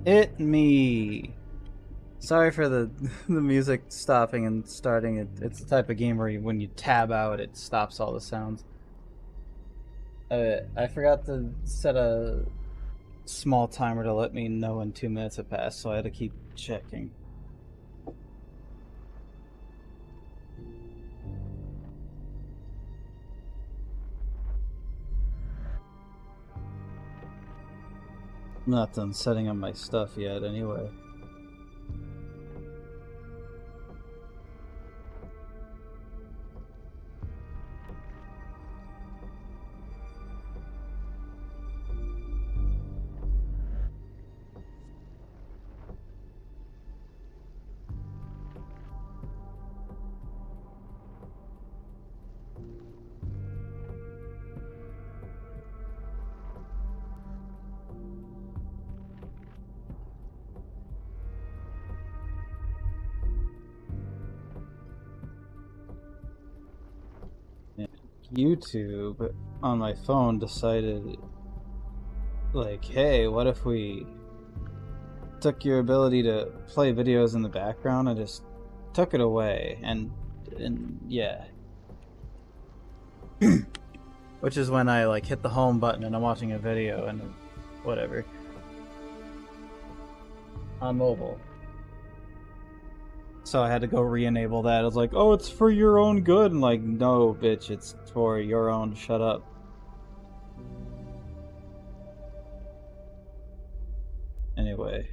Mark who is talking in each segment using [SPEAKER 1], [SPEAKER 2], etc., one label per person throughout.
[SPEAKER 1] It me. Sorry for the the music stopping and starting. It's the type of game where when you tab out, it stops all the sounds. I forgot to set a small timer to let me know when 2 minutes have passed, so I had to keep checking. I'm not done setting up my stuff yet, anyway. YouTube on my phone decided, like, hey, what if we took your ability to play videos in the background and just took it away? And yeah. Which is when I like hit the home button and I'm watching a video and whatever on mobile. So I had to go re-enable that. I was like, oh, it's for your own good. And like, no, bitch, it's for your own. Shut up. Anyway.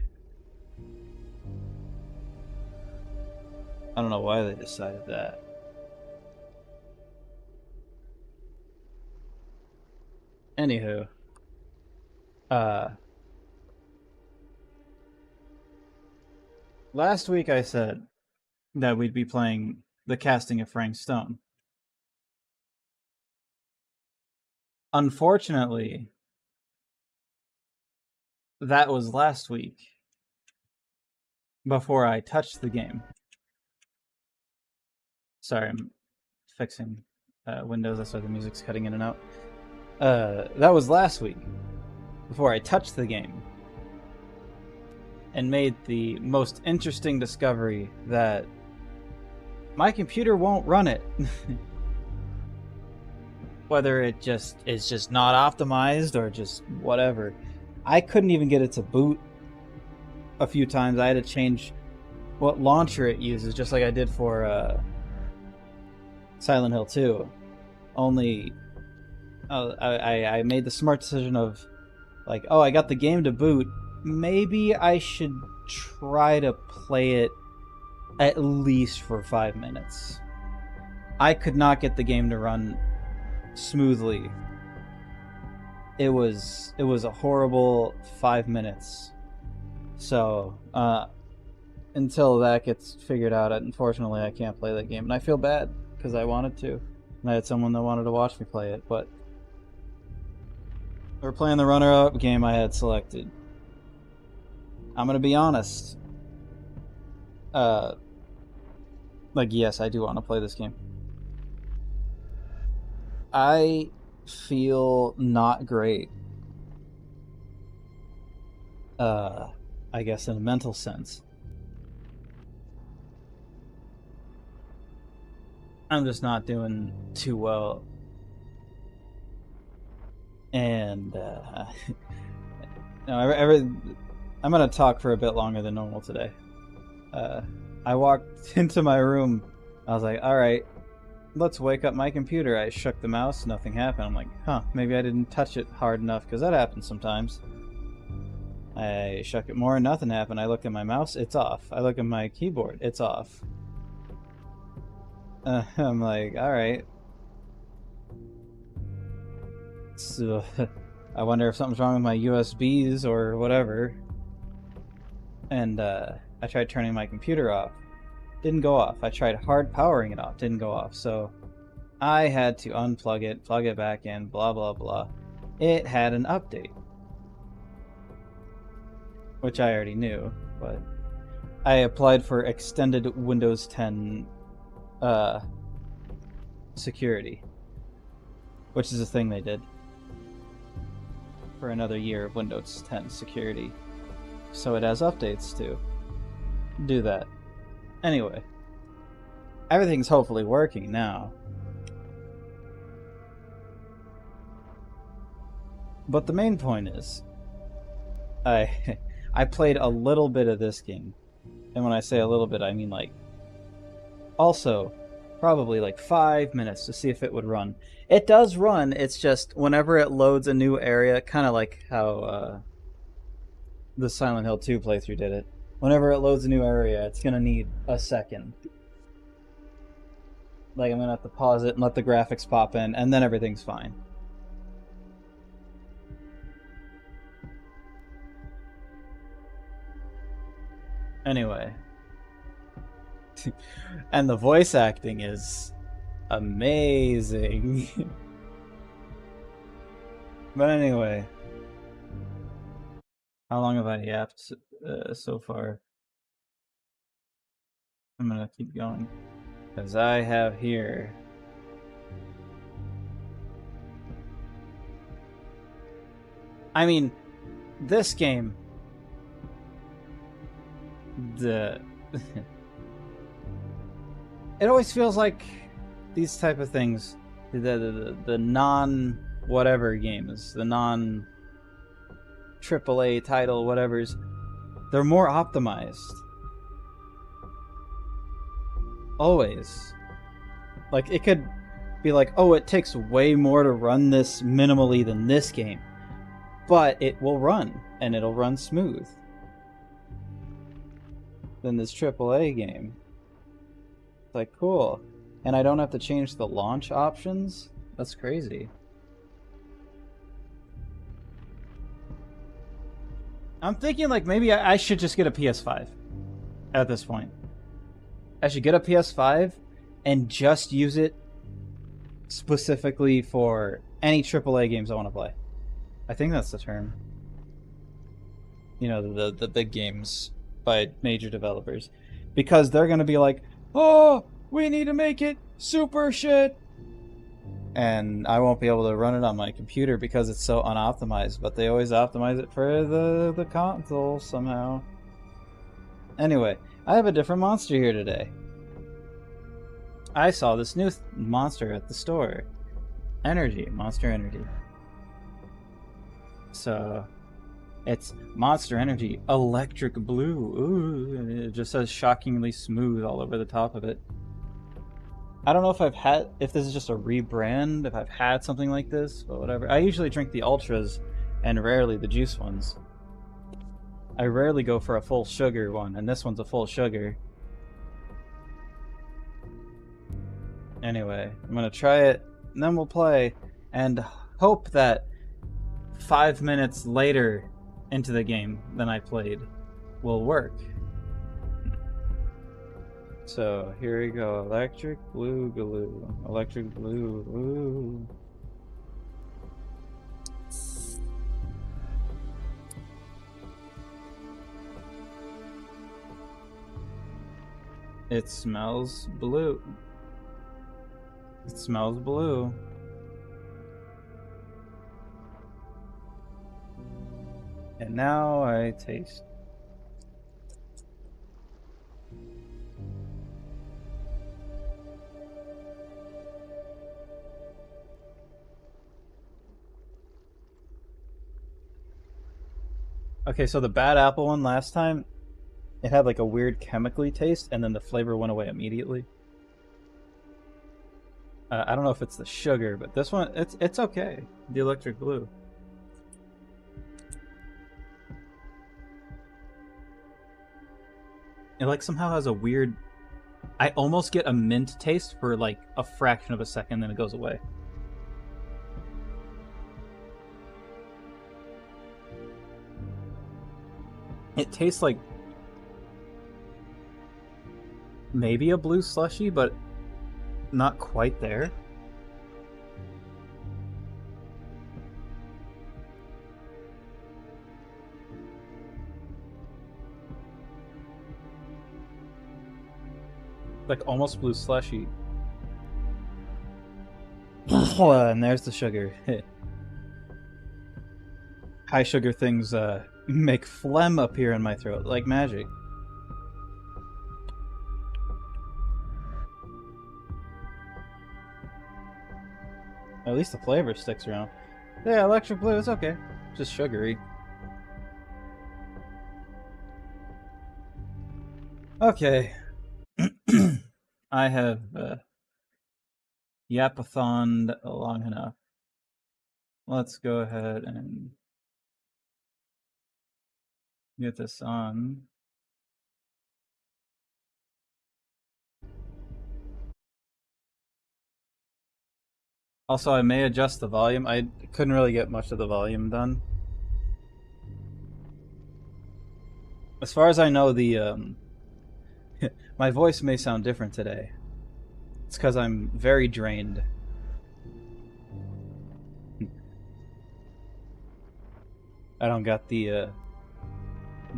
[SPEAKER 1] I don't know why they decided that. Anywho. Last week I said that we'd be playing The Casting of Frank Stone. Unfortunately, that was last week before I touched the game. Sorry, I'm fixing Windows. That's why the music's cutting in and out. That was last week before I touched the game and made the most interesting discovery that my computer won't run it. Whether it just is just not optimized or just whatever. I couldn't even get it to boot a few times. I had to change what launcher it uses, just like I did for Silent Hill 2. Only I made the smart decision of like, oh, I got the game to boot. Maybe I should try to play it at least for 5 minutes. I could not get the game to run smoothly. It was a horrible 5 minutes. So until that gets figured out, unfortunately I can't play that game, and I feel bad because I wanted to, and I had someone that wanted to watch me play it. But we're playing the runner-up game I had selected. I'm gonna be honest. Like, yes, I do want to play this game. I feel not great. I guess in a mental sense. I'm just not doing too well. And no, I'm gonna talk for a bit longer than normal today. I walked into my room. I was like, all right, let's wake up my computer. I shook the mouse, nothing happened. I'm like, huh, maybe I didn't touch it hard enough, because that happens sometimes. I shook it more, nothing happened. I look at my mouse, it's off. I look at my keyboard, it's off. I'm like, all right. So I wonder if something's wrong with my USBs or whatever. And I tried turning my computer off. Didn't go off. I tried hard powering it off. Didn't go off. So I had to unplug it, plug it back in, blah, blah, blah. It had an update. Which I already knew, but I applied for extended Windows 10 security, which is a thing they did for another year of Windows 10 security. so it has updates to do that. Anyway, everything's hopefully working now. But the main point is, I played a little bit of this game. And when I say a little bit, I mean like also probably like 5 minutes to see if it would run. It does run, it's just whenever it loads a new area, kind of like how the Silent Hill 2 playthrough did it. Whenever it loads a new area, it's gonna need a second. Like I'm gonna have to pause it and let the graphics pop in, and then everything's fine. Anyway. And the voice acting is amazing. But anyway. How long have I yapped so far? I'm gonna keep going. Because I have here... I mean, this game... it always feels like these type of things, the non whatever games, the non AAA title whatevers, they're more optimized. Always. Like it could be like, oh, it takes way more to run this minimally than this game, but it will run and it'll run smooth than this AAA game. It's like, cool. And I don't have to change the launch options? That's crazy. I'm thinking like maybe I should just get a PS5 at this point. I should get a PS5 and just use it specifically for any AAA games I want to play. I think that's the term. You know, the big games by major developers, because they're gonna be like, oh, we need to make it super shit, and I won't be able to run it on my computer because it's so unoptimized, but they always optimize it for the console somehow. Anyway, I have a different monster here today. I saw this new monster at the store. Monster Energy. So it's Monster Energy Electric Blue. Ooh, it just says shockingly smooth all over the top of it. I don't know if this is just a rebrand, if I've had something like this, but whatever. I usually drink the ultras and rarely the juice ones. I rarely go for a full sugar one, and this one's a full sugar. Anyway, I'm gonna try it, and then we'll play, and hope that 5 minutes later into the game than I played will work. So here we go. Electric Blue Glue. Electric Blue. Ooh. It smells blue. It smells blue. And now I taste. Okay, so the bad apple one last time, it had like a weird chemically taste, and then the flavor went away immediately. I don't know if it's the sugar, but this one, it's okay. The Electric Blue. It like somehow has a weird... I almost get a mint taste for like a fraction of a second, then it goes away. It tastes like maybe a blue slushie, but not quite there. Like almost blue slushy. And there's the sugar. High sugar things make phlegm appear in my throat like magic. At least the flavor sticks around. Yeah, electric blue, it's okay. Just sugary. Okay. I have yapathoned long enough. Let's go ahead and get this on. Also, I may adjust the volume. I couldn't really get much of the volume done. As far as I know, the my voice may sound different today. It's because I'm very drained. I don't got the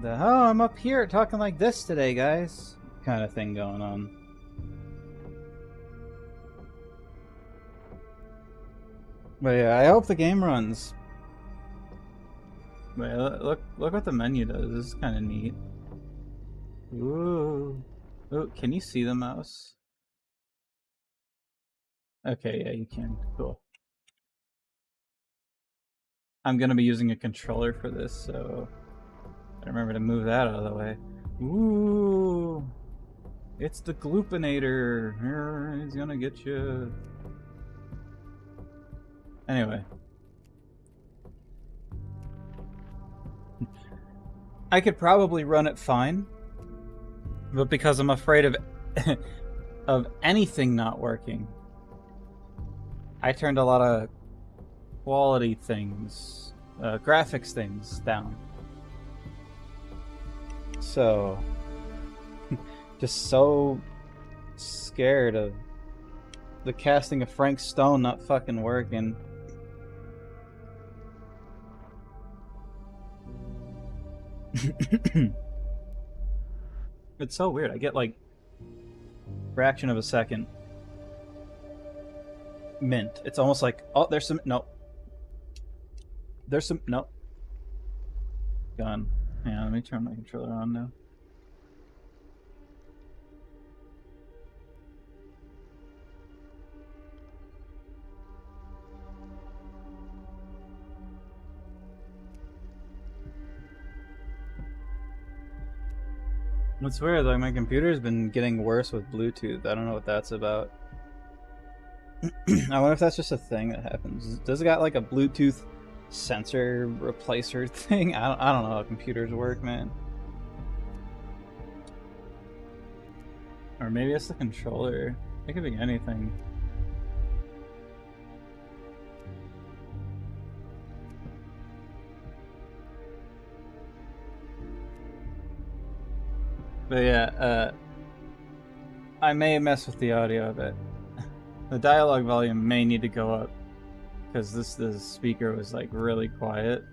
[SPEAKER 1] oh, I'm up here talking like this today, guys, kind of thing going on. But yeah, I hope the game runs. Wait, look what the menu does. This is kind of neat. Ooh. Ooh, can you see the mouse? Okay, yeah, you can. Cool. I'm gonna be using a controller for this, so I remember to move that out of the way. Ooh, it's the Gloopinator. He's gonna get you. Anyway, I could probably run it fine, but because I'm afraid of of anything not working, I turned a lot of quality things, graphics things down. So, just so scared of the casting of Frank Stone not fucking working. It's so weird. I get like fraction of a second mint. It's almost like, oh, there's some, no. There's some, no. Gone. Yeah, let me turn my controller on now. What's weird, like my computer's been getting worse with Bluetooth. I don't know what that's about. I wonder if that's just a thing that happens. Does it got like a Bluetooth sensor replacer thing? I don't know how computers work, man. Or maybe it's the controller. It could be anything. But yeah, I may mess with the audio a bit. The dialogue volume may need to go up because this speaker was like really quiet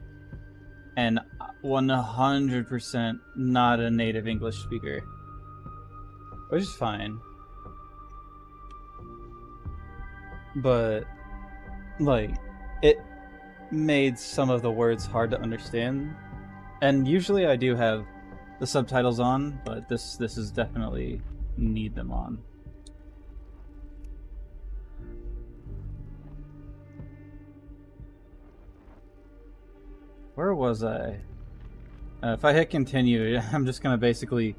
[SPEAKER 1] and 100% not a native English speaker, which is fine. But like it made some of the words hard to understand, and usually I do have the subtitles on, but this is definitely need them on. Where was I? If I hit continue, I'm just gonna basically.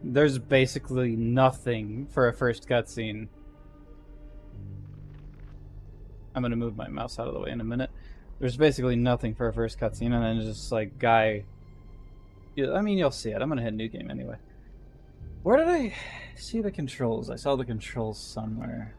[SPEAKER 1] There's basically nothing for a first cutscene. I'm gonna move my mouse out of the way in a minute. There's basically nothing for a first cutscene, and then just like guy. Yeah, I mean, you'll see it. I'm gonna hit new game anyway. Where did I see the controls? I saw the controls somewhere.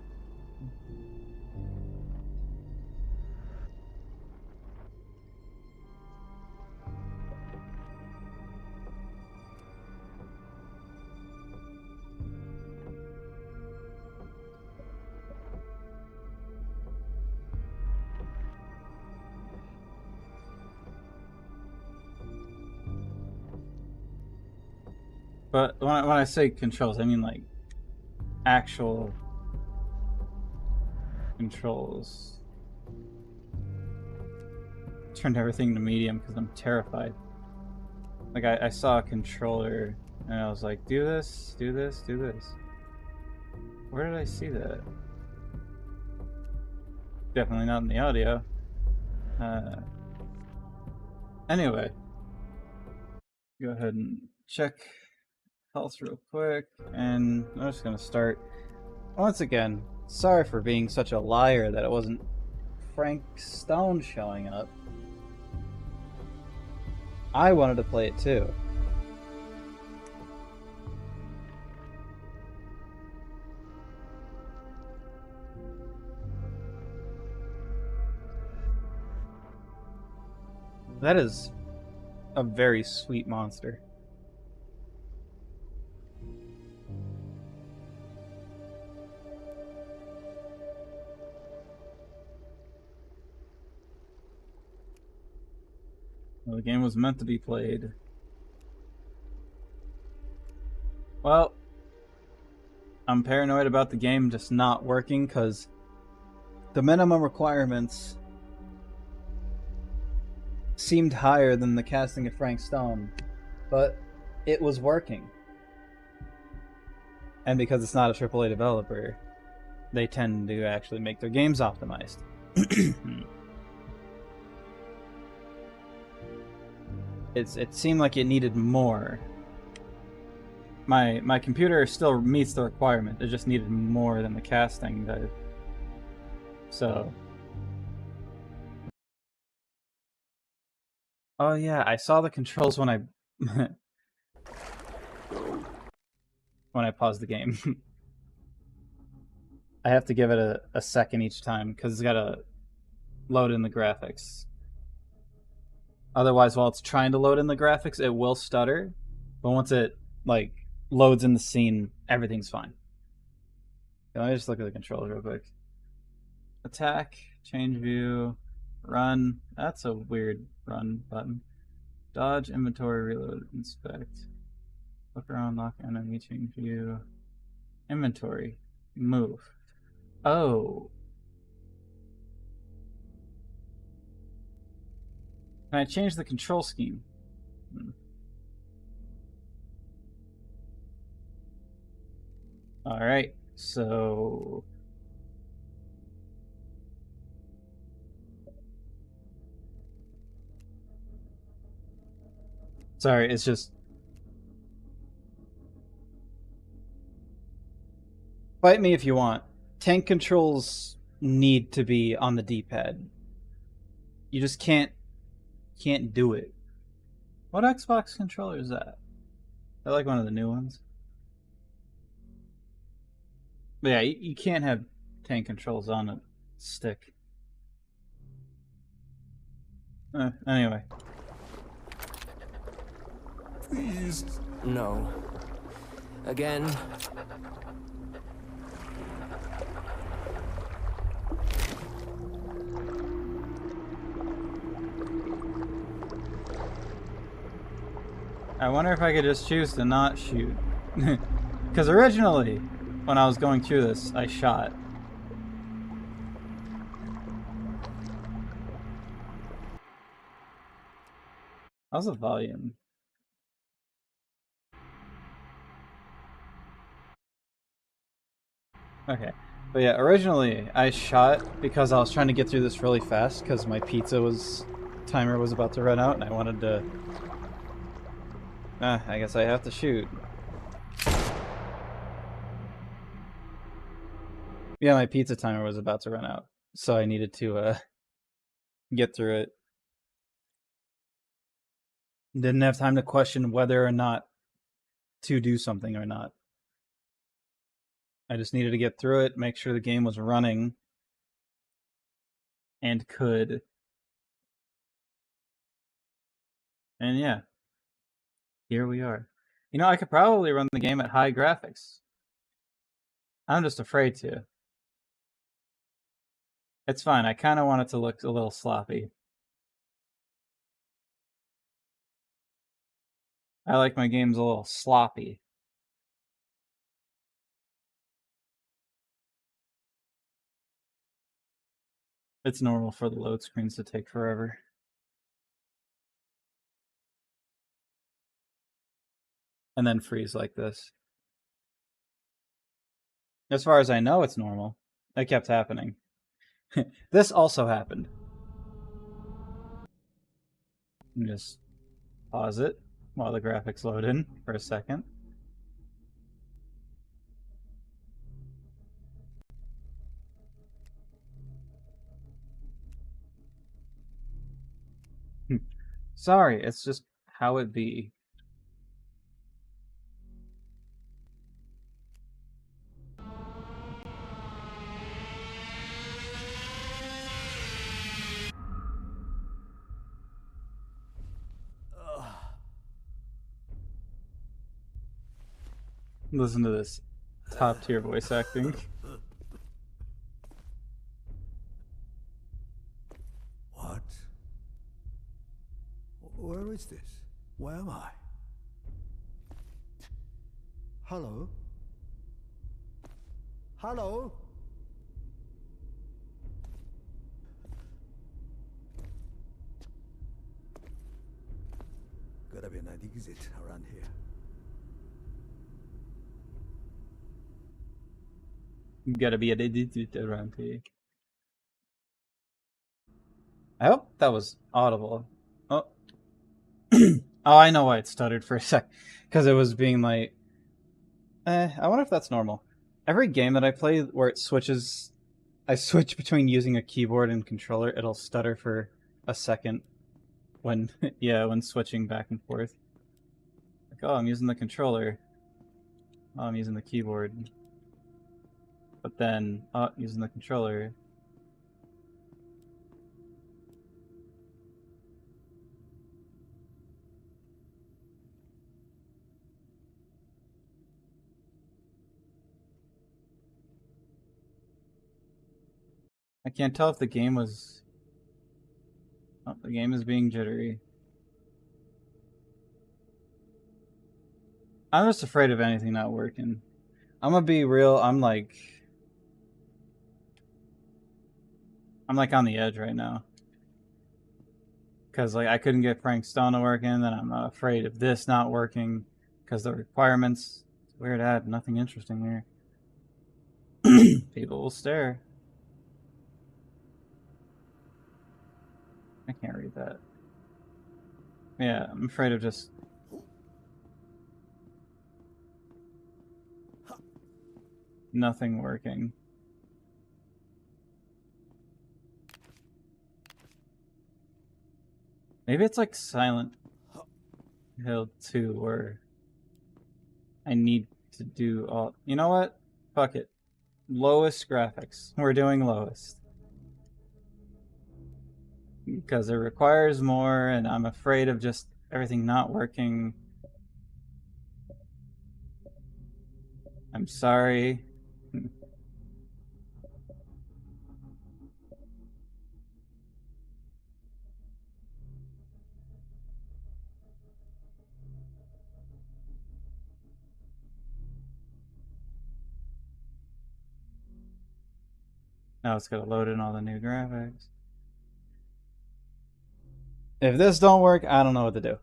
[SPEAKER 1] But when I say controls, I mean like actual controls. turned everything to medium because I'm terrified. Like, I saw a controller and I was like, do this, do this, do this. Where did I see that? Definitely not in the audio. Anyway, go ahead and check health real quick, and I'm just gonna start. Once again, sorry for being such a liar that it wasn't Frank Stone showing up. I wanted to play it too. That is a very sweet monster. Well, the game was meant to be played. Well, I'm paranoid about the game just not working because the minimum requirements seemed higher than the casting of Frank Stone, but it was working. And because it's not a AAA developer, they tend to actually make their games optimized. It seemed like it needed more. My computer still meets the requirement. It just needed more than the casting did. So. Oh yeah, I saw the controls when I when I paused the game. I have to give it a second each time because it's got to load in the graphics. Otherwise, while it's trying to load in the graphics, it will stutter. But once it like loads in the scene, everything's fine. Let me just look at the controls real quick. Attack, change view, run. That's a weird run button. Dodge, inventory, reload, inspect. Look around, lock enemy, change view. Inventory, move. Oh. Can I change the control scheme? Alright, so. Sorry, it's just. Fight me if you want. Tank controls need to be on the D-pad. You just can't do it. What Xbox controller is that? I like one of the new ones. But yeah, you can't have tank controls on a stick. Anyway.
[SPEAKER 2] Please. No. Again.
[SPEAKER 1] I wonder if I could just choose to not shoot. Because originally, when I was going through this, I shot. How's the volume? Okay. But yeah, originally I shot because I was trying to get through this really fast because my timer was about to run out and I wanted to... I guess I have to shoot. Yeah, my pizza timer was about to run out, so I needed to get through it. Didn't have time to question whether or not to do something or not. I just needed to get through it, make sure the game was running, and could. And yeah, here we are. You know, I could probably run the game at high graphics. I'm just afraid to. It's fine. I kind of want it to look a little sloppy. I like my games a little sloppy. It's normal for the load screens to take forever. and then freeze like this. As far as I know, it's normal. It kept happening. This also happened. Just pause it while the graphics load in for a second. Sorry, it's just how it be. Listen to this top tier voice acting.
[SPEAKER 3] What? Where is this? Where am I? Hello? Hello? Gotta be an exit around here.
[SPEAKER 1] You gotta be around here. I hope that was audible. Oh. Oh, I know why it stuttered for a sec. Because it was being like... I wonder if that's normal. Every game that I play where it switches... I switch between using a keyboard and controller, it'll stutter for a second when... yeah, when switching back and forth. Like, oh, I'm using the controller. Oh, I'm using the keyboard. But then, oh, using the controller. I can't tell if the game was... Oh, the game is being jittery. I'm just afraid of anything not working. I'm gonna be real, I'm like on the edge right now. Because like I couldn't get Frank Stone to work in, then I'm afraid of this not working. Because the requirements... It's weird ad, nothing interesting here. People will stare. I can't read that. Yeah, I'm afraid of just... nothing working. Maybe it's like Silent Hill 2 where I need to do all... You know what? Fuck it. Lowest graphics. We're doing lowest. Because it requires more and I'm afraid of just everything not working. I'm sorry. Now it's gotta load in all the new graphics. If this don't work, I don't know what to do.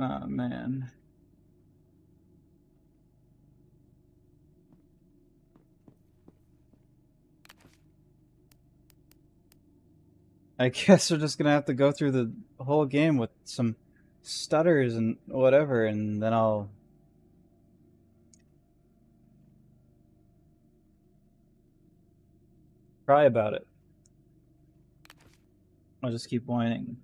[SPEAKER 1] Oh man. I guess we're just gonna have to go through the whole game with some stutters and whatever, and then I'll cry about it. I'll just keep whining.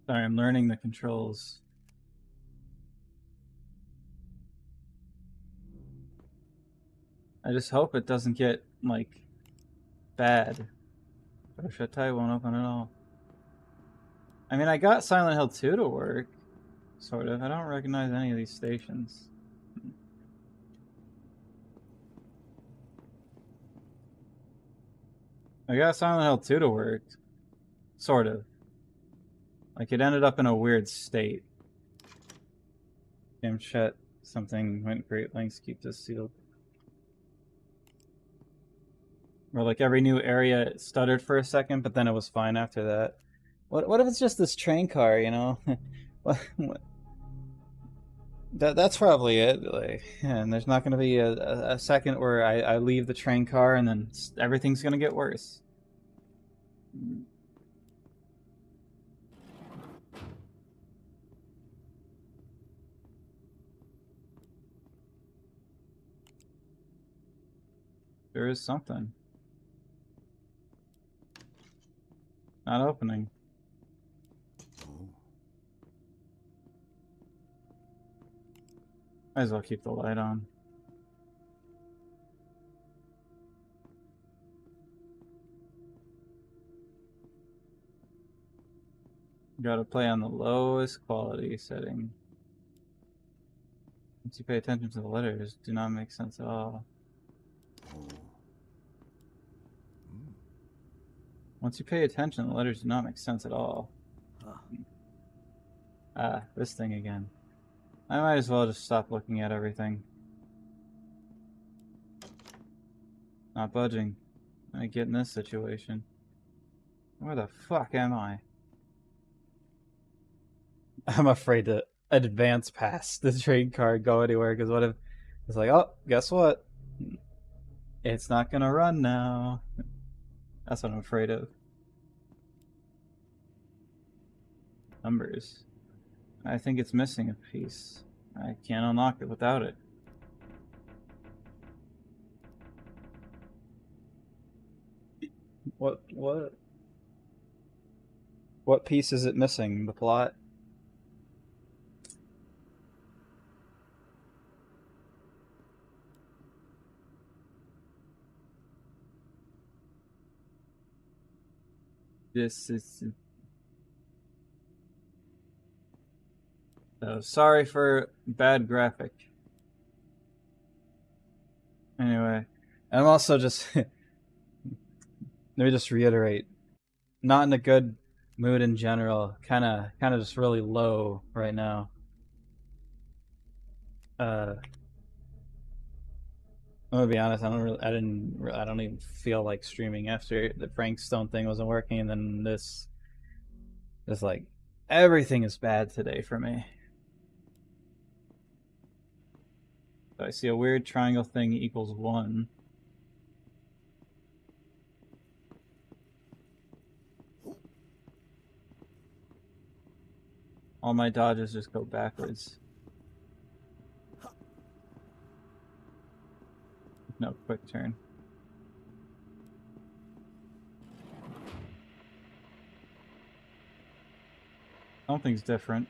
[SPEAKER 1] Sorry, I'm learning the controls. I just hope it doesn't get, like, bad. Shuttai won't open at all. I mean, I got Silent Hill 2 to work, sort of. I don't recognize any of these stations. I got Silent Hill 2 to work. Sort of. Like, it ended up in a weird state. Game chat, something went great lengths, keep this sealed. Or like every new area stuttered for a second, but then it was fine after that. What if it's just this train car, you know? what, that's probably it. Like, and there's not going to be a second where I leave the train car and then everything's going to get worse. There is something. Not opening.
[SPEAKER 3] Oh.
[SPEAKER 1] Might as well keep the light on. Gotta play on the lowest quality setting. Once you pay attention to the letters, do not make sense at all.
[SPEAKER 3] Oh.
[SPEAKER 1] Once you pay attention, the letters do not make sense at all.
[SPEAKER 3] Ah.
[SPEAKER 1] Ah, this thing again. I might as well just stop looking at everything. Not budging. I get in this situation. Where the fuck am I? I'm afraid to advance past the train car, go anywhere, because what if it's like, oh, guess what? It's not gonna run now. That's what I'm afraid of. Numbers. I think it's missing a piece. I can't unlock it without it. What piece is it missing? The plot? This is... sorry for bad graphic. Anyway, I'm also just... Let me just reiterate. Not in a good mood in general. Kind of just really low right now. I'm gonna be honest. I don't even feel like streaming after the Frank Stone thing wasn't working, and then this is like everything is bad today for me. So I see a weird triangle thing equals 1. All my dodges just go backwards. No quick turn. Something's different.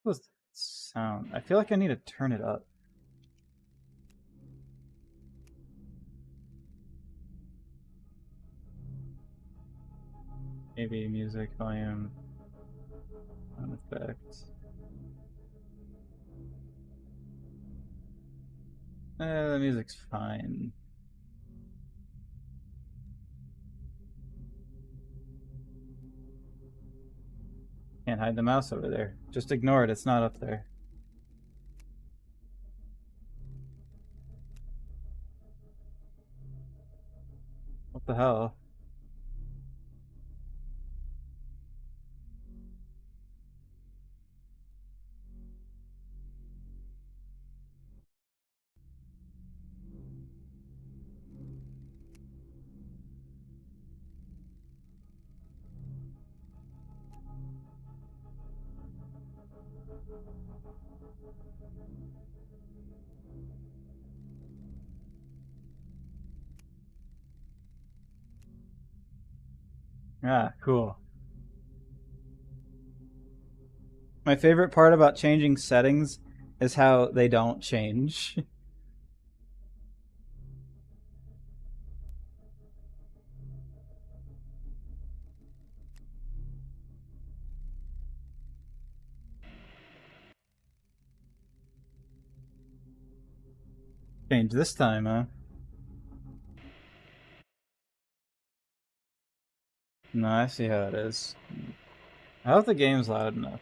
[SPEAKER 1] What's that sound? I feel like I need to turn it up. Maybe music volume on effects. The music's fine. Can't hide the mouse over there. Just ignore it, it's not up there. What the hell? Ah, cool. My favorite part about changing settings is how they don't change. Change this time, huh? No, I see how it is. I hope the game's loud enough.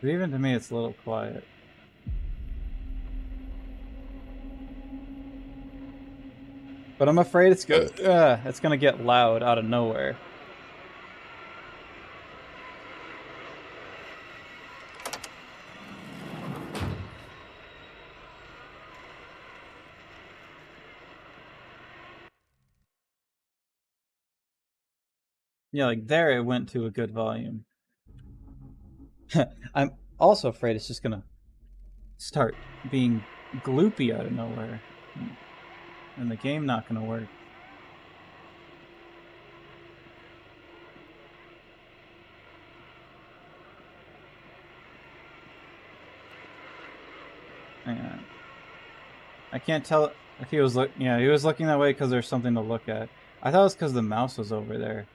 [SPEAKER 1] But even to me, it's a little quiet. But I'm afraid it's gonna get loud out of nowhere. Yeah, like there it went to a good volume. I'm also afraid it's just gonna start being gloopy out of nowhere. And the game not gonna work. Hang on. I can't tell if he was he was looking that way because there's something to look at. I thought it was because the mouse was over there.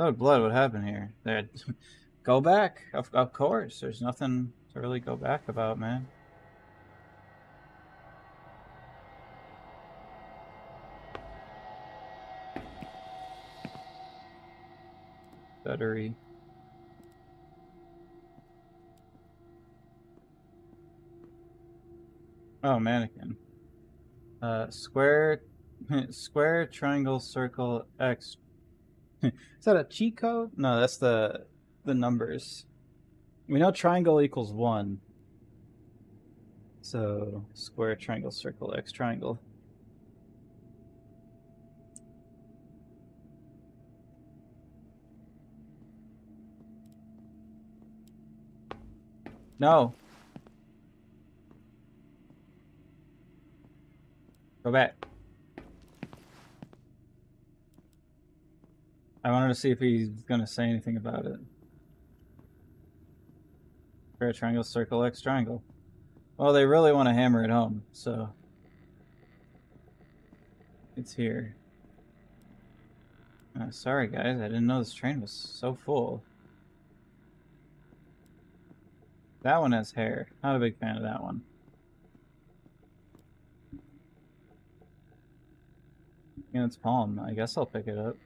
[SPEAKER 1] Oh, blood, what happened here? There, go back. Of course, there's nothing to really go back about, man. Battery. Oh, mannequin. Square, square, triangle, circle, X. Is that a cheat code? No, that's the numbers. We know triangle equals 1. So square, triangle, circle, X, triangle. No. Go back. I wanted to see if he's going to say anything about it. Square, triangle, circle, X, triangle. Well, they really want to hammer it home, so it's here. Sorry, guys. I didn't know this train was so full. That one has hair. Not a big fan of that one. In its palm. I guess I'll pick it up.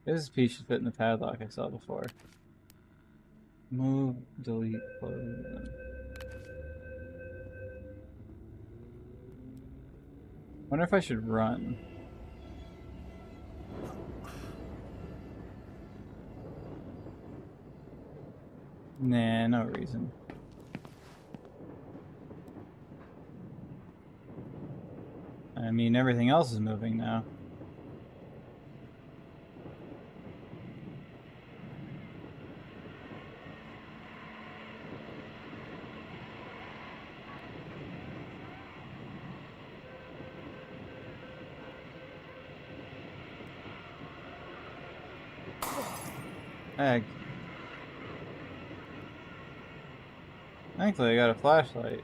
[SPEAKER 1] This piece should fit in the padlock I saw before. Move, delete, close. Wonder if I should run. Nah, no reason. I mean, everything else is moving now. Heck. Thankfully, I got a flashlight.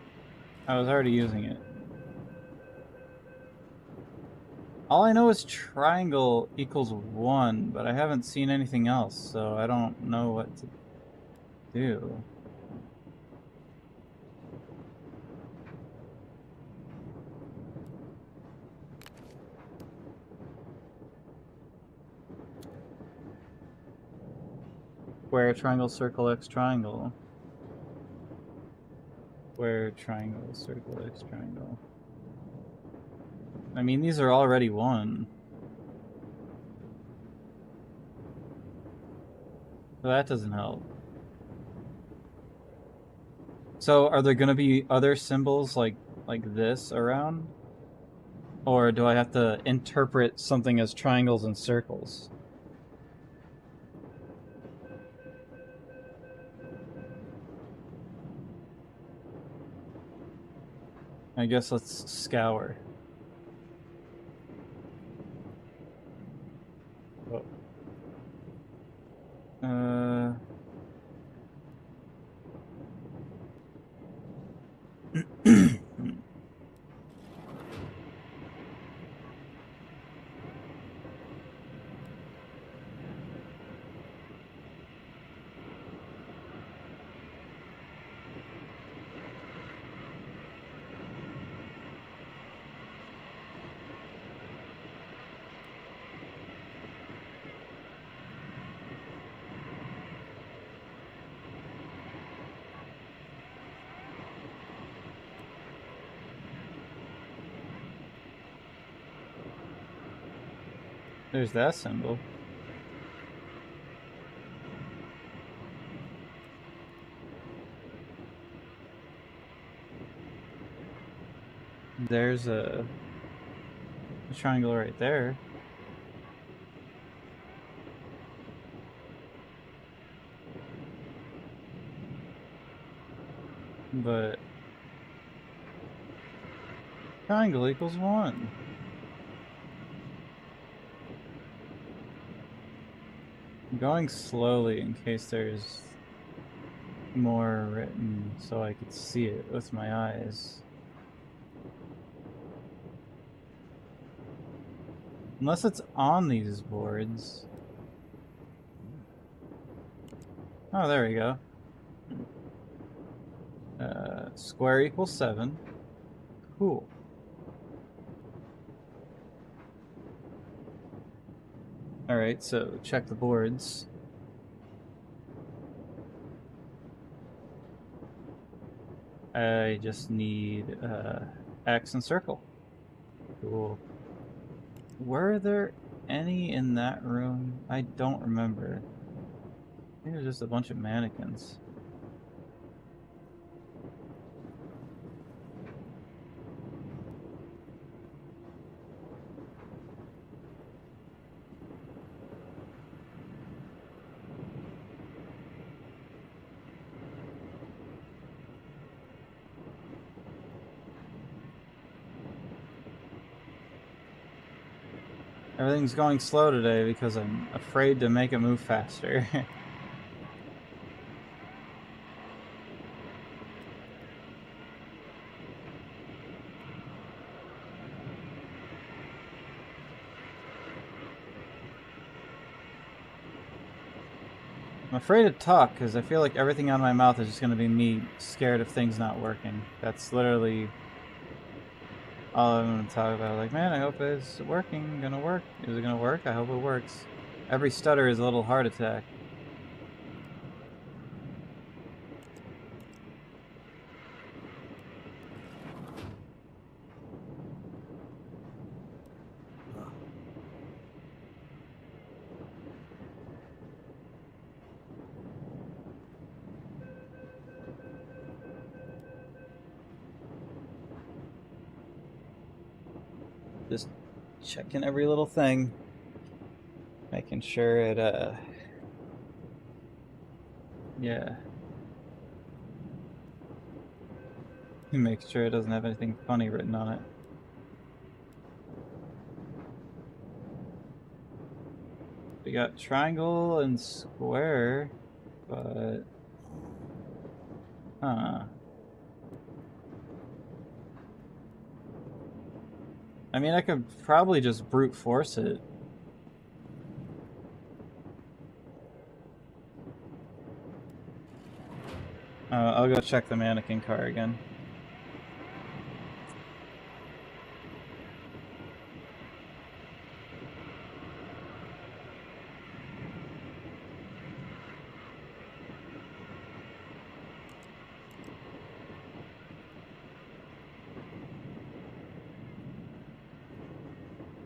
[SPEAKER 1] I was already using it. All I know is triangle equals 1, but I haven't seen anything else, so I don't know what to do. Square, triangle, circle, X, triangle. Square, triangle, circle, X, triangle. I mean, these are already 1. So that doesn't help. So are there going to be other symbols like this around? Or do I have to interpret something as triangles and circles? I guess let's scour. Oh. There's that symbol. There's a triangle right there. But triangle equals 1. I'm going slowly in case there's more written so I could see it with my eyes. Unless it's on these boards. Oh, there we go. Square equals 7. Cool. Alright, so check the boards. I just need X and circle. Cool. Were there any in that room? I don't remember. I think there's just a bunch of mannequins. Everything's going slow today because I'm afraid to make it move faster. I'm afraid to talk because I feel like everything out of my mouth is just going to be me scared of things not working. That's literally all I'm going to talk about. Like, man, I hope it's working, gonna work. Is it going to work? I hope it works. Every stutter is a little heart attack. Just checking every little thing. Making sure it, yeah. Make sure it doesn't have anything funny written on it. We got triangle and square, but... Huh. I mean, I could probably just brute force it. I'll go check the mannequin car again.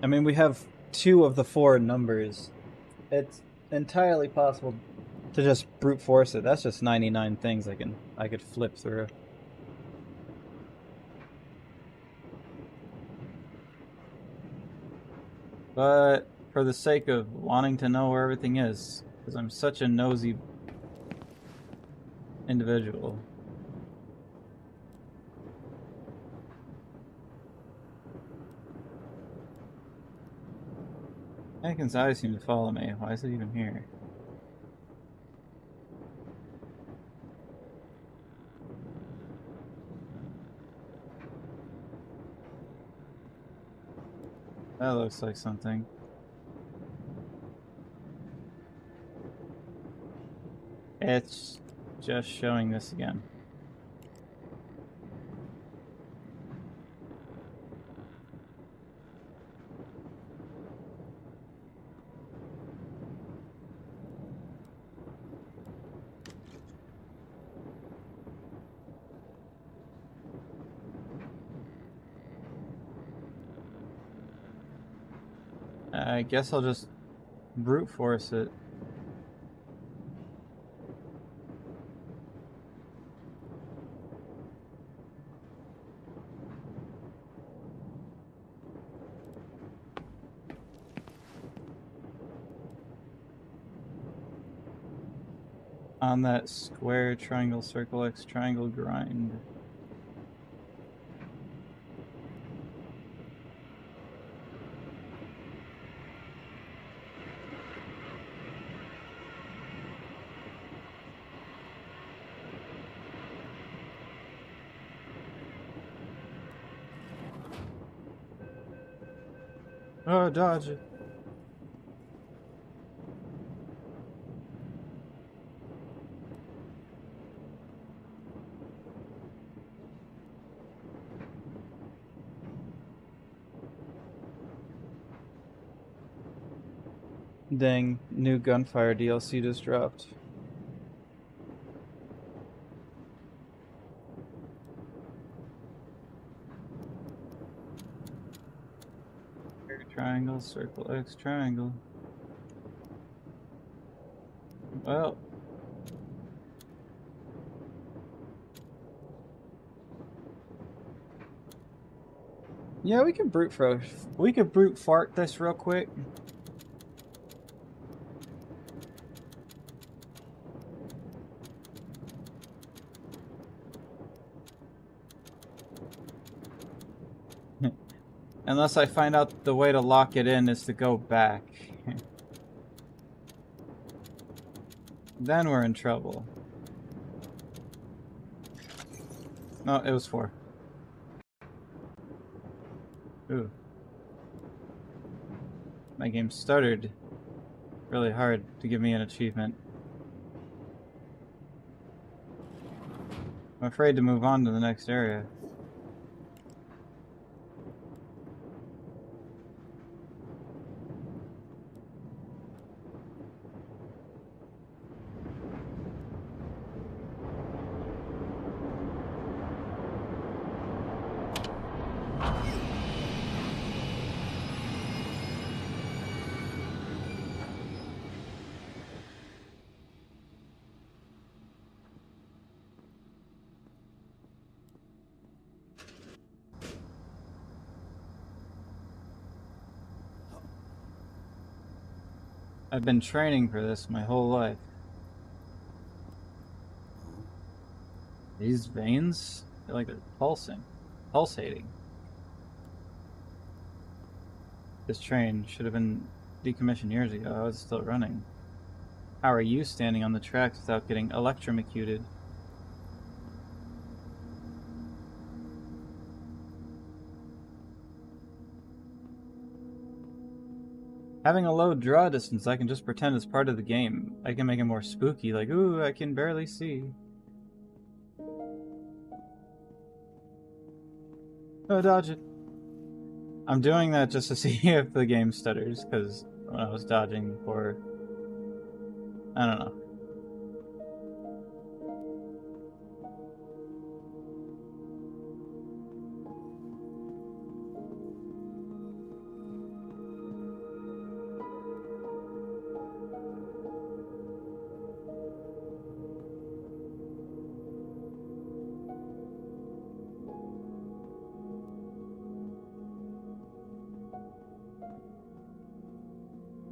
[SPEAKER 1] I mean, we have 2 of the 4 numbers. It's entirely possible to just brute force it. That's just 99 things I could flip through. But for the sake of wanting to know where everything is, because I'm such a nosy individual. Anakin's eyes seem to follow me. Why is it even here? That looks like something. It's just showing this again. I guess I'll just brute force it. On that square, triangle, circle, X, triangle, grind. Oh, dodge it. Dang, new Gunfire DLC just dropped. Triangle, circle, X, triangle. Well. Yeah, we can brute fart this real quick. Unless I find out the way to lock it in is to go back. Then we're in trouble. No, it was 4. Ooh. My game stuttered really hard to give me an achievement. I'm afraid to move on to the next area. I've been training for this my whole life. These veins feel like they're pulsating. This train should have been decommissioned years ago. I was still running. How are you standing on the tracks without getting electrocuted? Having a low draw distance, I can just pretend it's part of the game. I can make it more spooky, like, ooh, I can barely see. Oh, dodge it. I'm doing that just to see if the game stutters, because when I was dodging before, I don't know.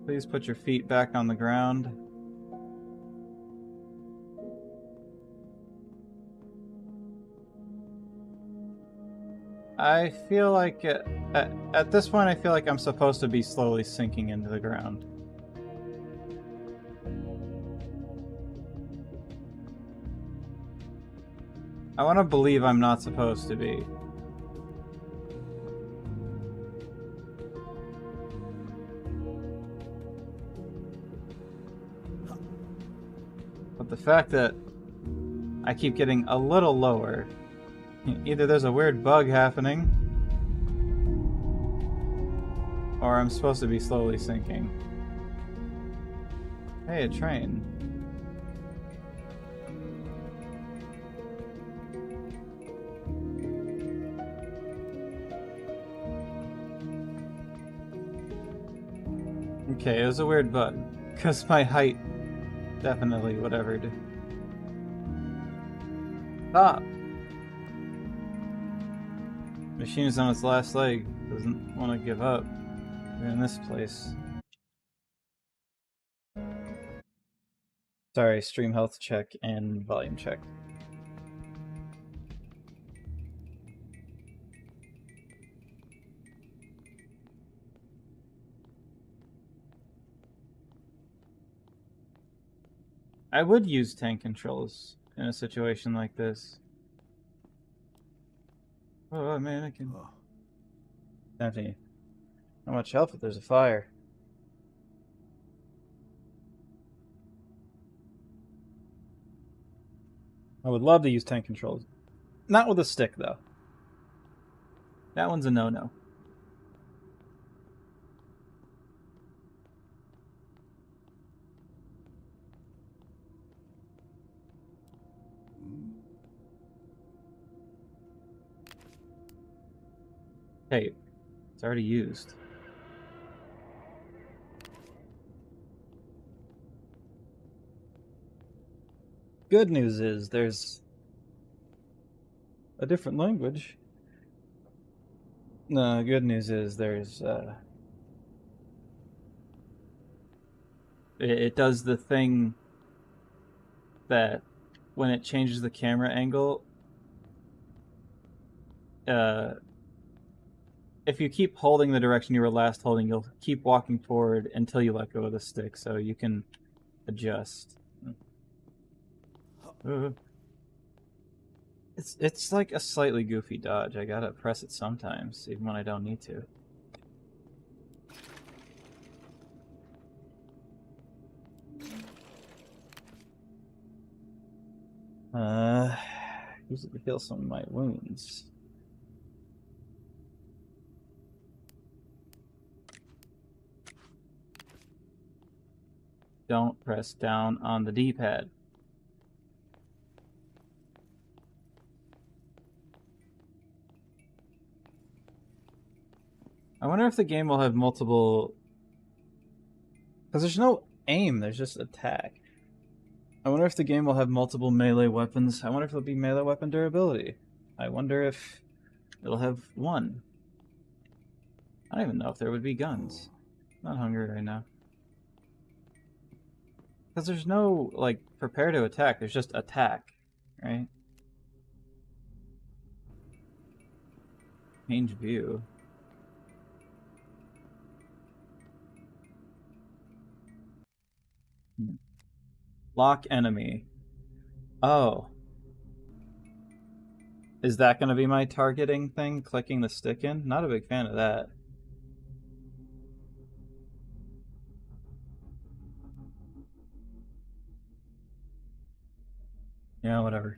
[SPEAKER 1] Please put your feet back on the ground. I feel like at this point, I feel like I'm supposed to be slowly sinking into the ground. I want to believe I'm not supposed to be. But the fact that I keep getting a little lower, either there's a weird bug happening, or I'm supposed to be slowly sinking. Hey, a train. Okay, it was a weird bug. Because my height definitely whatever. Stop! Machine is on its last leg. Doesn't want to give up. We're in this place. Sorry, stream health check and volume check. I would use tank controls in a situation like this. Oh man, I can.
[SPEAKER 3] Oh.
[SPEAKER 1] Empty. Not much help if there's a fire. I would love to use tank controls. Not with a stick, though. That one's a no-no. Hey, it's already used. Good news is there's a different language. No, good news is there's it does the thing that when it changes the camera angle, if you keep holding the direction you were last holding, you'll keep walking forward until you let go of the stick, so you can adjust. It's like a slightly goofy dodge. I gotta press it sometimes, even when I don't need to. Use it to heal some of my wounds. Don't press down on the D-pad. I wonder if the game will have multiple... Because there's no aim, there's just attack. I wonder if the game will have multiple melee weapons. I wonder if it'll be melee weapon durability. I wonder if it'll have one. I don't even know if there would be guns. I'm not hungry right now. Because there's no, like, prepare to attack. There's just attack, right? Change view. Lock enemy. Oh. Is that going to be my targeting thing? Clicking the stick in? Not a big fan of that. Yeah, whatever.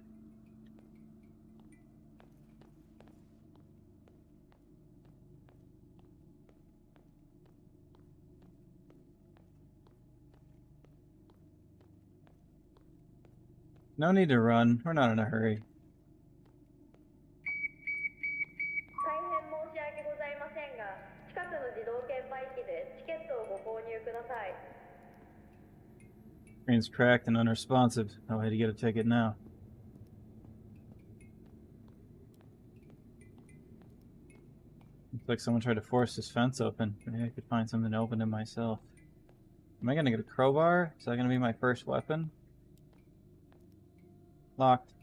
[SPEAKER 1] No need to run. We're not in a hurry. Screen's cracked and unresponsive. No way to get a ticket now. Looks like someone tried to force this fence open. Maybe I could find something to open it myself. Am I gonna get a crowbar? Is that gonna be my first weapon? Locked.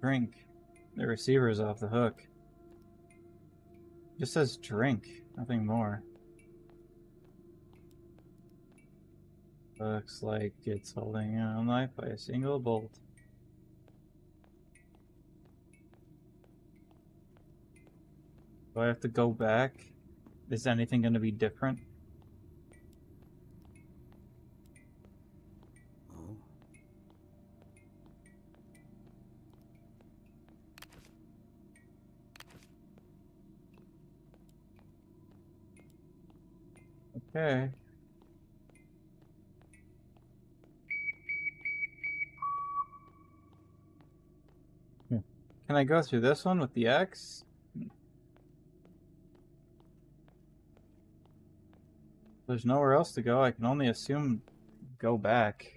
[SPEAKER 1] Drink. The receiver's off the hook. Just says drink, nothing more. Looks like it's holding a knife by a single bolt. Do I have to go back? Is anything going to be different?
[SPEAKER 3] Oh.
[SPEAKER 1] Okay. Can I go through this one with the X? There's nowhere else to go. I can only assume go back.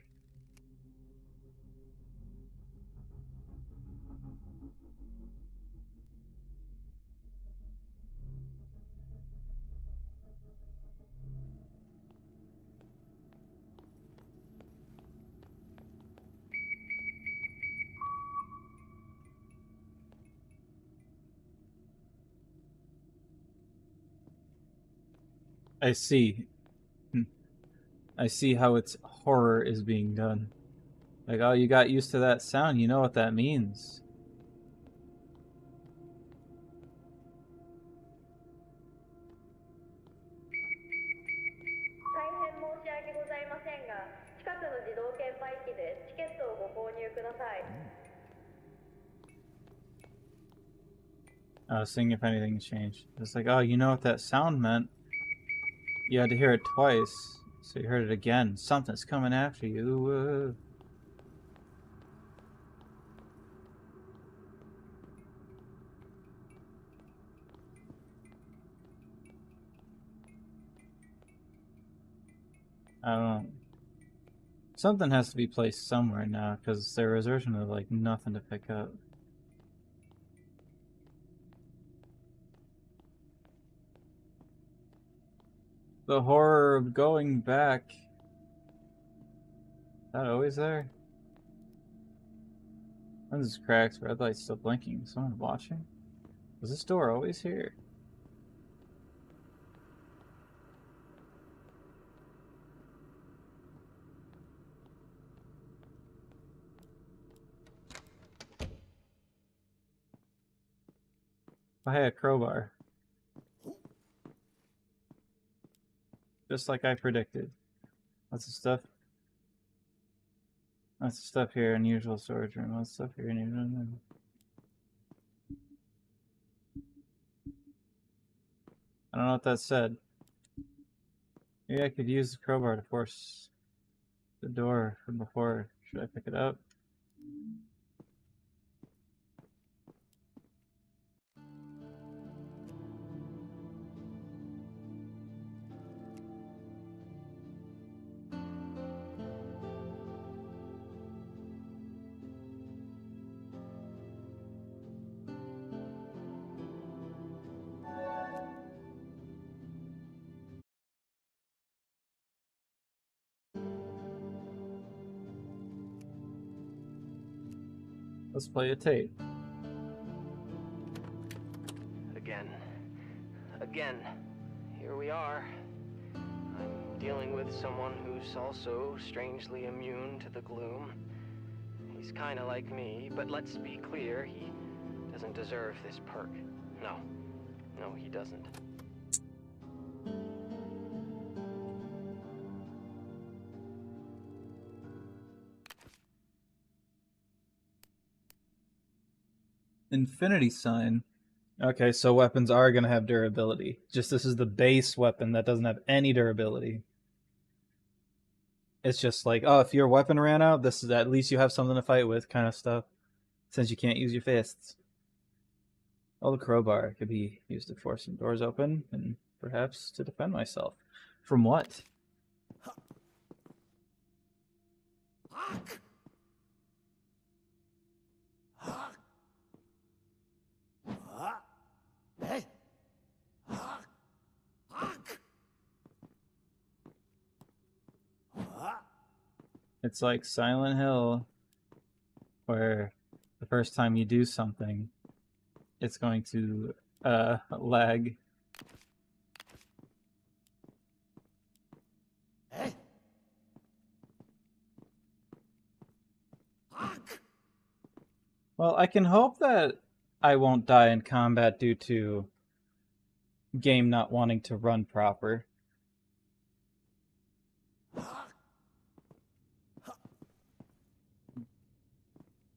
[SPEAKER 1] I see. I see how its horror is being done. Like, oh, you got used to that sound. You know what that means. I was seeing if anything changed. It's like, oh, you know what that sound meant. You had to hear it twice, so you heard it again. Something's coming after you. I don't know. Something has to be placed somewhere now, because there was originally like nothing to pick up. The horror of going back. Is that always there? Lenses cracks, red light still blinking. Someone watching? Was this door always here? I had a crowbar. Just like I predicted. Lots of stuff. Lots of stuff here, unusual storage room. Lots of stuff here, unusual room. I don't know what that said. Maybe I could use the crowbar to force the door from before. Should I pick it up? Let's play a tape.
[SPEAKER 2] Again, here we are. I'm dealing with someone who's also strangely immune to the gloom. He's kind of like me, but let's be clear, he doesn't deserve this perk. No, he doesn't.
[SPEAKER 1] Infinity sign. Okay, so weapons are going to have durability. Just this is the base weapon that doesn't have any durability. It's just like, oh, if your weapon ran out, this is at least you have something to fight with kind of stuff. Since you can't use your fists. Oh, the crowbar could be used to force some doors open and perhaps to defend myself. From what? It's like Silent Hill, where the first time you do something, it's going to lag. Well, I can hope that I won't die in combat due to game not wanting to run proper.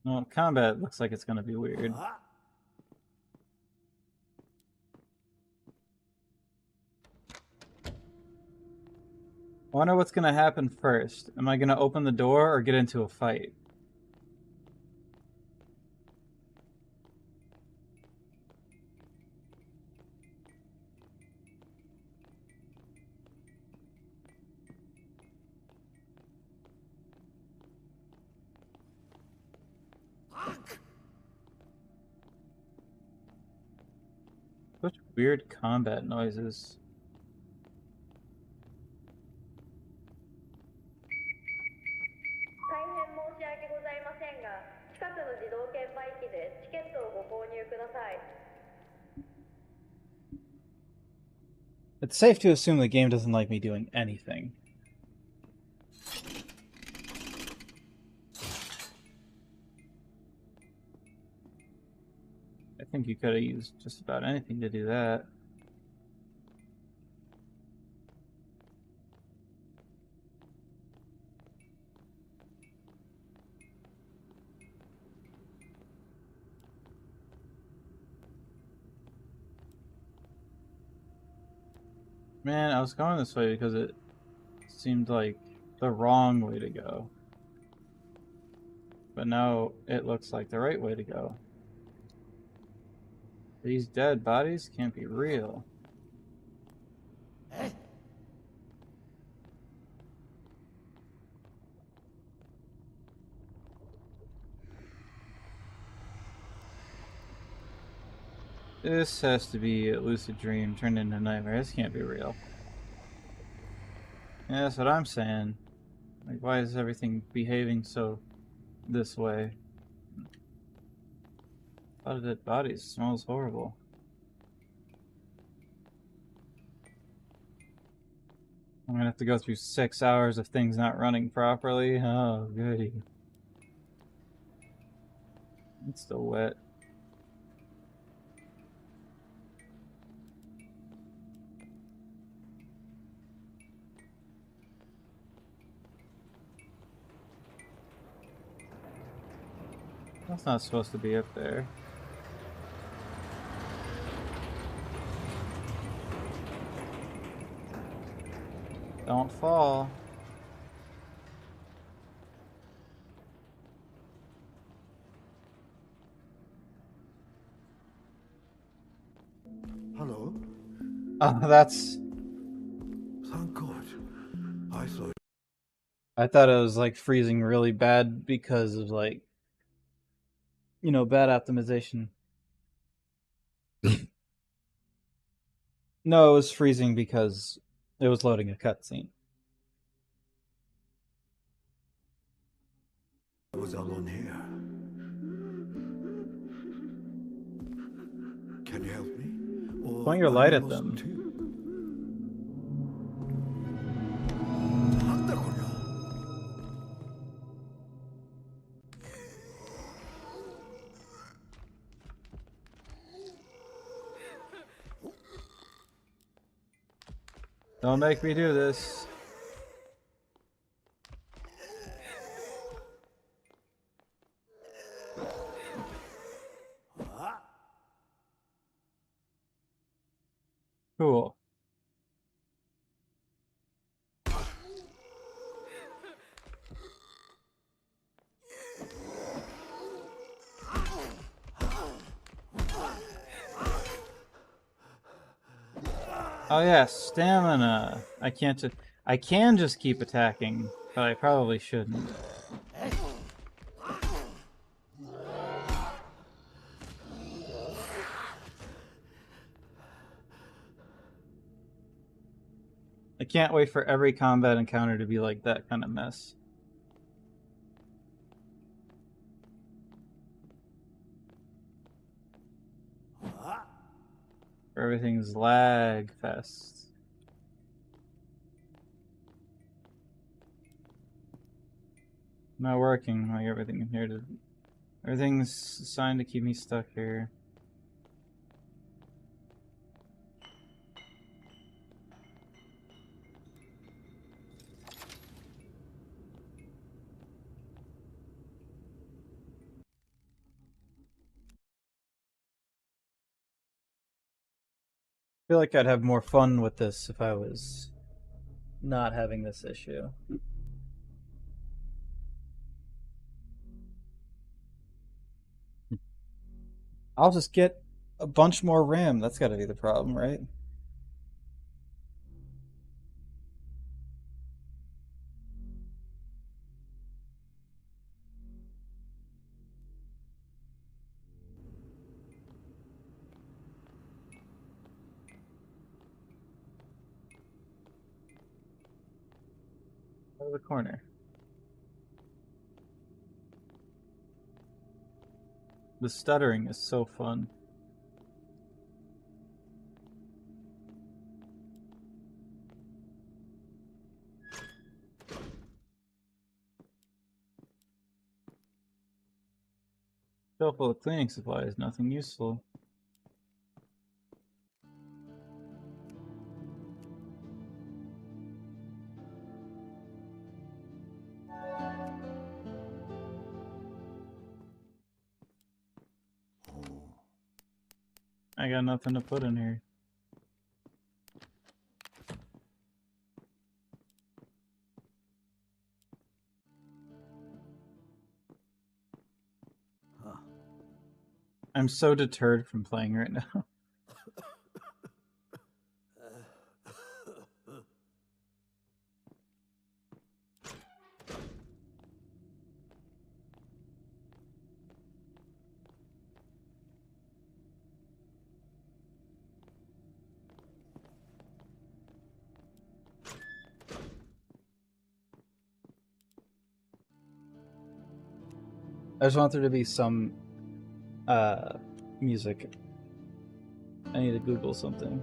[SPEAKER 1] No, combat looks like it's going to be weird. I wonder what's going to happen first. Am I going to open the door or get into a fight? Such weird combat noises.
[SPEAKER 4] 大変申し訳ございませんが、近くの自動券売機でチケットをご購入ください。
[SPEAKER 1] It's safe to assume the game doesn't like me doing anything. I think you could have used just about anything to do that. Man, I was going this way because it seemed like the wrong way to go. But now it looks like the right way to go. These dead bodies can't be real. This has to be a lucid dream turned into a nightmare. This can't be real. Yeah, that's what I'm saying. Like, why is everything behaving so this way? A lot of dead bodies. It smells horrible. I'm gonna have to go through 6 hours of things not running properly. Oh, goody. It's still wet. That's not supposed to be up there. Don't fall.
[SPEAKER 3] Hello?
[SPEAKER 1] Oh, that's...
[SPEAKER 3] Thank God. I thought...
[SPEAKER 1] I thought it was like freezing really bad because of like, you know, bad optimization. No, it was freezing because it was loading a cutscene.
[SPEAKER 3] I was alone here. Can you help me? Or
[SPEAKER 1] Point your
[SPEAKER 3] are
[SPEAKER 1] light
[SPEAKER 3] you
[SPEAKER 1] at
[SPEAKER 3] lost
[SPEAKER 1] them.
[SPEAKER 3] too? なんだこりゃ。
[SPEAKER 1] Don't make me do this. Cool. Oh yeah, stamina. I can just keep attacking, but I probably shouldn't. I can't wait for every combat encounter to be like that kind of mess. Everything's lag fest. Not working like everything in here did. Everything's designed to keep me stuck here. I feel like I'd have more fun with this if I was not having this issue. I'll just get a bunch more RAM. That's gotta be the problem, right? the corner. The stuttering is so fun. Shelf full of cleaning supplies, nothing useful. I got nothing to put in here.
[SPEAKER 3] Huh.
[SPEAKER 1] I'm so deterred from playing right now. I just want there to be some music. I need to Google something.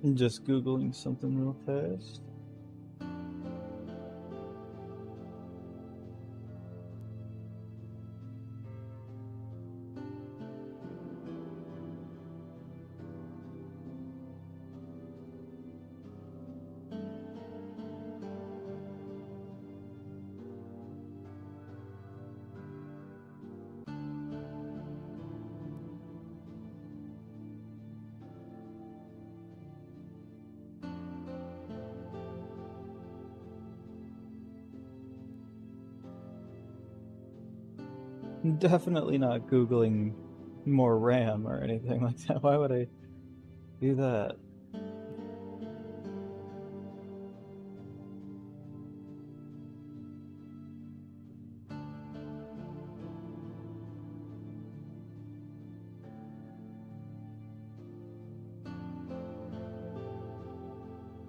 [SPEAKER 1] I'm just Googling something real fast. I'm definitely not Googling more RAM or anything like that. Why would I do that?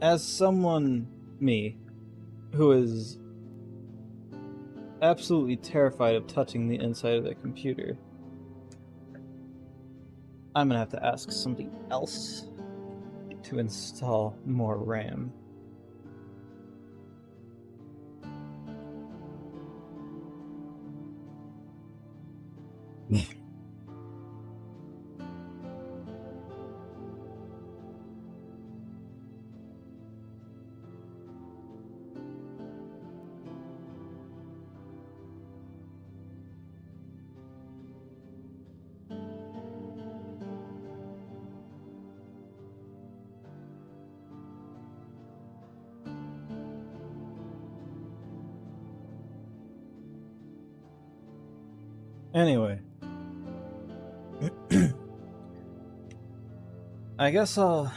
[SPEAKER 1] As someone, me, who is absolutely terrified of touching the inside of the computer, I'm gonna have to ask somebody else to install more RAM. Anyway, I guess I'll.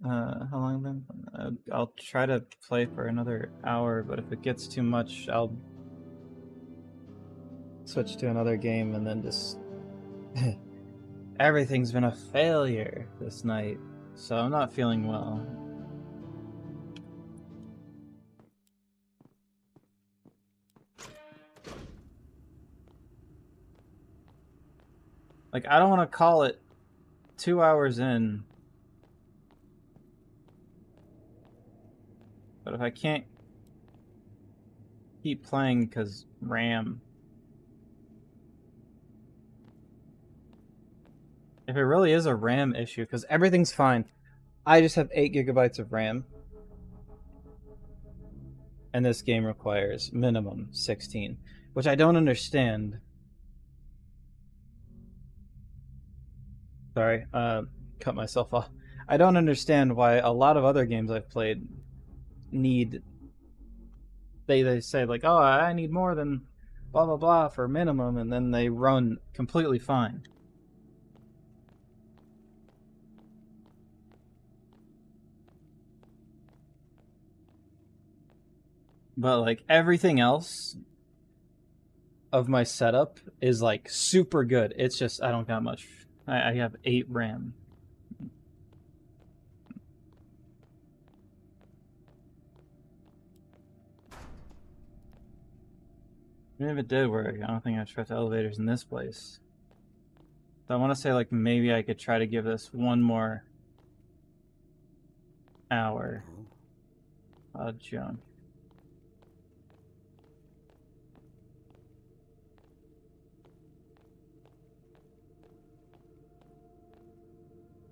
[SPEAKER 1] How long then? I'll try to play for another hour, but if it gets too much, I'll switch to another game and then just. Everything's been a failure this night. so I'm not feeling well. Like, I don't want to call it 2 hours in, but if I can't keep playing because RAM, if it really is a RAM issue, because everything's fine, I just have 8 gigabytes of RAM, and this game requires minimum 16, which I don't understand. Sorry, cut myself off. I don't understand why a lot of other games I've played need. They say like, oh, I need more than blah blah blah for minimum, and then they run completely fine. But like everything else of my setup is like super good. It's just I don't got much. I have 8 RAM. Even if it did work, I don't think I trust elevators in this place. So I want to say like maybe I could try to give this one more hour. Jump.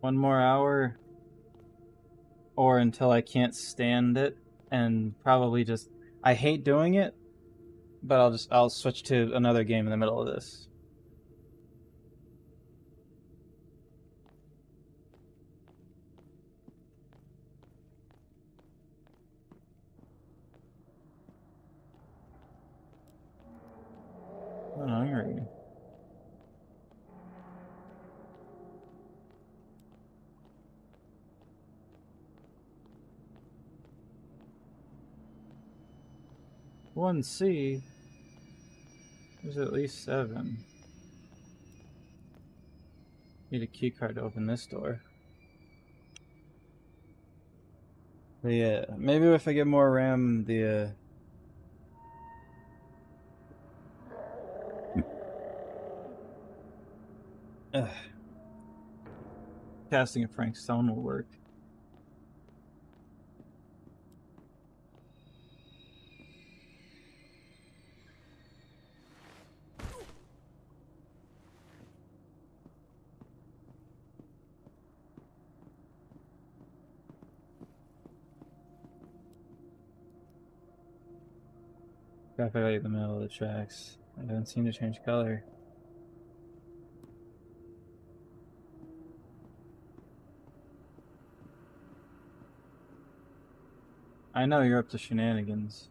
[SPEAKER 1] One more hour, or until I can't stand it, and probably just I hate doing it, but I'll switch to another game in the middle of this. I'm hungry. One C. There's at least 7. Need a key card to open this door. But yeah, maybe if I get more RAM, the casting a Frank Stone will work. Traffic light in the middle of the tracks. I haven't seen it change color. I know you're up to shenanigans.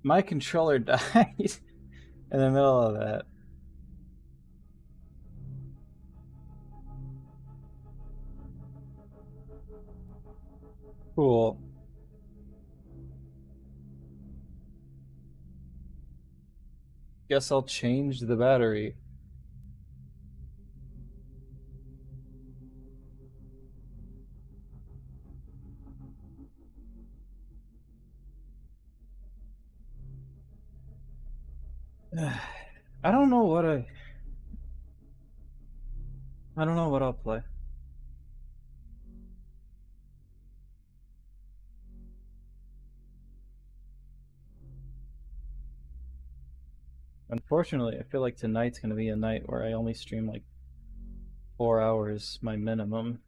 [SPEAKER 1] My controller died in the middle of that. Cool. Guess I'll change the battery. I don't know what I don't know what I'll play. Unfortunately, I feel like tonight's gonna be a night where I only stream like 4 hours, my minimum.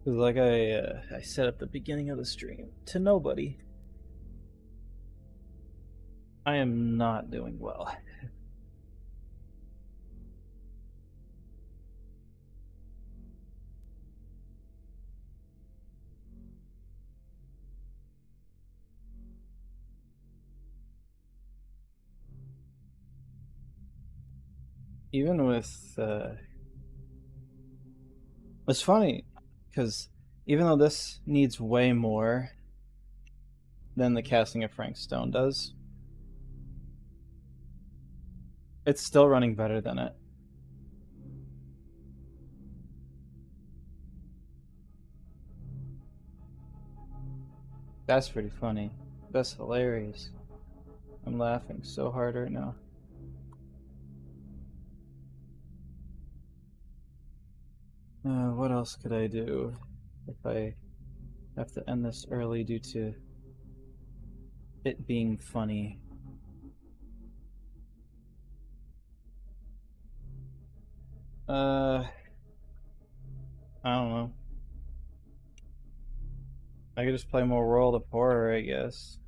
[SPEAKER 1] Cause like I said at the beginning of the stream, to nobody. I am not doing well. Even with it's funny because even though this needs way more than the casting of Frank Stone does, it's still running better than it. That's pretty funny. That's hilarious. I'm laughing so hard right now. What else could I do if I have to end this early due to it being funny? I don't know. I could just play more World of Horror, I guess.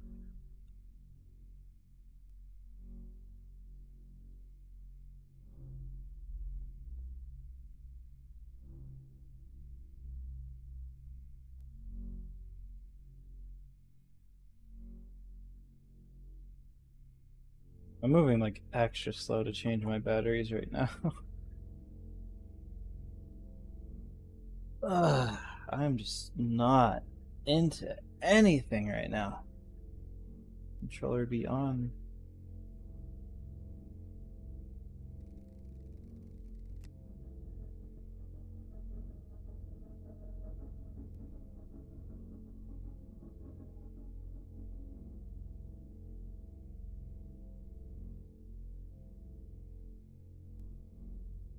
[SPEAKER 1] I'm moving like extra slow to change my batteries right now. I'm just not into anything right now. Controller be on.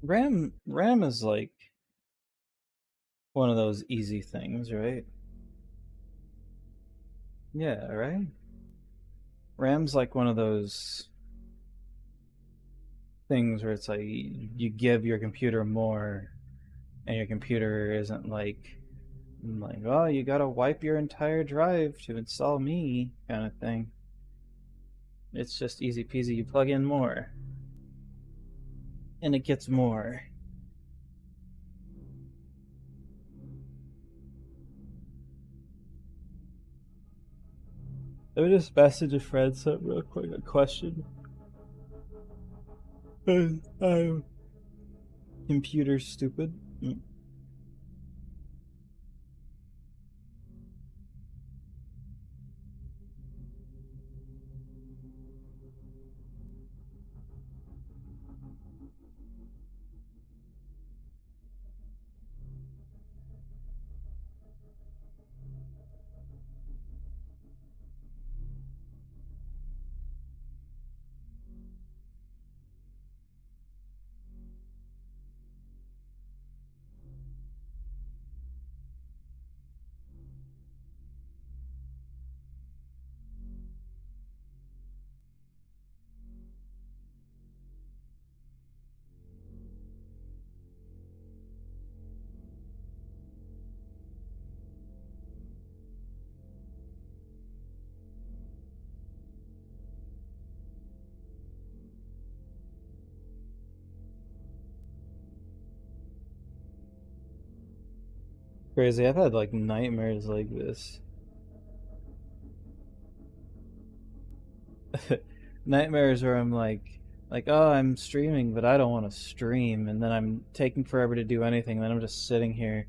[SPEAKER 1] RAM is like one of those easy things, right? Yeah, right? RAM's like one of those things where it's like you give your computer more and your computer isn't like, oh, you gotta wipe your entire drive to install me kind of thing. It's just easy peasy. You plug in more and it gets more. Let me just message a friend something real quick. A question. I'm computer stupid. Crazy. I've had like nightmares like this. Nightmares where I'm like, oh, I'm streaming, but I don't want to stream, and then I'm taking forever to do anything, and then I'm just sitting here.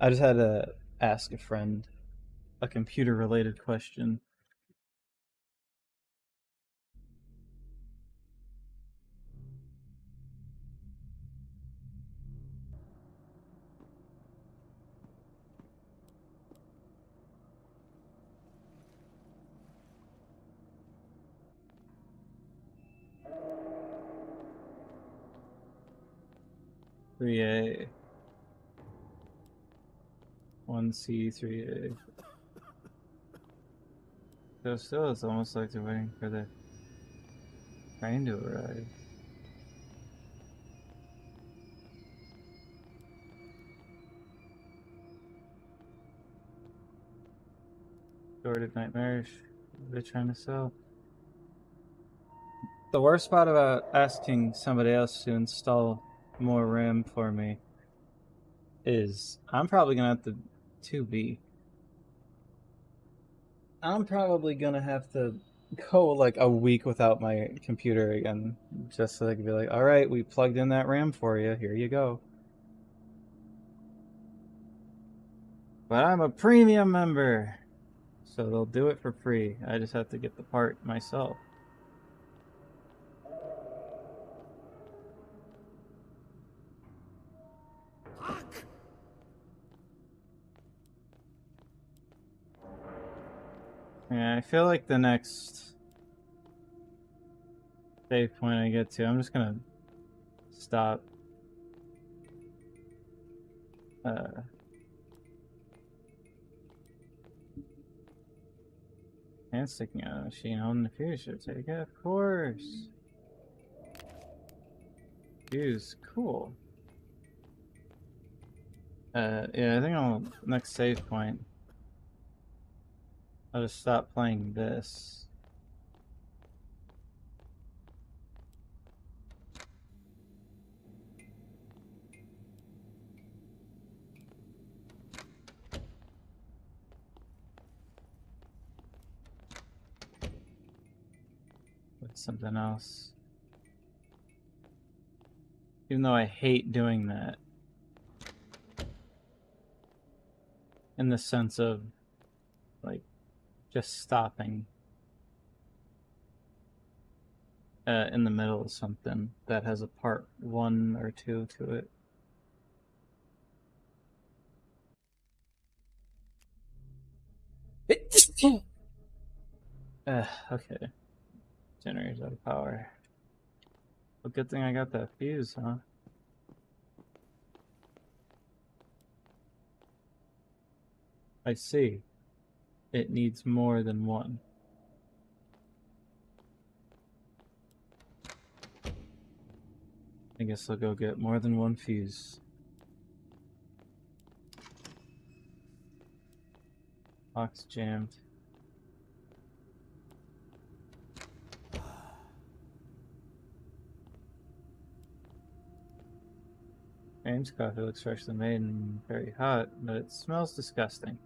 [SPEAKER 1] I just had to ask a friend a computer related question. Three A, 1C, 3A. So still, it's almost like they're waiting for the train to arrive. Distorted nightmarish. What are they trying to sell? The worst part about asking somebody else to install more RAM for me is I'm probably gonna have to 2B. I'm probably gonna have to go like a week without my computer again, just so they can be like, all right, we plugged in that RAM for you, here you go. But I'm a premium member, so they'll do it for free. I just have to get the part myself. Yeah, I feel like the next save point I get to, I'm just gonna stop. And sticking out of the machine holding the fuse should take it, of course. Fuse, cool. Yeah, I think I'll next save point. I'll just stop playing this. With something else. Even though I hate doing that. In the sense of, like, just stopping. In the middle of something that has a part 1 or 2 to it. Okay. Generator's out of power. Well, good thing I got that fuse, huh? I see. It needs more than one. I guess I'll go get more than one fuse. Box jammed. James coffee looks freshly made and very hot, but it smells disgusting.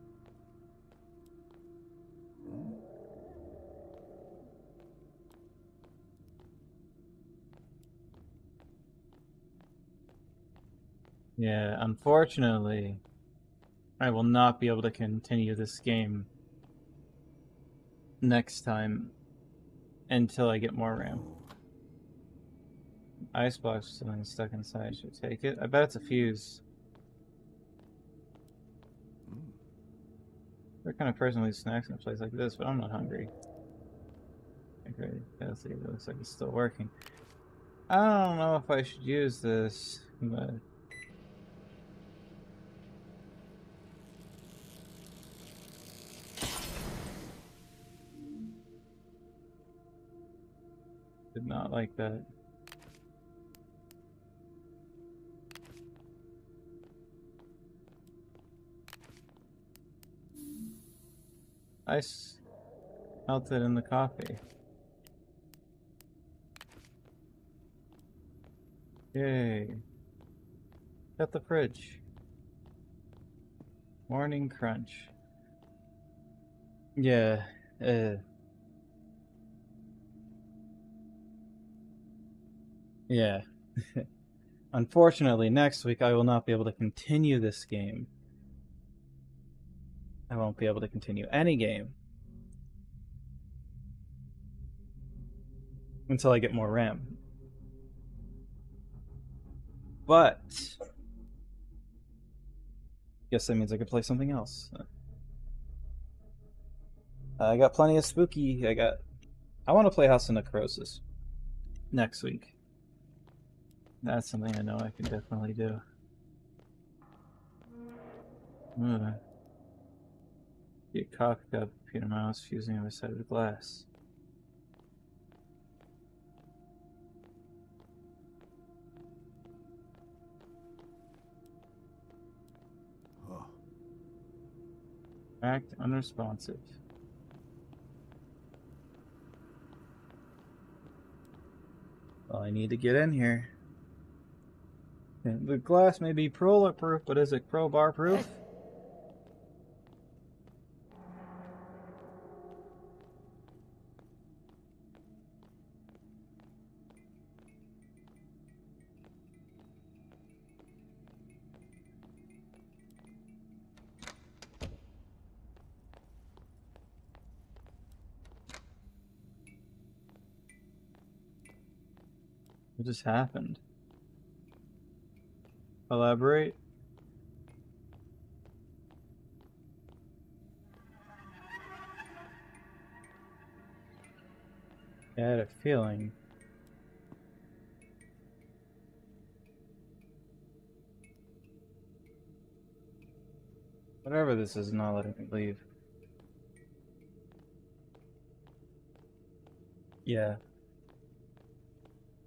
[SPEAKER 1] Yeah, unfortunately, I will not be able to continue this game next time until I get more RAM. Icebox is something stuck inside. Should take it. I bet it's a fuse. They're kind of person who eats snacks in a place like this, but I'm not hungry. Okay, let's see. It looks like it's still working. I don't know if I should use this, but did not like that. Ice melted in the coffee. Yay. Got the fridge. Morning crunch. Yeah. Yeah. Unfortunately, next week I will not be able to continue this game. I won't be able to continue any game until I get more RAM. But guess that means I could play something else. I got plenty of spooky. I want to play House of Necrosis next week. That's something I know I can definitely do. Be a coffee cup, computer mouse, fusing other side of the glass. Act unresponsive. I need to get in here. And the glass may be proof, but is it crowbar proof? What just happened? Elaborate? I had a feeling. Whatever this is not letting me leave. Yeah.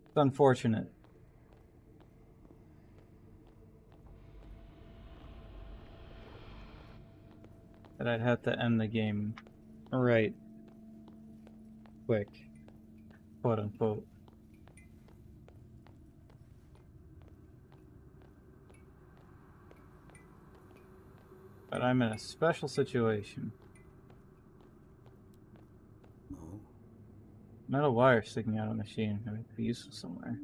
[SPEAKER 1] It's unfortunate. That I'd have to end the game right quick, quote unquote. But I'm in a special situation.
[SPEAKER 3] Oh,
[SPEAKER 1] Metal wire sticking out of the machine. It might be useful somewhere.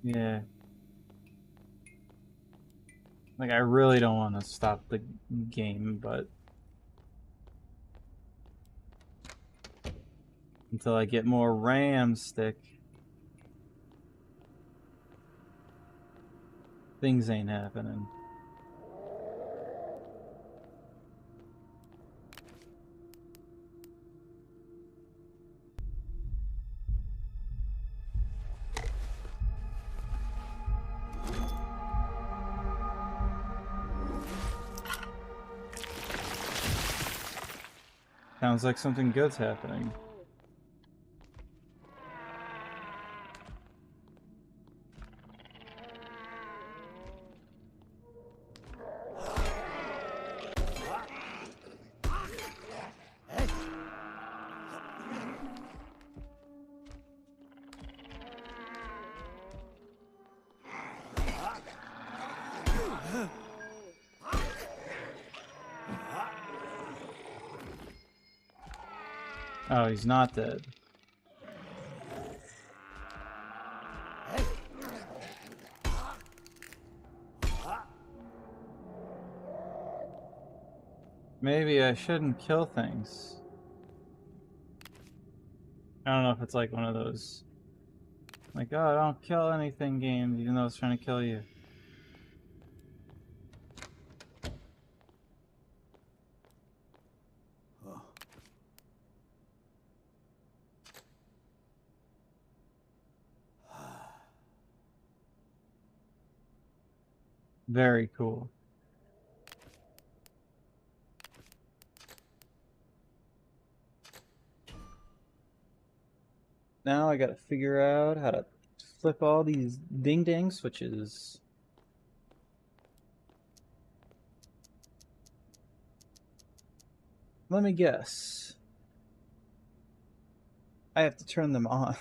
[SPEAKER 1] Yeah. Like, I really don't want to stop the game, but until I get more RAM stick, things ain't happening. Sounds like something good's happening. Oh, he's not dead. Maybe I shouldn't kill things. I don't know if it's like one of those, like, oh, don't kill anything games, even though it's trying to kill you.
[SPEAKER 3] oh.
[SPEAKER 1] Very cool. Now I gotta figure out how to flip all these ding-dang switches. Let me guess. I have to turn them on.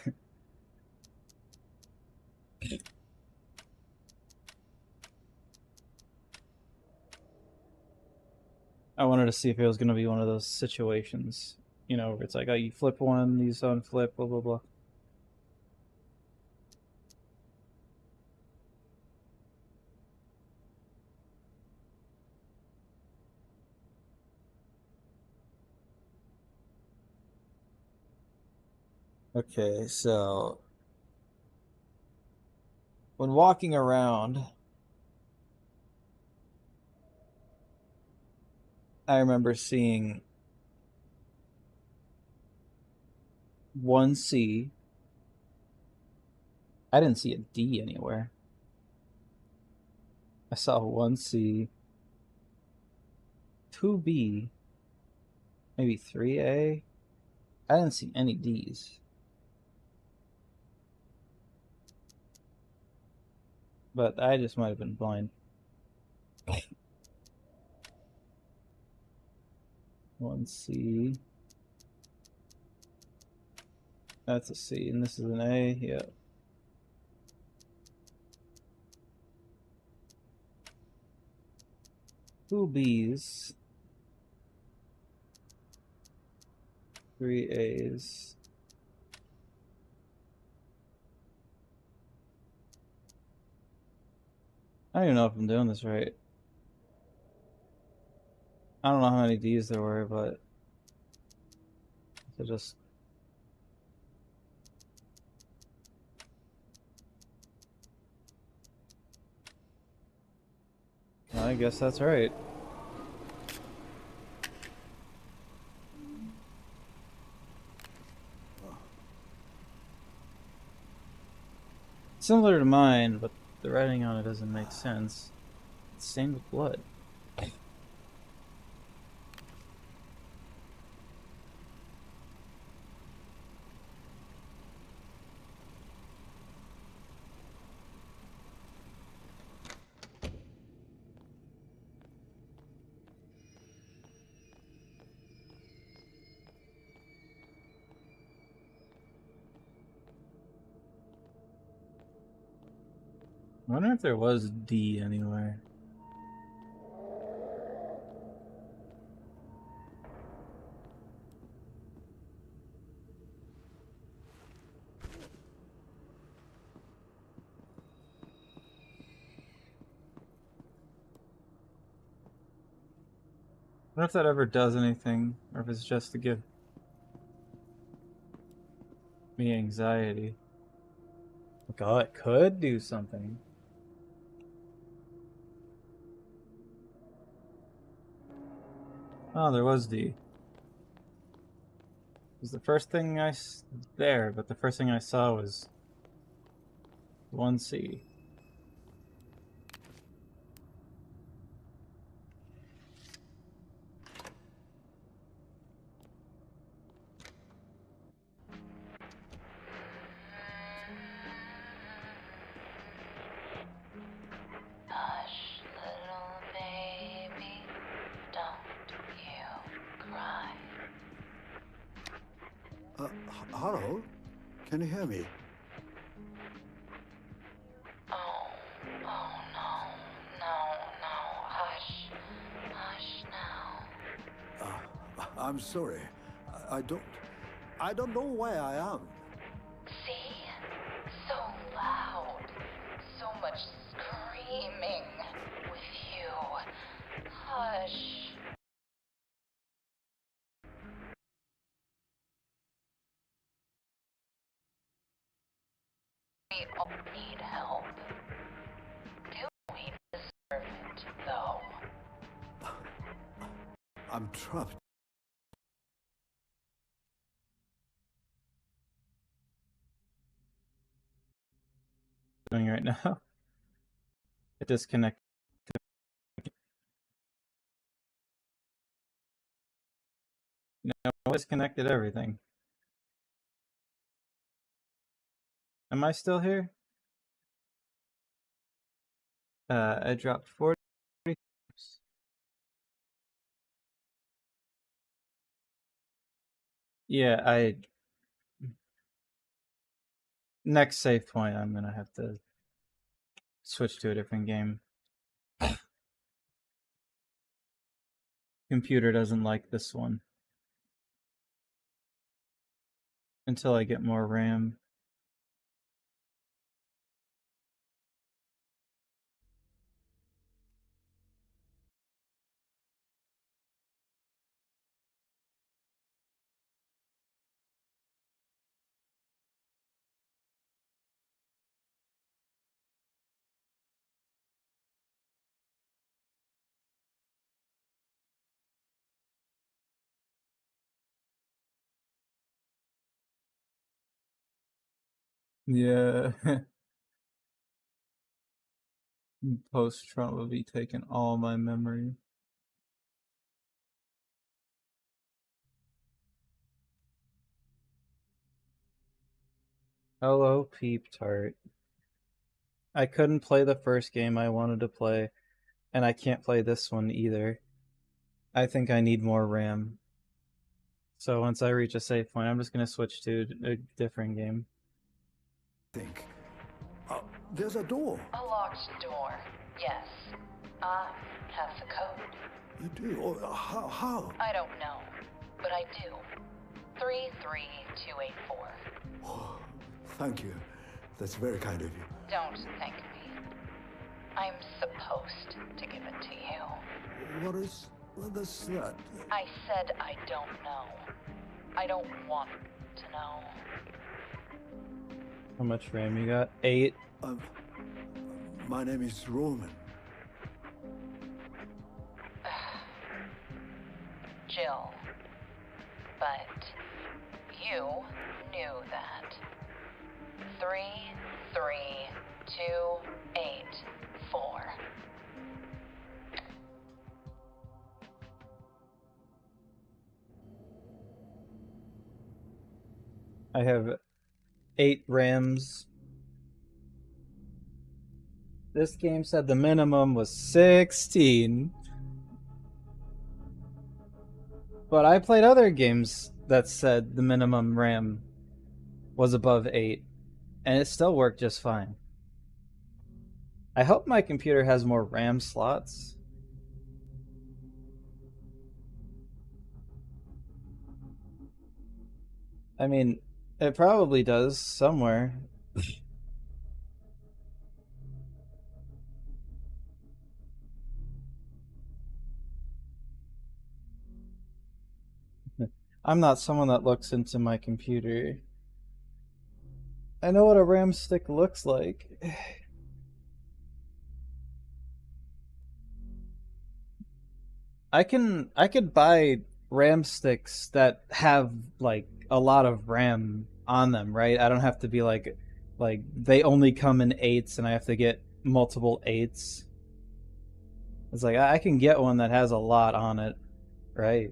[SPEAKER 1] I wanted to see if it was going to be one of those situations, you know, where it's like, oh, you flip one, these unflip, blah, blah, blah. Okay, so when walking around, I remember seeing 1C. I didn't see a D anywhere. I saw 1C, 2B, maybe 3A. I didn't see any D's. But I just might have been blind. 1C. That's a C, and this is an A. Yeah. Two B's. 3 A's. I don't even know if I'm doing this right. I don't know how many D's there were, but to just I guess that's right. Similar to mine, but the writing on it doesn't make sense. It's stained with blood. I wonder if there was D anywhere. I wonder if that ever does anything, or if it's just to give me anxiety. Like, oh, it could do something. Oh, there was D. It was the first thing there, but the first thing I saw was 1C.
[SPEAKER 5] Hush, little baby, don't you cry.
[SPEAKER 3] Hello? Can you hear me?
[SPEAKER 5] Oh, oh no, no, hush, hush now.
[SPEAKER 3] I'm sorry. I don't know where I am.
[SPEAKER 5] See? So loud, so much screaming with you. Hush. We all need help. Do we deserve it, though?
[SPEAKER 3] I'm trapped.
[SPEAKER 1] Doing right now. It disconnected. No, it disconnected everything. Am I still here? I dropped 40. Yeah, next save point, I'm gonna have to switch to a different game. Computer doesn't like this one until I get more RAM. Yeah. Post-Trump will be taking all my memory. Hello, Peep Tart. I couldn't play the first game I wanted to play and I can't play this one either. I think I need more RAM. So once I reach a save point, I'm just gonna switch to a different game.
[SPEAKER 3] Think. There's a door.
[SPEAKER 5] A locked door. Yes. I have the code.
[SPEAKER 3] You do? Oh, how?
[SPEAKER 5] I don't know, but I do. 33284.
[SPEAKER 3] Oh, thank you. That's very kind of you.
[SPEAKER 5] Don't thank me. I'm supposed to give it to you.
[SPEAKER 3] What is that?
[SPEAKER 5] I said I don't know. I don't want to know.
[SPEAKER 1] How much RAM you got? 8.
[SPEAKER 3] My name is Roman.
[SPEAKER 5] Jill. But you knew that. 33284.
[SPEAKER 1] I have 8 RAMs. This game said the minimum was 16. But I played other games that said the minimum RAM was above 8, and it still worked just fine. I hope my computer has more RAM slots. I mean, it probably does somewhere. I'm not someone that looks into my computer. I know what a RAM stick looks like. I could buy RAM sticks that have like a lot of RAM on them, right? I don't have to be like they only come in 8s and I have to get multiple 8s. It's like I can get one that has a lot on it, right?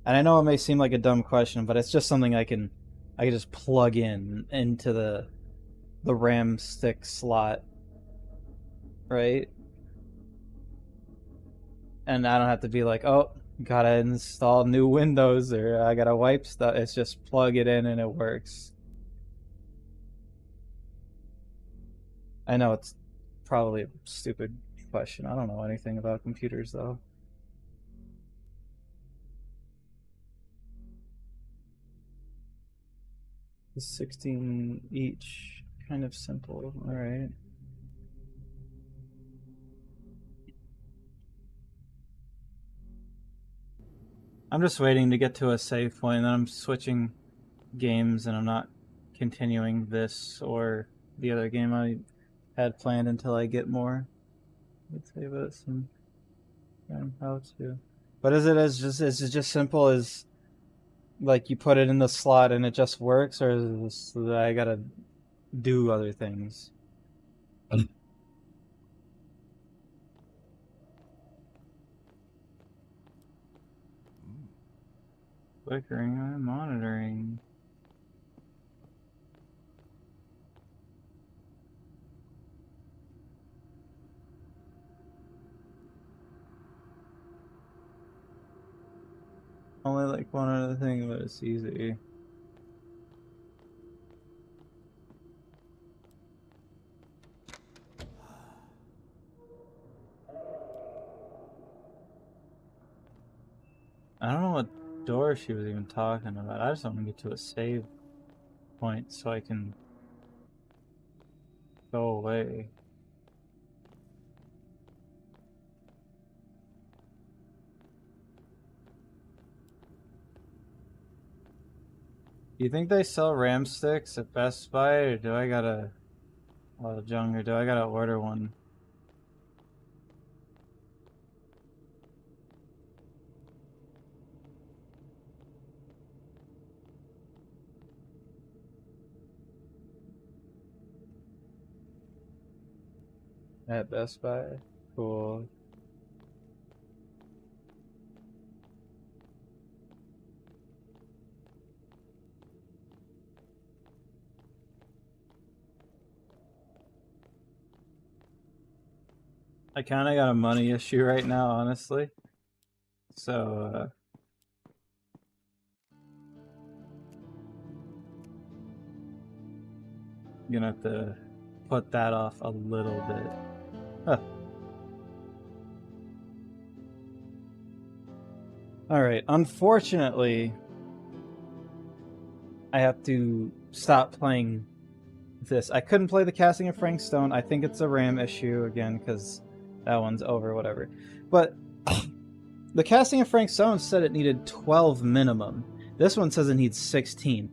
[SPEAKER 1] And I know it may seem like a dumb question, but it's just something I can just plug in into the RAM stick slot, right? And I don't have to be like, oh, gotta install new Windows or I gotta wipe stuff. It's just plug it in and it works. I know it's probably a stupid question. I don't know anything about computers though. It's 16 each, kind of simple. All right. I'm just waiting to get to a save point, and then I'm switching games, and I'm not continuing this or the other game I had planned until I get more. Let's save it some time. How to? But is it just simple as like you put it in the slot and it just works, or is this that I gotta do other things? Flickering and monitoring. Only like one other thing, but it's easy. I don't know what door she was even talking about. I just want to get to a save point so I can go away. Do you think they sell RAM sticks at Best Buy, or do I gotta, well, Jung, or do I gotta order one? At Best Buy? Cool. I kind of got a money issue right now, honestly. So, I'm gonna have to put that off a little bit. Huh. Alright, unfortunately, I have to stop playing this. I couldn't play the Casting of Frank Stone. I think it's a RAM issue again, because that one's over, whatever. But the Casting of Frank Stone said it needed 12 minimum. This one says it needs 16.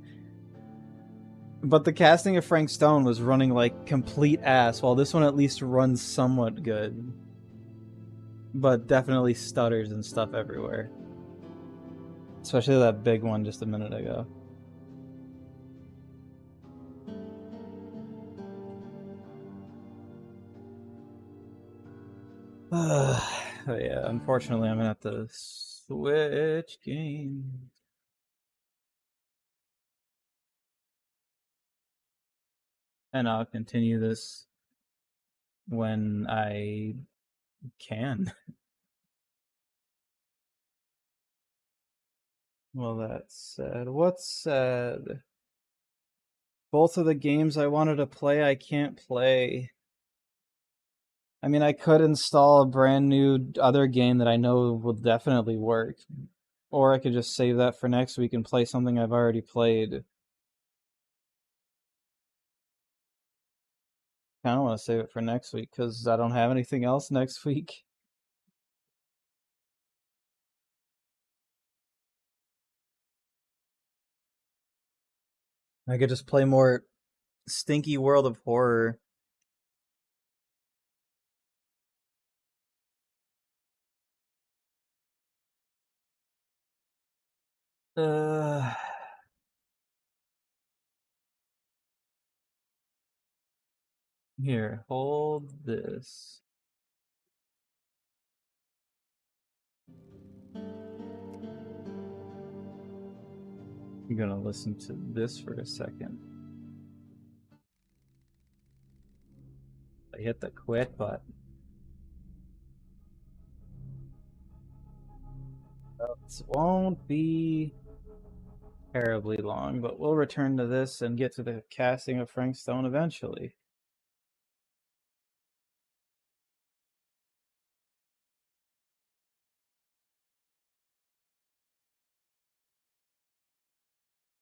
[SPEAKER 1] But the Casting of Frank Stone was running like complete ass, while this one at least runs somewhat good. But definitely stutters and stuff everywhere. Especially that big one just a minute ago. But yeah, unfortunately I'm gonna have to switch games. And I'll continue this when I can. Well, that's sad. What's sad? Both of the games I wanted to play, I can't play. I mean, I could install a brand new other game that I know will definitely work. Or I could just save that for next week and play something I've already played. I don't want to save it for next week because I don't have anything else next week. I could just play more stinky World of Horror. Uh, Here, hold this. I'm gonna listen to this for a second. I hit the quit button. It won't be terribly long, but we'll return to this and get to the casting of Frank Stone eventually.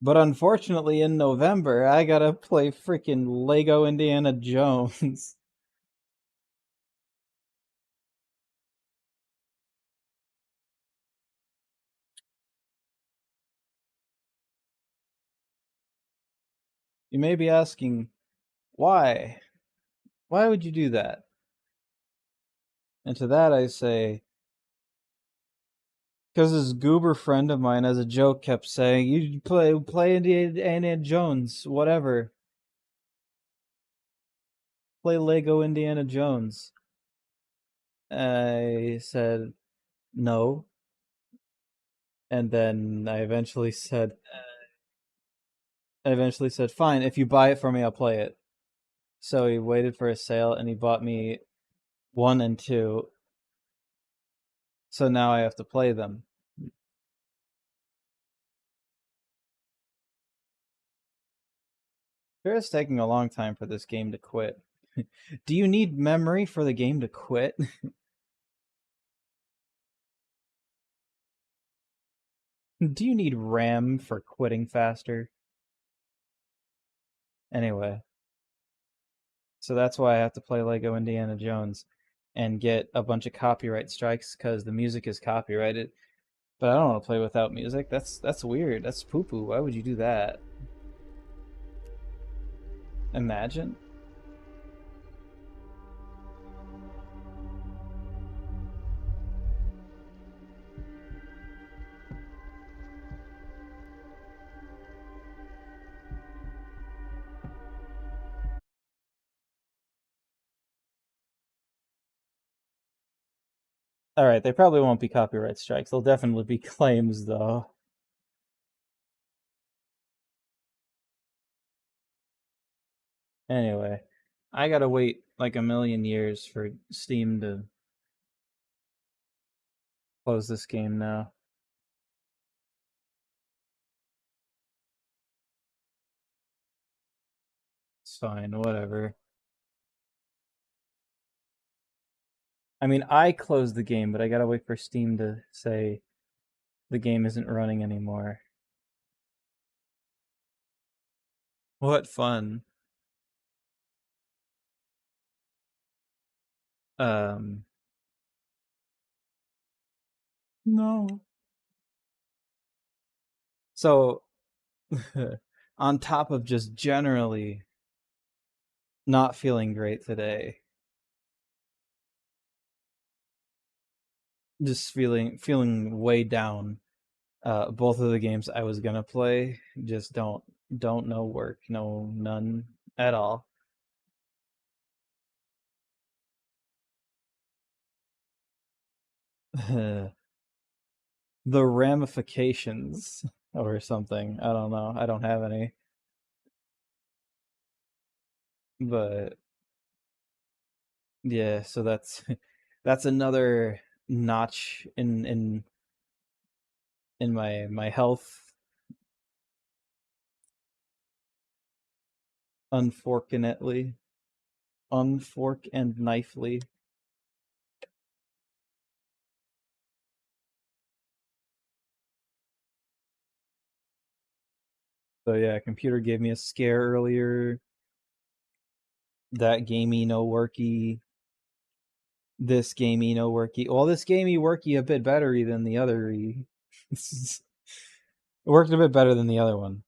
[SPEAKER 1] But unfortunately, in November, I gotta play freaking Lego Indiana Jones. You may be asking, why? Why would you do that? And to that I say, because this goober friend of mine, as a joke, kept saying, "You play Indiana Jones, whatever. Play Lego Indiana Jones." I said, "No." And then I eventually said, "Fine, if you buy it for me, I'll play it." So he waited for a sale and he bought me 1 and 2. So now I have to play them. It's taking a long time for this game to quit. Do you need memory for the game to quit? Do you need RAM for quitting faster? Anyway, so that's why I have to play Lego Indiana Jones and get a bunch of copyright strikes because the music is copyrighted. But I don't want to play without music. That's weird. That's poo-poo. Why would you do that? Imagine. Alright, they probably won't be copyright strikes. They'll definitely be claims, though. Anyway, I gotta wait like a million years for Steam to close this game now. It's fine, whatever. I mean, I closed the game, but I gotta wait for Steam to say the game isn't running anymore. What fun. No. So, on top of just generally not feeling great today, just feeling way down. Both of the games I was gonna play just don't know work, none at all. The ramifications or something. I don't know. I don't have any. But yeah, so that's that's another notch in my health, unfortunately. Unfork and knifely. So yeah, computer gave me a scare earlier. That gamey no worky. This gamey no worky. Well, this gamey worky a bit better than the other. It worked a bit better than the other one.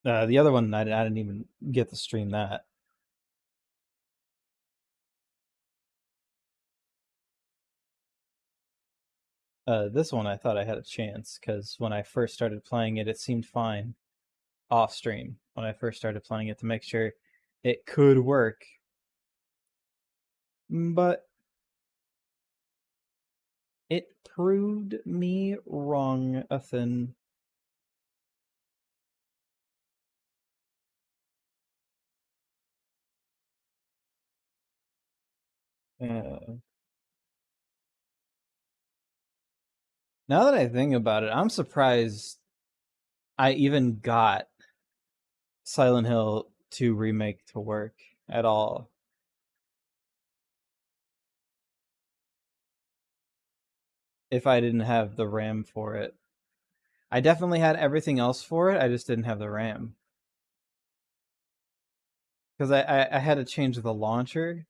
[SPEAKER 1] The other one I didn't even get to stream that. This one I thought I had a chance because when I first started playing it, it seemed fine off stream. When I first started playing it to make sure it could work, but it proved me wrong, Ethan. Uh, now that I think about it, I'm surprised I even got Silent Hill 2 remake to work at all. If I didn't have the RAM for it. I definitely had everything else for it, I just didn't have the RAM. Because I had to change the launcher,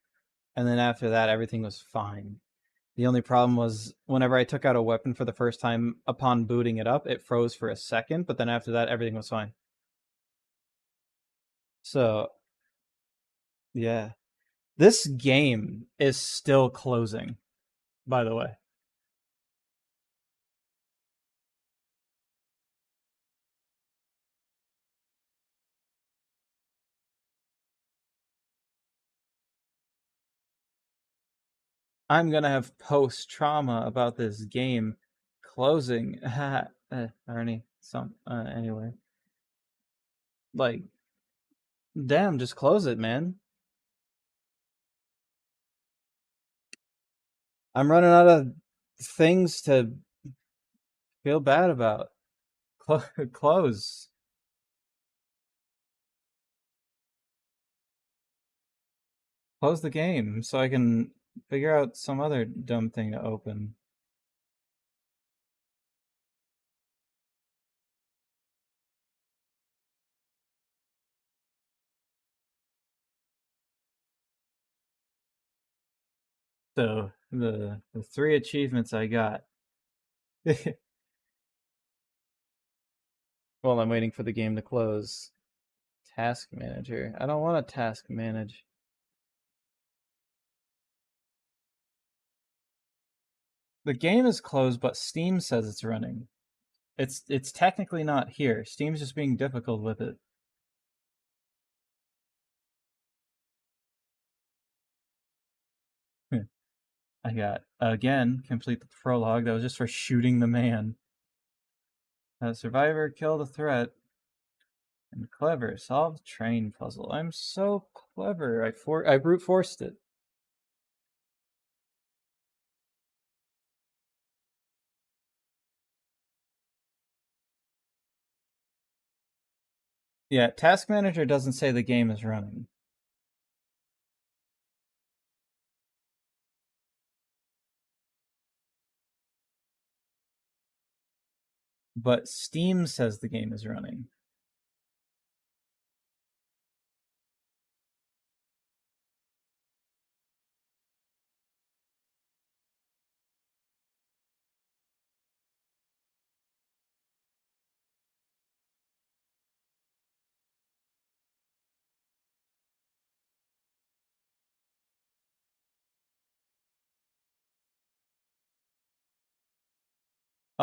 [SPEAKER 1] and then after that, everything was fine. The only problem was whenever I took out a weapon for the first time upon booting it up, it froze for a second, but then after that, everything was fine. So, yeah. This game is still closing, by the way. I'm gonna have post-trauma about this game closing. Ernie, anyway. Like, damn, just close it, man. I'm running out of things to feel bad about. Close. Close the game so I can figure out some other dumb thing to open. So the 3 achievements I got. Well, I'm waiting for the game to close. Task manager. I don't want to task manage. The game is closed, but Steam says it's running. It's technically not here. Steam's just being difficult with it. I got, again, complete the prologue. That was just for shooting the man. Survivor, kill the threat. And clever. Solve train puzzle. I'm so clever. I brute forced it. Yeah, Task Manager doesn't say the game is running. But Steam says the game is running.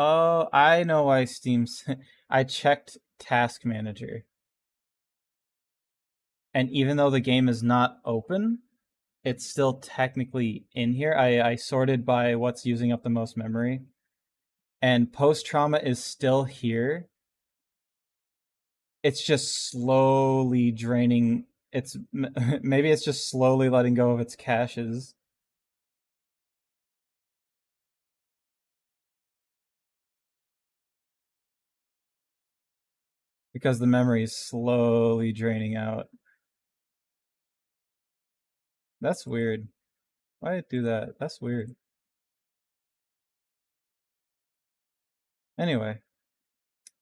[SPEAKER 1] Oh, I know why Steam's. I checked Task Manager. And even though the game is not open, it's still technically in here. I sorted by what's using up the most memory. And post trauma is still here. It's just slowly draining. Maybe it's just slowly letting go of its caches. Because the memory is slowly draining out. That's weird. Why did it do that? That's weird. Anyway,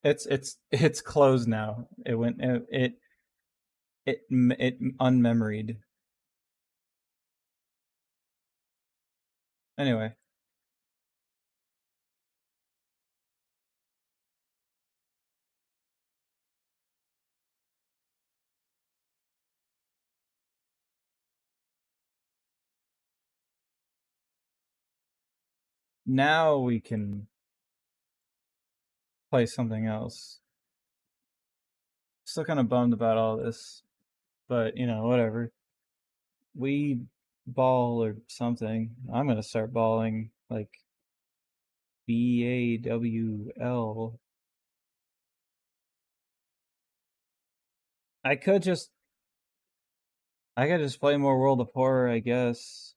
[SPEAKER 1] it's closed now. It unmemoried. Anyway. Now we can play something else. Still kind of bummed about all this, but you know, whatever. We ball or something. I'm gonna start balling like BAWL. I could just play more World of Horror, I guess.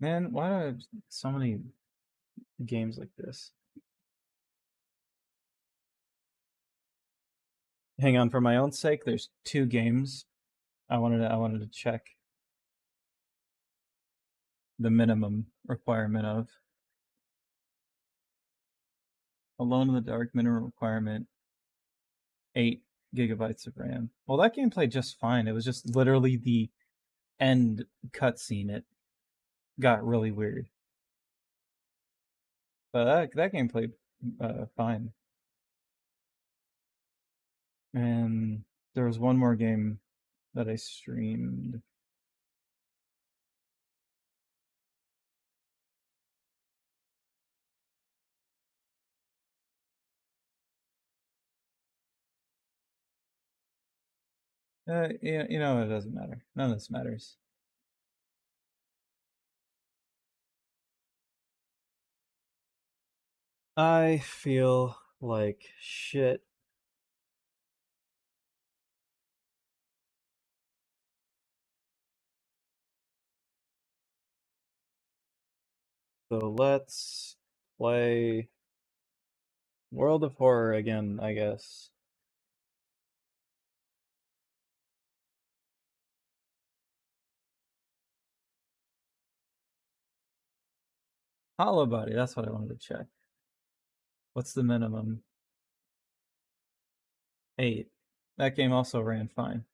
[SPEAKER 1] Man, why do I have so many games like this? Hang on, for my own sake, there's 2 games I wanted to check the minimum requirement of. Alone in the Dark minimum requirement 8 gigabytes of RAM. Well, that game played just fine. It was just literally the end cutscene. It got really weird, but that game played fine. And there was one more game that I streamed. You know, it doesn't matter. None of this matters. I feel like shit. So let's play World of Horror again, I guess. Hollow Body, that's what I wanted to check. What's the minimum? 8. That game also ran fine.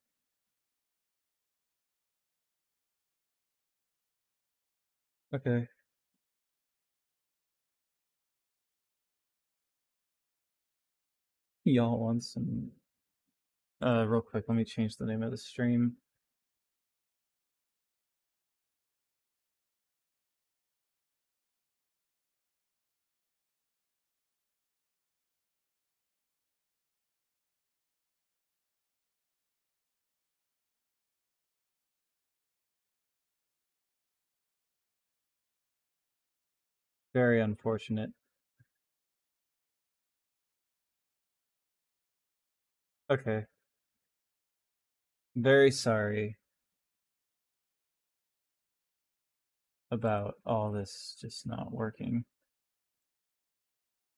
[SPEAKER 1] Okay. Y'all want some real quick, let me change the name of the stream. Very unfortunate. Okay. Very sorry about all this just not working.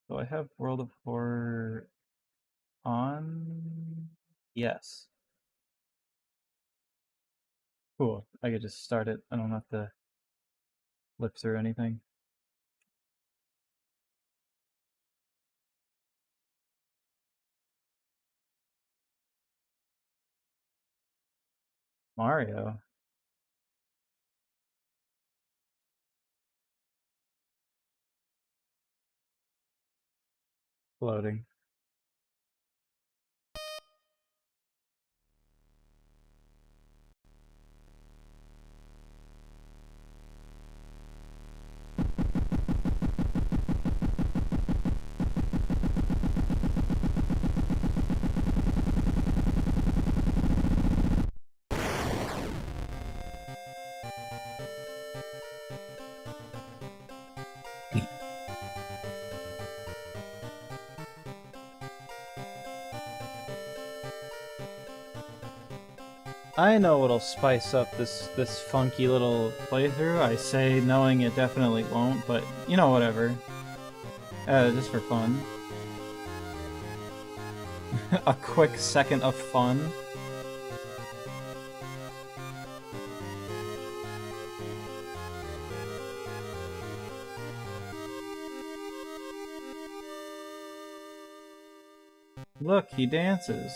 [SPEAKER 1] Do I have World of Horror on? Yes. Cool. I could just start it. I don't have to flip through anything. Mario. Floating. I know what'll spice up this funky little playthrough. I say knowing it definitely won't, but you know, whatever. Just for fun. A quick second of fun. Look, he dances.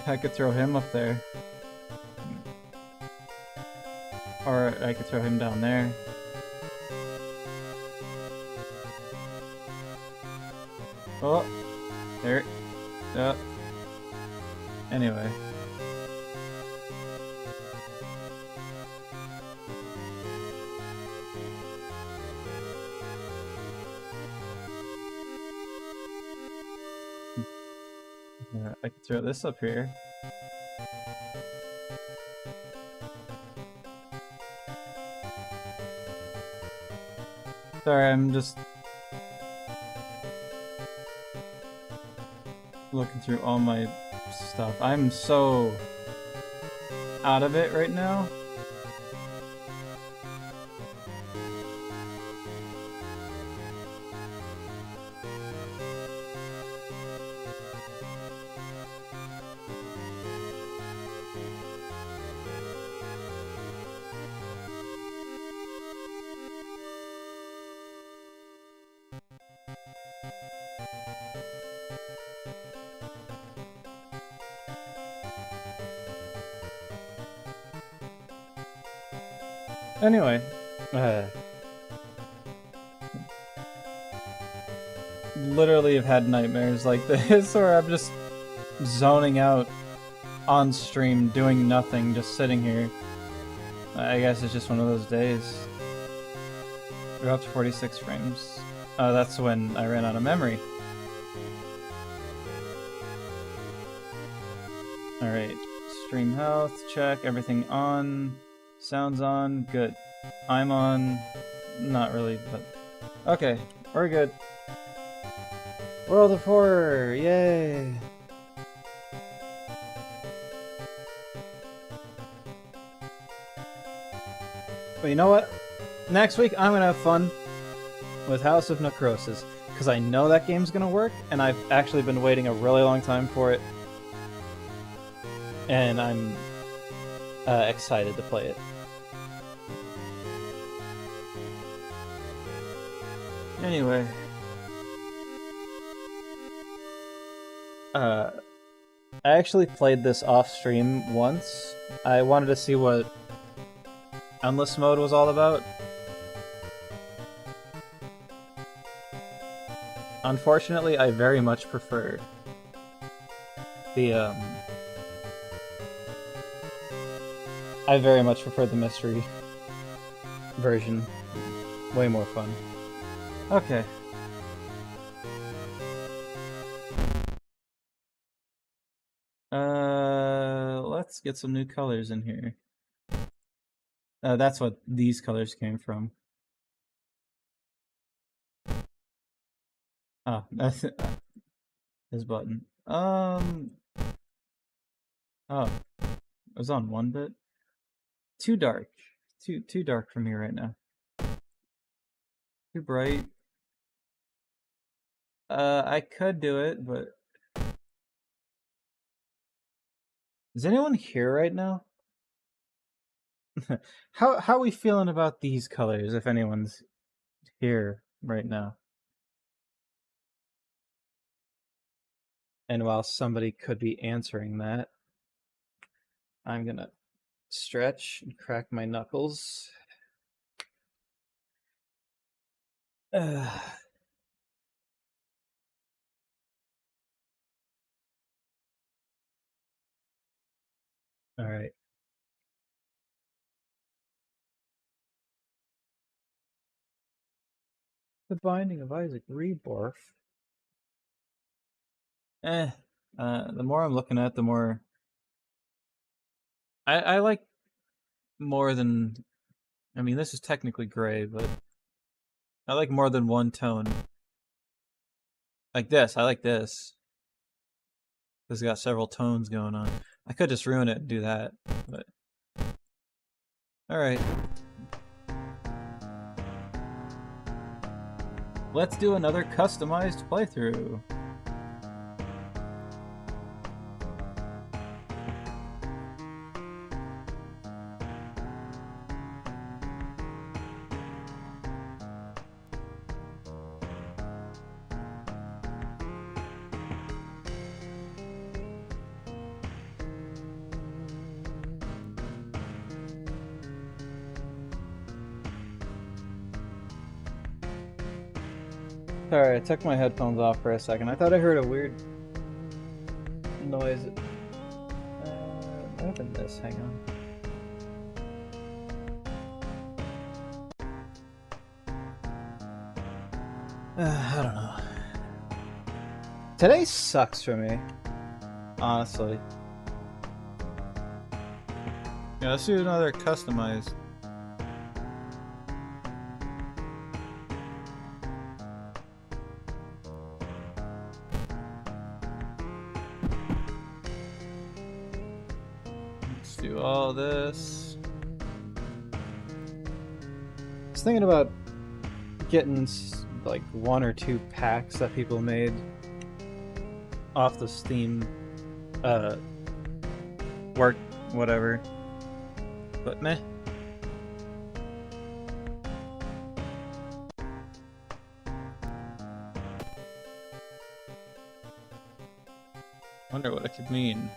[SPEAKER 1] I could throw him up there. Or I could throw him down there. Oh! There. Anyway. I could throw this up here. Sorry, I'm just looking through all my stuff. I'm so out of it right now. Anyway, literally have had nightmares like this where I'm just zoning out on stream, doing nothing, just sitting here. I guess it's just one of those days. We're up to 46 frames. That's when I ran out of memory. Alright, stream health, check, everything on. Sounds on, good. I'm on, not really, but... Okay, we're good. World of Horror, yay! But you know what? Next week I'm gonna have fun with House of Necrosis, because I know that game's gonna work, and I've actually been waiting a really long time for it. And I'm excited to play it. Anyway, I actually played this off stream once. I wanted to see what Endless Mode was all about. Unfortunately, I very much prefer the mystery version. Way more fun. Okay. get some new colors in here. That's what these colors came from. Oh, that's it. This button. Oh, it was on one bit. Too dark. Too dark for me right now. Too bright. I could do it, but is anyone here right now? How are we feeling about these colors, if anyone's here right now? And while somebody could be answering that, I'm gonna stretch and crack my knuckles. All right. The Binding of Isaac Rebirth. The more I'm looking at, the more I like more than. I mean, this is technically gray, but I like more than one tone. Like this, I like this. It's got several tones going on. I could just ruin it and do that, but all right. Let's do another customized playthrough. Sorry, I took my headphones off for a second. I thought I heard a weird noise. Open this, hang on. I don't know. Today sucks for me, honestly. Yeah, let's do another customized. Let's do all this. I was thinking about getting like 1 or 2 packs that people made off the Steam work, whatever. But meh. Wonder what it could mean.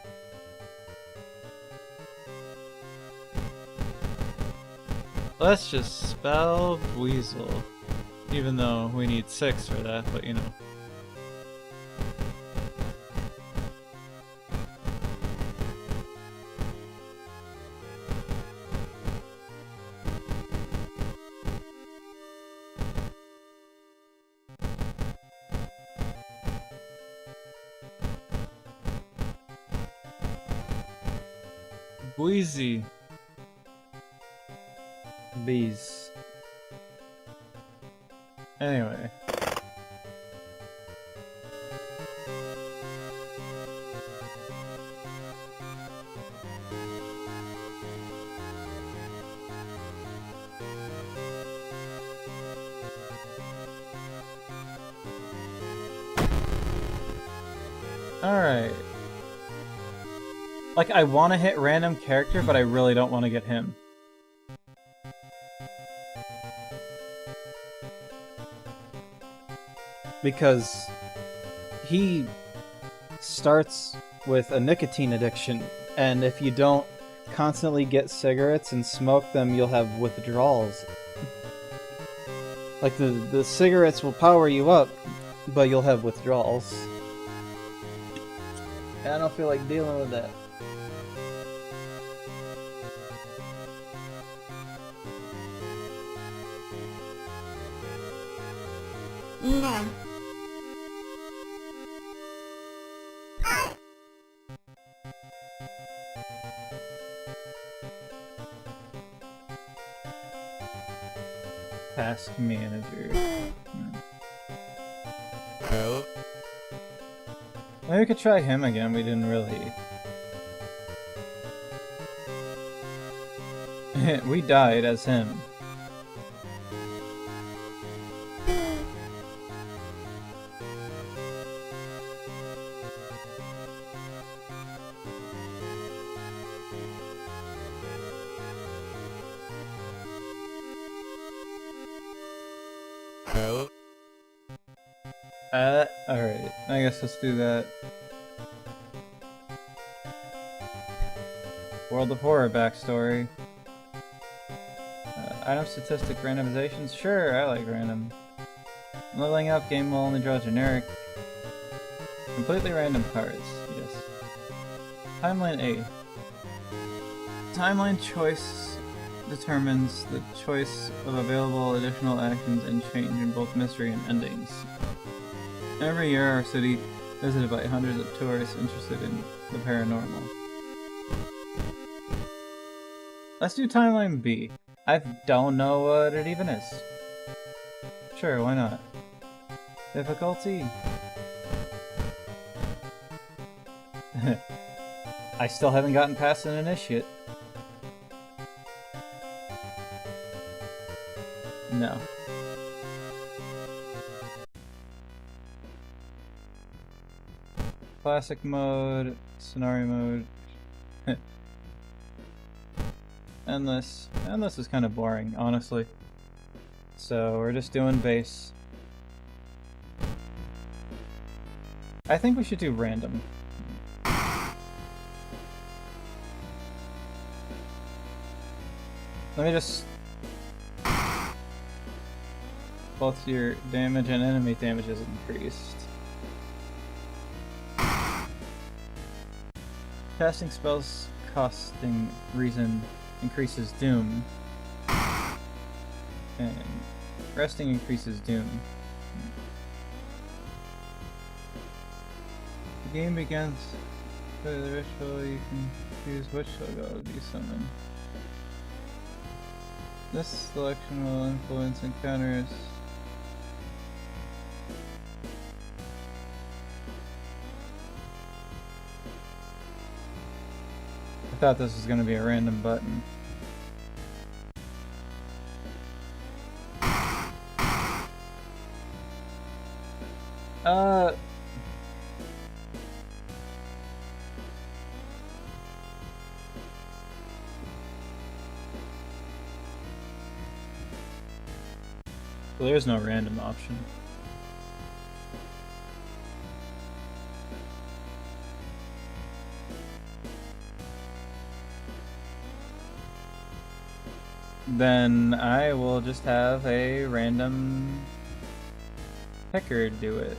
[SPEAKER 1] Let's just spell weasel. Even though we need 6 for that, but you know. Boise. Bees. Anyway. Alright. Like, I want to hit random character, but I really don't want to get him. Because he starts with a nicotine addiction, and if you don't constantly get cigarettes and smoke them, you'll have withdrawals. Like, the cigarettes will power you up, but you'll have withdrawals. And I don't feel like dealing with that.
[SPEAKER 6] No.
[SPEAKER 1] Task manager. Maybe we could try him again. We didn't really. We died as him. Alright. I guess let's do that. World of Horror backstory. Item statistic randomizations? Sure, I like random. Leveling up, game will only draw generic. Completely random cards, yes. Timeline A. Timeline choice determines the choice of available additional actions and change in both mystery and endings. Every year, our city visited by hundreds of tourists interested in the paranormal. Let's do Timeline B. I don't know what it even is. Sure, why not? Difficulty? I still haven't gotten past an initiate. No. Classic mode, scenario mode. Endless. Endless is kind of boring, honestly. So we're just doing base. I think we should do random. Let me just... Both your damage and enemy damage is increased. Casting spells costing reason increases doom. And resting increases doom. The game begins with the ritual. You can choose which logo will be summoned. This selection will influence encounters. I thought this was going to be a random button. Well, there's no random option. Then I will just have a random picker do it.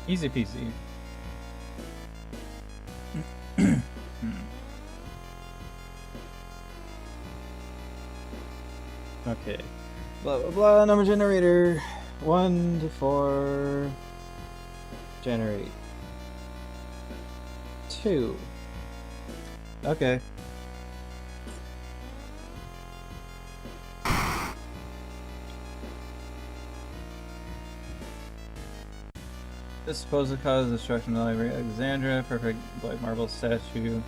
[SPEAKER 1] Easy peasy. Okay. Blah blah blah, number generator. 1 to 4. Generate. 2. Okay. This supposed cause destruction of the library Alexandria, perfect white marble statue.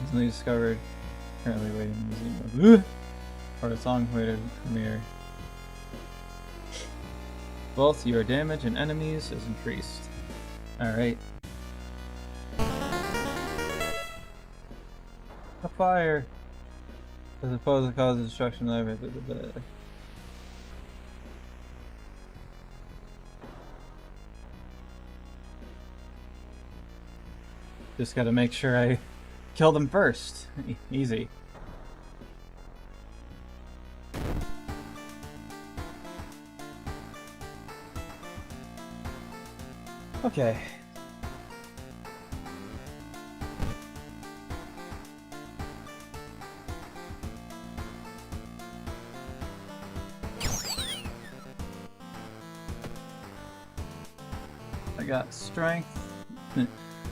[SPEAKER 1] Recently discovered. Currently waiting in the museum for its long-awaited premiere. Both your damage and enemies is increased. Alright. A fire! As opposed to cause destruction of the library. Just gotta make sure I kill them first. Easy. Okay. I got strength.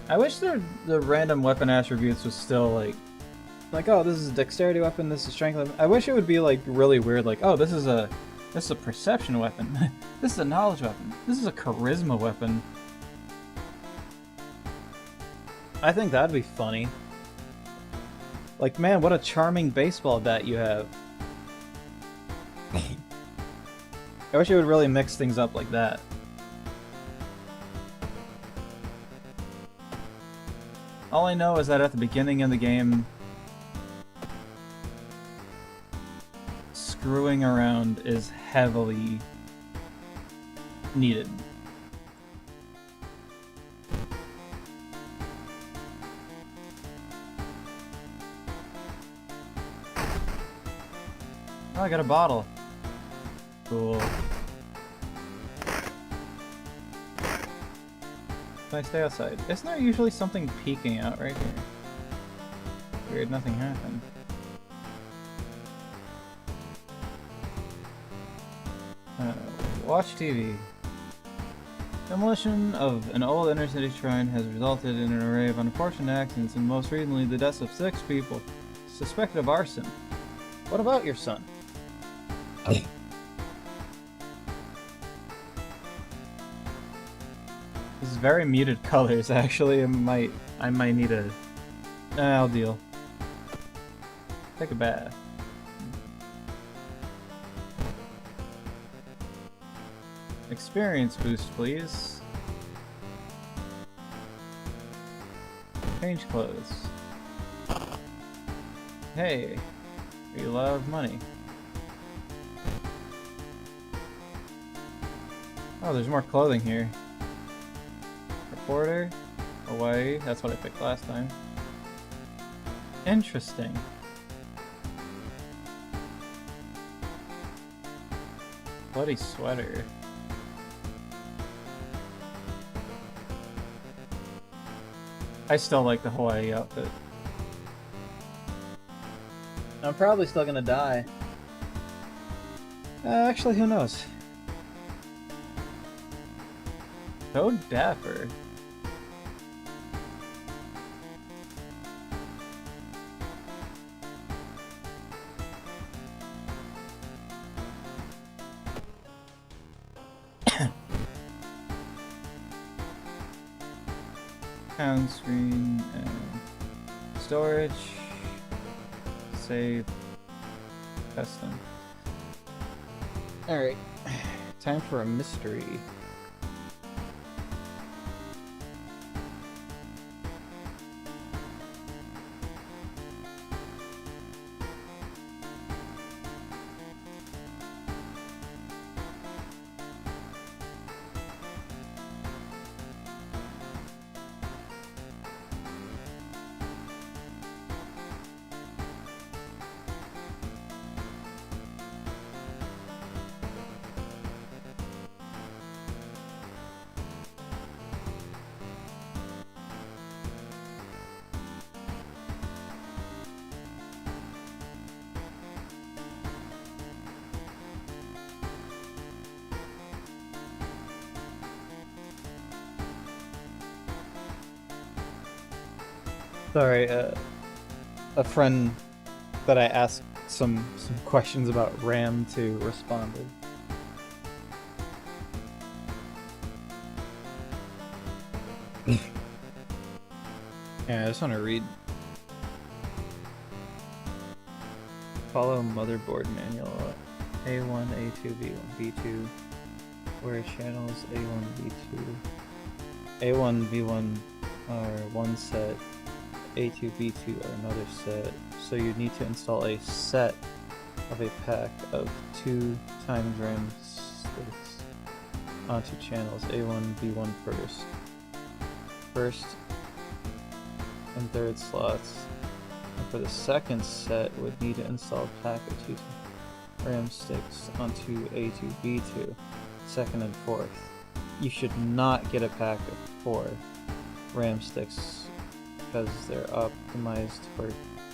[SPEAKER 1] I wish the random weapon attributes was still like Like, oh, this is a dexterity weapon, this is strength weapon. I wish it would be like really weird, like, oh, this is a perception weapon. This is a knowledge weapon. This is a charisma weapon. I think that'd be funny. Like, man, what a charming baseball bat you have. I wish it would really mix things up like that. All I know is that at the beginning of the game, screwing around is heavily needed. Oh, I got a bottle. Cool. Can I stay outside? Isn't there usually something peeking out right here? Weird, nothing happened. Watch TV. Demolition of an old inner city shrine has resulted in an array of unfortunate accidents, and most recently the deaths of 6 people suspected of arson. What about your son? This is very muted colors, actually. I might need a... I'll deal. Take a bath. Experience boost, please. Change clothes. Hey, you love money. Oh, there's more clothing here. Reporter, Hawaii, that's what I picked last time. Interesting. Bloody sweater. I still like the Hawaii outfit. I'm probably still gonna die. Actually, who knows? So dapper. Pound screen, storage, save, custom. Alright, time for a mystery. Sorry, a friend that I asked some questions about RAM to responded. Yeah, I just want to read. Follow motherboard manual. A1, A2, B1, B2. Where channels A1, B2. A1, B1 are one set. A2, B2 are another set, so you need to install a set of a pack of 2 times RAM sticks onto channels A1, B1 first. First and third slots. And for the second set, would need to install a pack of 2 RAM sticks onto A2, B2, second and fourth. You should not get a pack of 4 RAM sticks because they're optimized for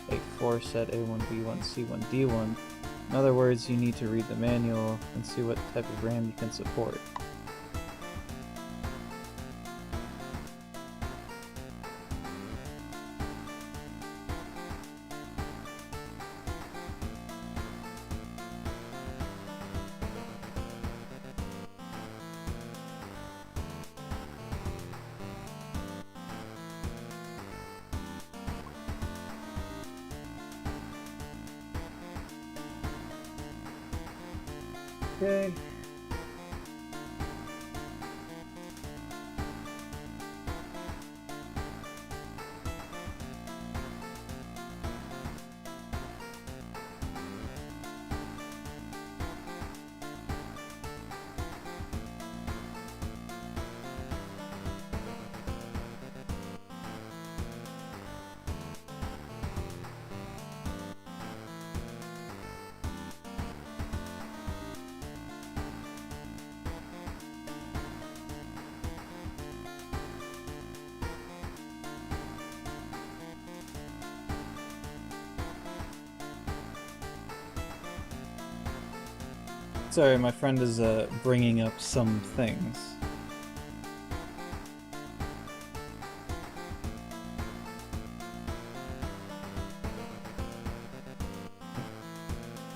[SPEAKER 1] a 4 set A1, B1, C1, D1. In other words, you need to read the manual and see what type of RAM you can support. Okay. Sorry, my friend is bringing up some things.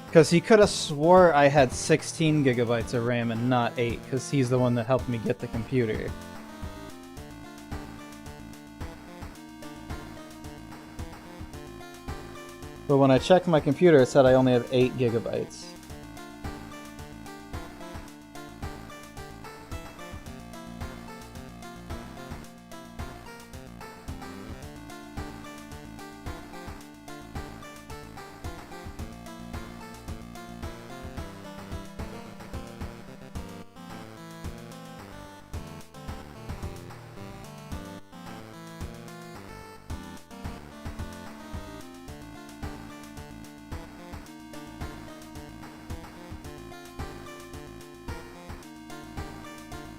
[SPEAKER 1] Because he could have swore I had 16 gigabytes of RAM and not 8, because he's the one that helped me get the computer. But when I checked my computer, it said I only have 8 gigabytes.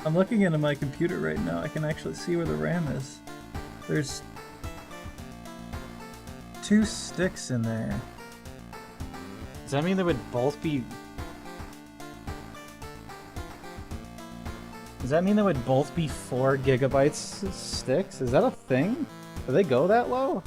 [SPEAKER 1] I'm looking into my computer right now. I can actually see where the RAM is. There's 2 sticks in there. Does that mean they would both be... Does that mean they would both be 4 gigabytes sticks? Is that a thing? Do they go that low?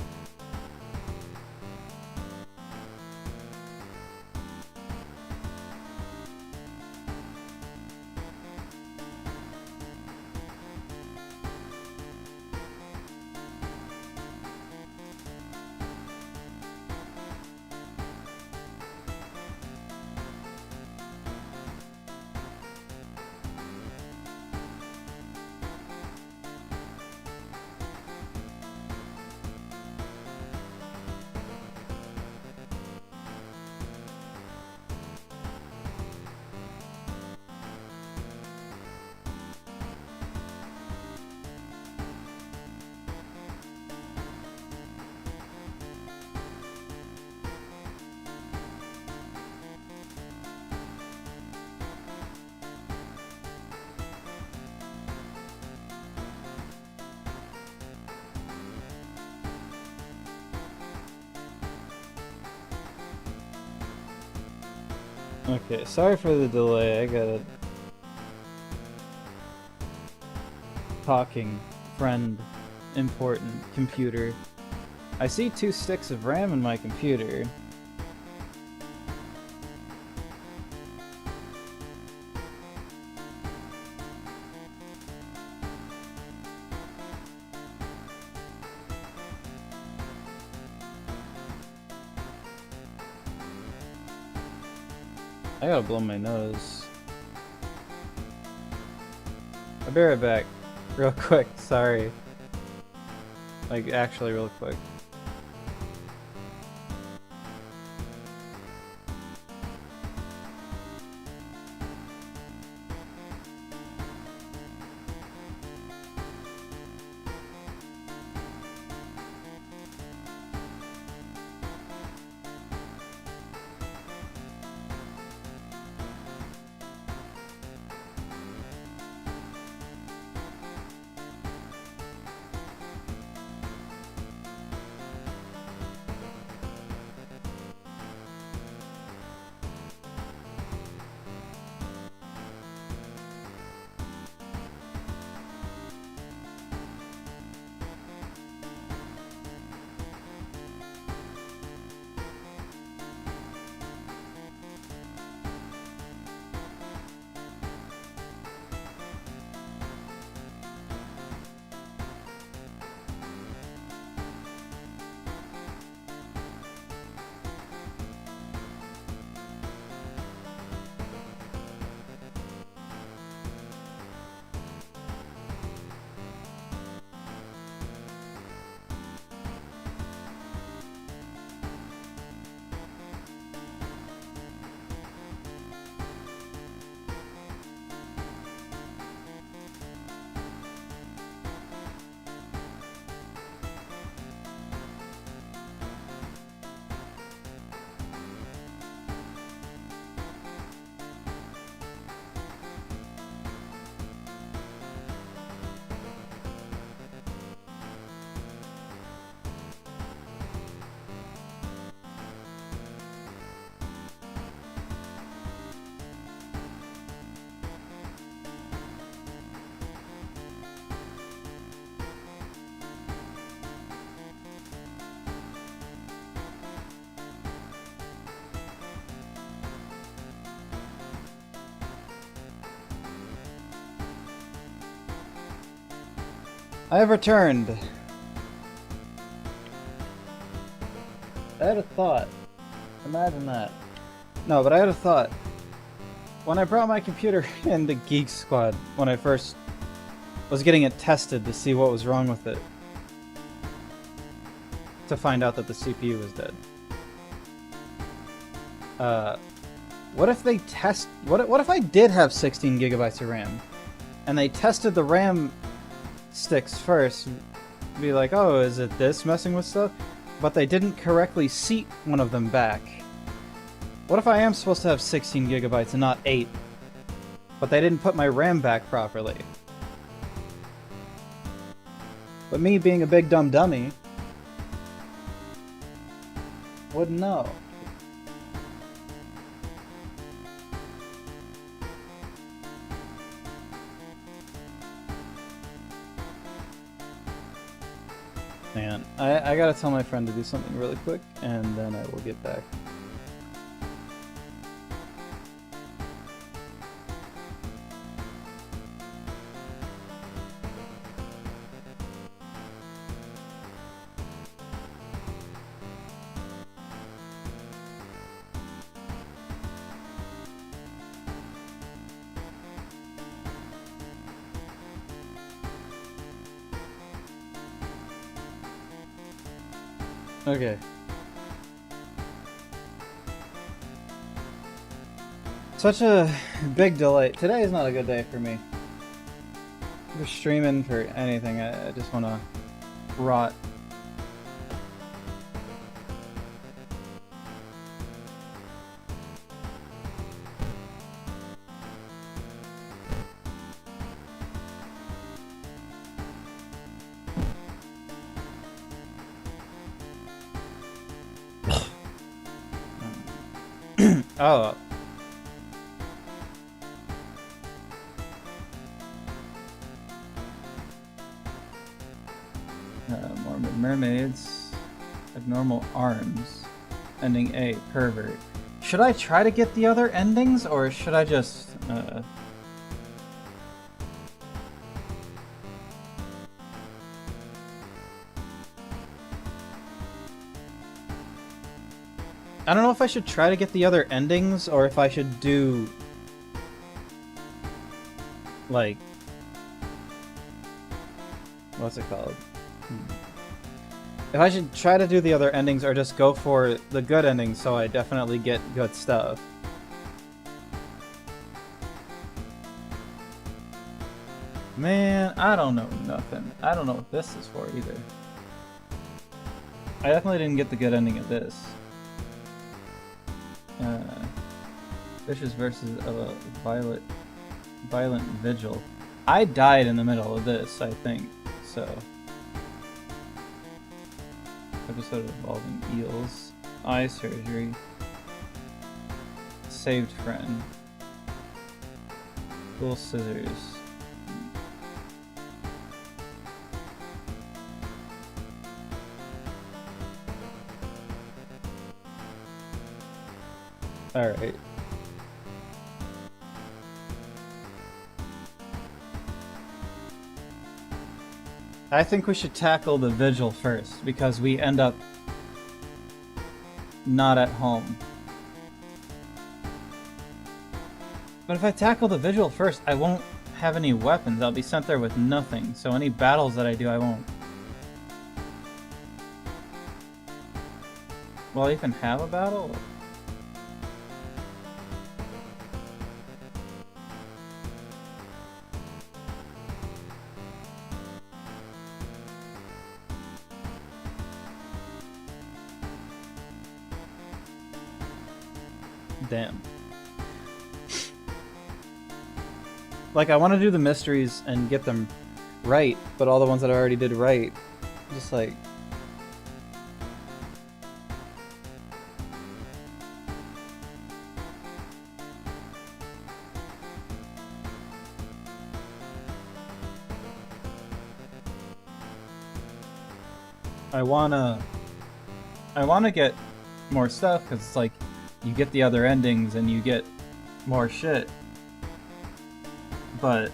[SPEAKER 1] Okay, sorry for the delay. I got a talking friend important computer. I see 2 sticks of RAM in my computer. I gotta blow my nose. I'll be right back. Real quick, sorry. Like, actually real quick. I have returned. I had a thought. Imagine that. No, but I had a thought. When I brought my computer into Geek Squad, when I first was getting it tested to see what was wrong with it, to find out that the CPU was dead. What if they test... What if I did have 16 gigabytes of RAM, and they tested the RAM sticks first, be like, oh, is it this messing with stuff? But they didn't correctly seat one of them back. What if I am supposed to have 16 gigabytes and not 8, but they didn't put my RAM back properly? But me being a big dumb dummy wouldn't know. Man, I gotta tell my friend to do something really quick, and then I will get back. Okay. Such a big delay. Today is not a good day for me. For streaming, for anything. I just want to rot. Oh. Morbid mermaids. Abnormal arms. Ending A. Pervert. Should I try to get the other endings, or should I just... I don't know if I should try to get the other endings, or if I should do... like... what's it called? If I should try to do the other endings, or just go for the good endings so I definitely get good stuff. Man, I don't know nothing. I don't know what this is for either. I definitely didn't get the good ending of this. Fishes versus a violent vigil. I died in the middle of this, I think, so. Episode involving eels. Eye surgery. Saved friend. Cool scissors. Alright. I think we should tackle the vigil first, because we end up not at home. But if I tackle the vigil first, I won't have any weapons. I'll be sent there with nothing, so any battles that I do, I won't. Will I even have a battle? Damn. Like, I want to do the mysteries and get them right, but all the ones that I already did right, just like... I wanna get more stuff, because it's like, you get the other endings and you get more shit. But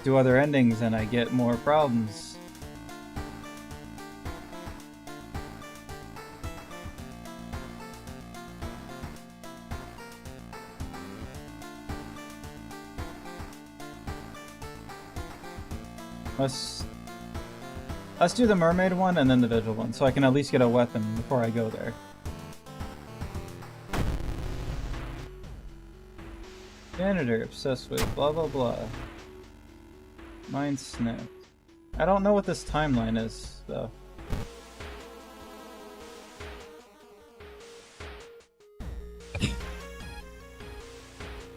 [SPEAKER 1] do other endings and I get more problems. Let's do the mermaid one and then the vigil one, so I can at least get a weapon before I go there. Janitor obsessed with blah blah blah. Mind snapped. I don't know what this timeline is, though.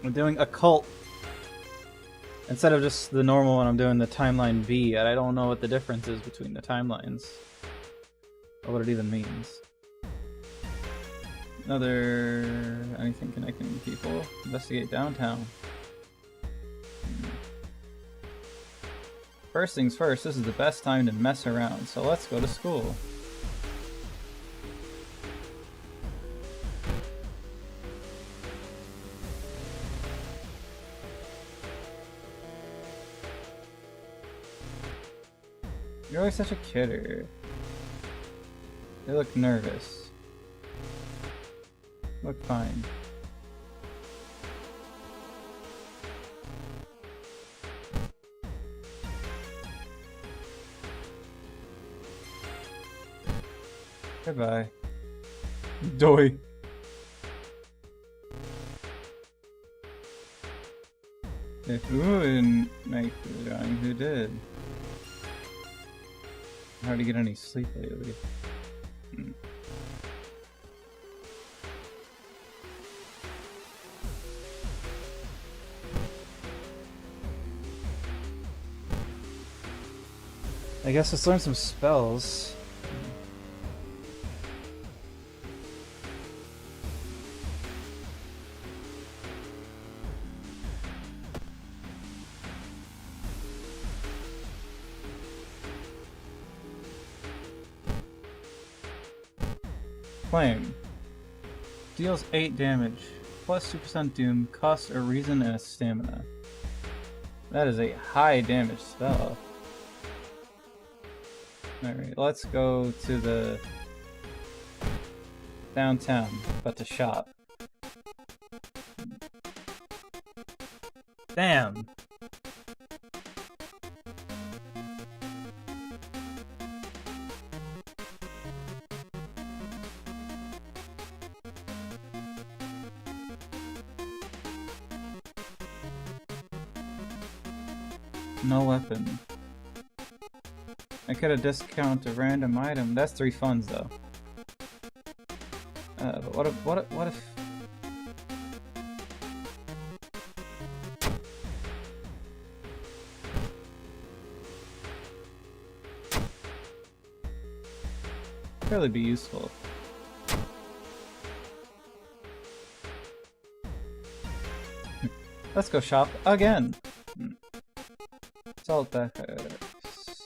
[SPEAKER 1] I'm doing occult. Instead of just the normal one, I'm doing the timeline B, and I don't know what the difference is between the timelines. Or what it even means. Another... anything connecting people? Investigate downtown. First things first, this is the best time to mess around, so let's go to school. You're always such a kidder. They look nervous. Look fine. Goodbye. Doy. If who didn't make the drawing, who did? Hard to get any sleep lately. I guess let's learn some spells. Flame. Deals 8 damage, plus 2% doom, costs a reason and a stamina. That is a high damage spell. Alright, let's go to the downtown, but to shop. Damn! No weapon. I could have discounted a random item. That's 3 funds though. But what if really be useful. Let's go shop again. Salt back.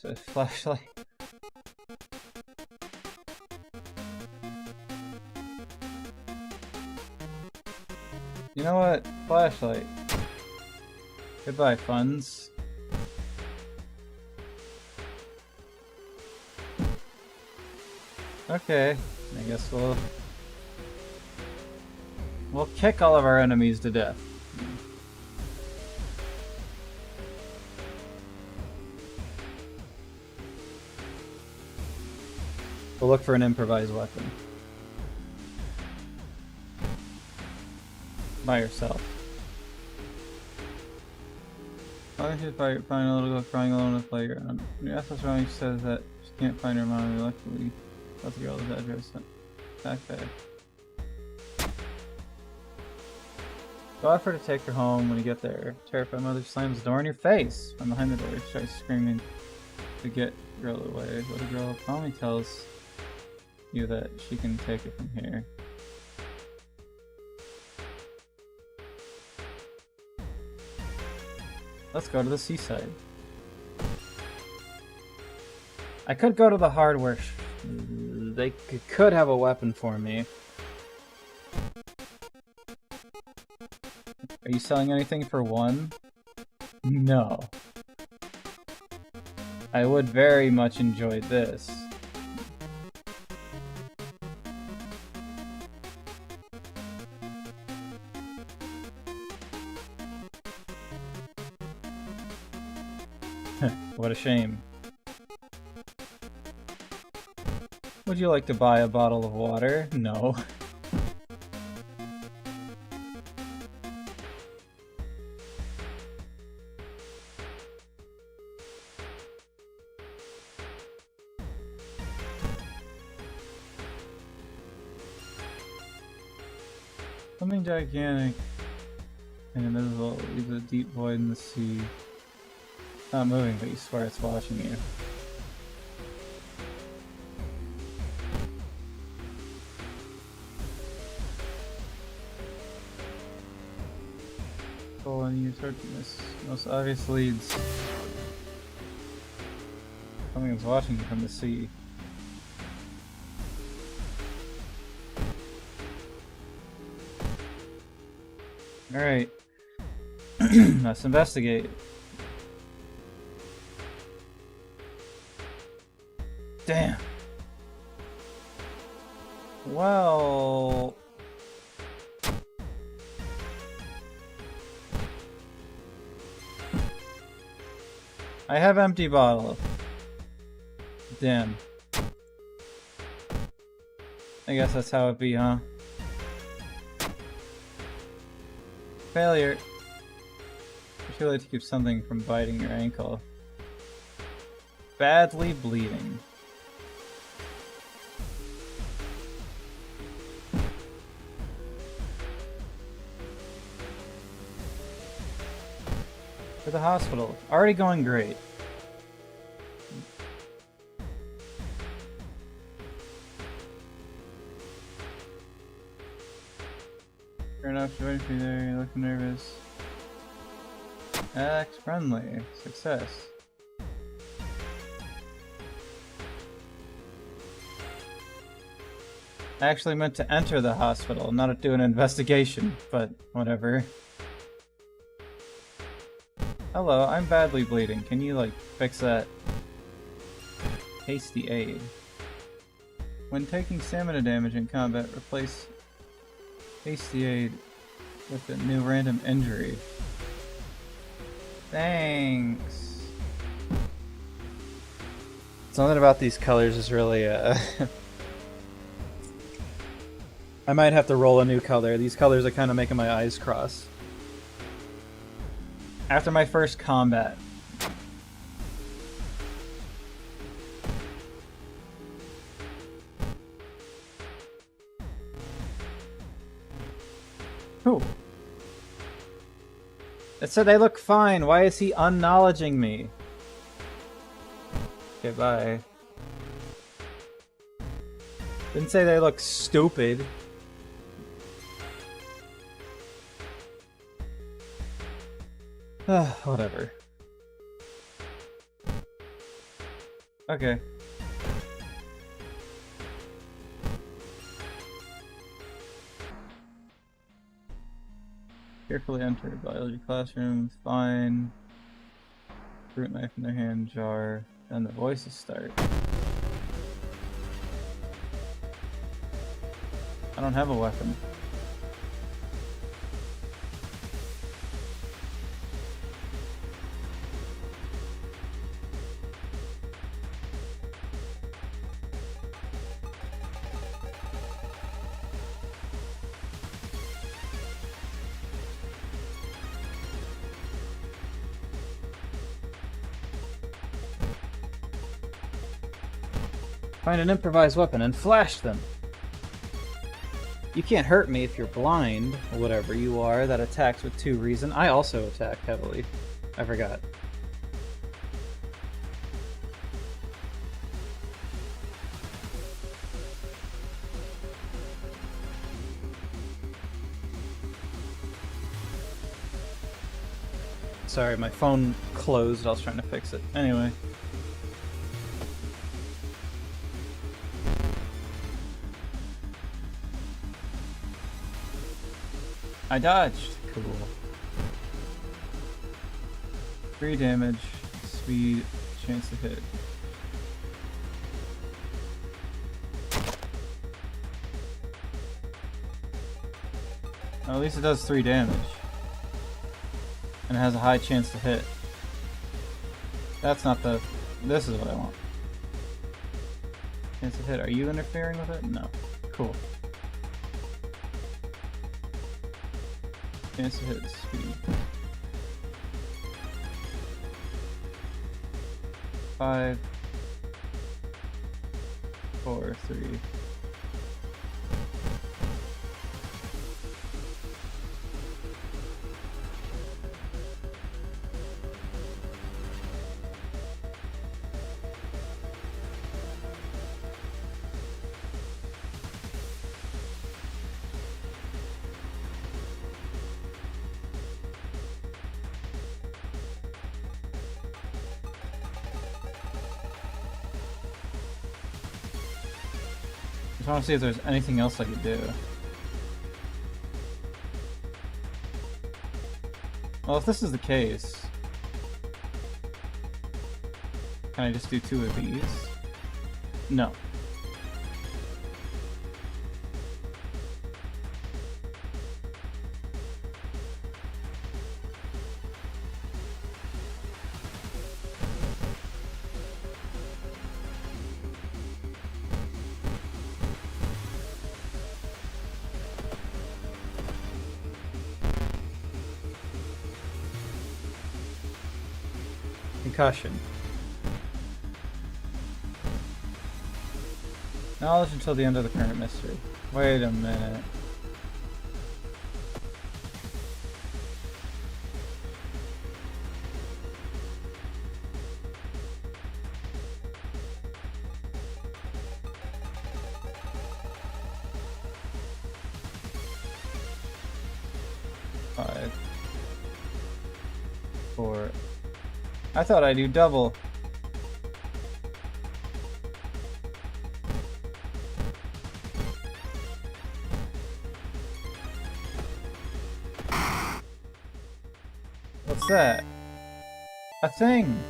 [SPEAKER 1] A flashlight. You know what? Flashlight. Goodbye, funds. Okay, I guess we'll kick all of our enemies to death. We'll look for an improvised weapon. By yourself. Why don't you find a little girl crying alone in the playground? Yes, what's wrong? She says that she can't find her mom. Luckily, got the girl's address. Back there. Go offer to take her home when you get there. Terrified mother slams the door in your face. From behind the door, she starts screaming to get girl away. Little girl calmly tells you that she can take it from here. Let's go to the seaside. I could go to the hardware they could have a weapon for me. Are you selling anything for 1? No. I would very much enjoy this. What a shame. Would you like to buy a bottle of water? No. Something gigantic and invisible leaves a deep void in the sea. Not moving, but you swear it's watching you. Oh, and you start to miss most obvious leads. Something is watching you from the sea. Alright. Let's investigate. Damn. Well... I have empty bottle. Damn. I guess that's how it be, huh? Failure. I feel like to keep something from biting your ankle. Badly bleeding. To the hospital. Already going great. Fair enough, you're waiting for you there, you're looking nervous. Act friendly. Success. I actually meant to enter the hospital, not to do an investigation, but whatever. Hello, I'm badly bleeding. Can you, like, fix that? Hasty aid. When taking stamina damage in combat, replace hasty aid with a new random injury. Thanks. Something about these colors is really, I might have to roll a new color. These colors are kind of making my eyes cross. After my first combat. Who? It said they look fine. Why is he unknowledging me? Okay, bye. Didn't say they look stupid. Whatever. Okay. Carefully enter biology classroom. Fine. Fruit knife in their hand, jar. Then the voices start. I don't have a weapon. Find an improvised weapon and flash them. You can't hurt me if you're blind, or whatever you are that attacks with 2 reason. I also attack heavily. I forgot. Sorry, my phone closed. I was trying to fix it. Anyway. I dodged. Cool. 3 damage, speed, chance to hit. Well, at least it does 3 damage. And it has a high chance to hit. That's not the... This is what I want. Chance to hit. Are you interfering with it? No. Cool. Chance to hit speed. 5, 4, 3. I just want to see if there's anything else I could do. Well, if this is the case, can I just do 2 of these? No. Concussion. Knowledge until the end of the current mystery. Wait a minute. Five. 4. I thought I'd do double. What's that? A thing!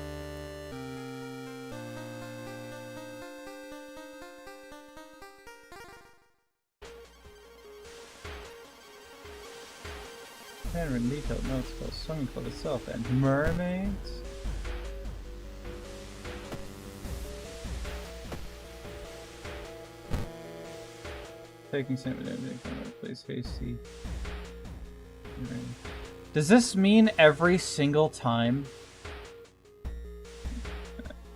[SPEAKER 1] Handwritten detailed notes about swimming pool itself and mermaids? Taking sample damage from a place hasty. Does this mean every single time?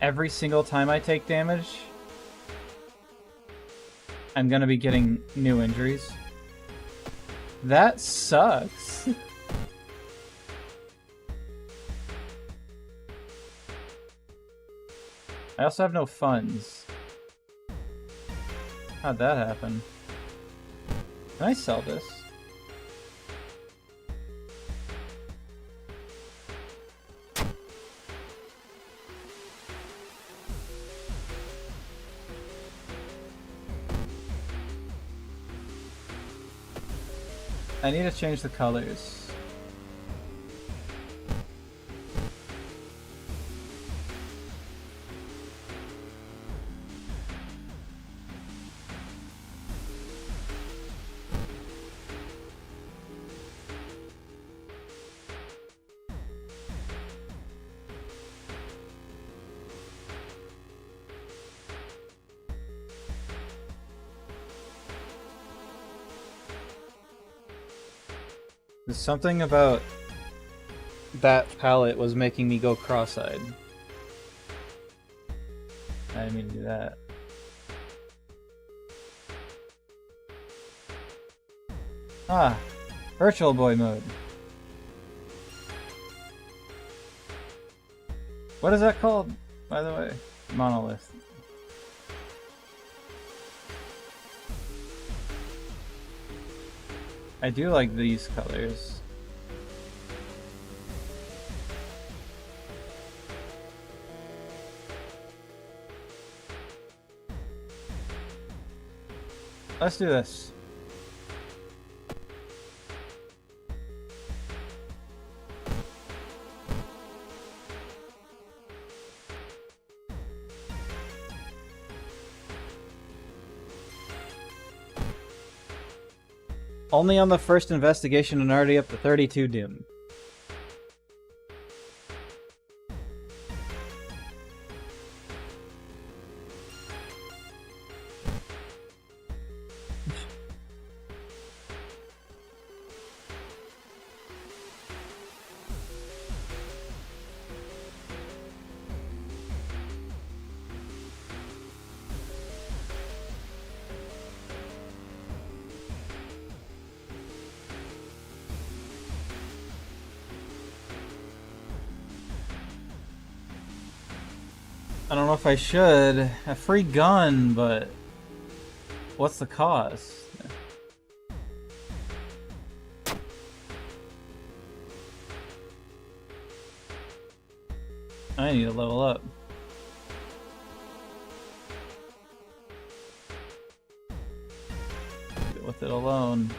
[SPEAKER 1] Every single time I take damage, I'm gonna be getting new injuries? That sucks. I also have no funds. How'd that happen? Can I sell this? I need to change the colors. There's something about that palette was making me go cross-eyed. I didn't mean to do that. Ah, Virtual Boy mode. What is that called, by the way? Monolith. I do like these colors. Let's do this. Only on the first investigation and already up to 32 doom. I don't know if I should. A free gun, but what's the cost? I need to level up. With it alone.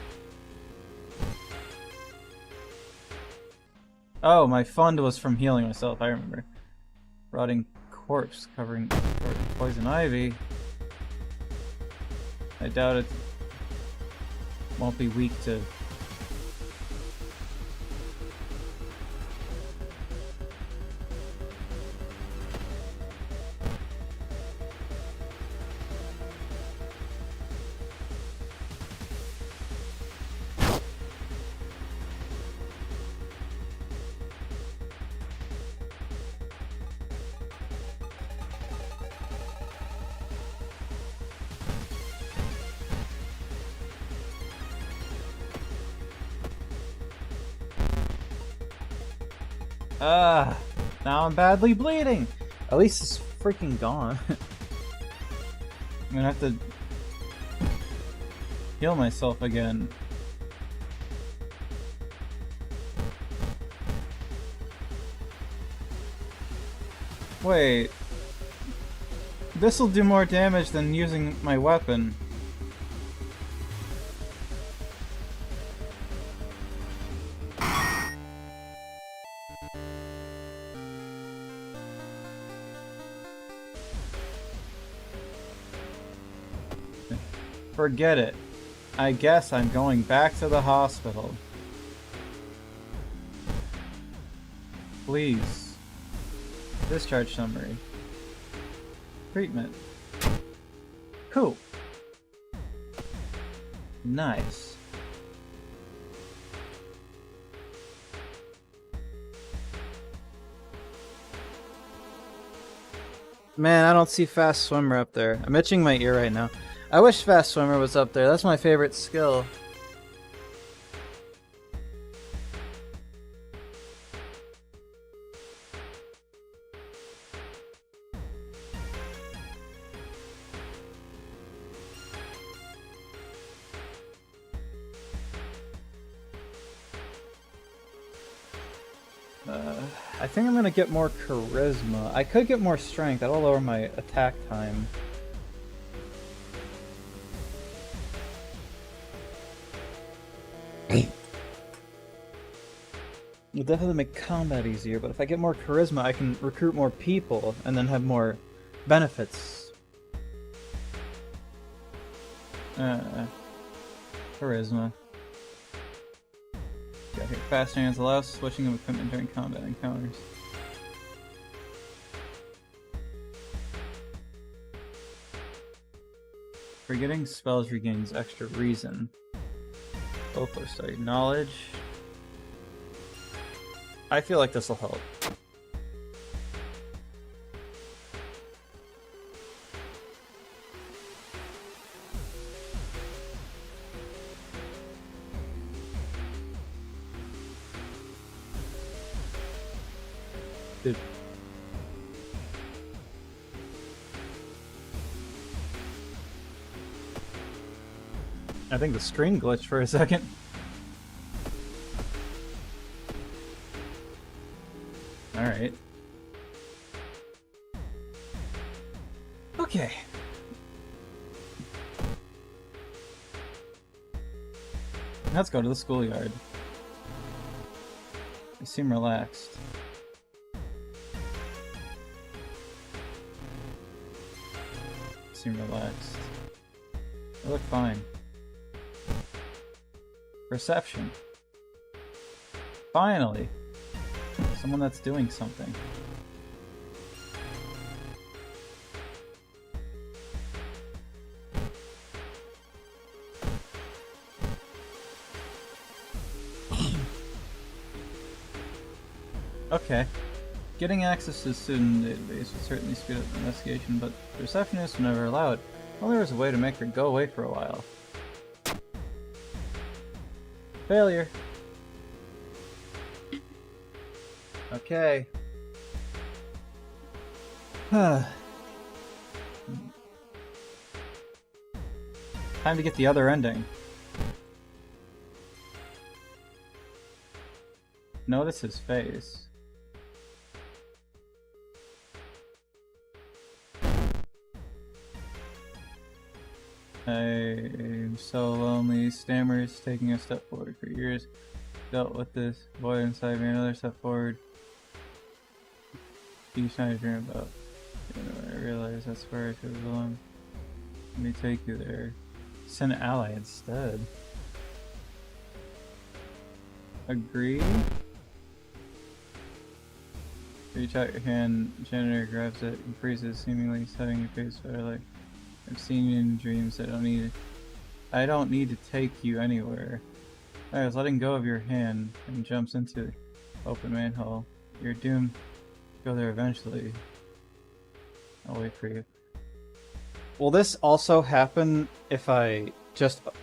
[SPEAKER 1] Oh, my fund was from healing myself, I remember. Rotting corpse covering poison ivy. I doubt it won't be weak to... Now I'm badly bleeding! At least it's freaking gone. I'm gonna have to heal myself again. Wait. This'll do more damage than using my weapon. Forget it. I guess I'm going back to the hospital. Please. Discharge summary. Treatment. Cool. Nice. Man, I don't see Fast Swimmer up there. I'm itching my ear right now. I wish Fast Swimmer was up there. That's my favorite skill. I think I'm gonna get more charisma. I could get more strength. That'll lower my attack time. It'll definitely make combat easier, but if I get more charisma, I can recruit more people and then have more benefits. Charisma. Got here. Fast hands allows switching of equipment during combat encounters. Forgetting spells regains extra reason. Folklore study. Knowledge. I feel like this will help. Dude. I think the screen glitched for a second. Alright. Okay. Let's go to the schoolyard. You seem relaxed. Seem relaxed. They look fine. Perception. Finally! Someone that's doing something. Okay. Getting access to the student database would certainly speed up the investigation, but the receptionist would never allow it. Well, there was a way to make her go away for a while. Failure. Okay. Time to get the other ending. Notice his face. I'm so lonely. Stammers taking a step forward for years. Dealt with this void inside me. Another step forward. Each night I dream about. I realize that's where I should belong. Let me take you there. Send an ally instead. Agree? Reach out your hand. Janitor grabs it and freezes, seemingly setting your face firelight. I've seen you in dreams. I don't need to take you anywhere. I was letting go of your hand and jumps into open manhole. You're doomed to go there eventually. I'll wait for you. Will this also happen if I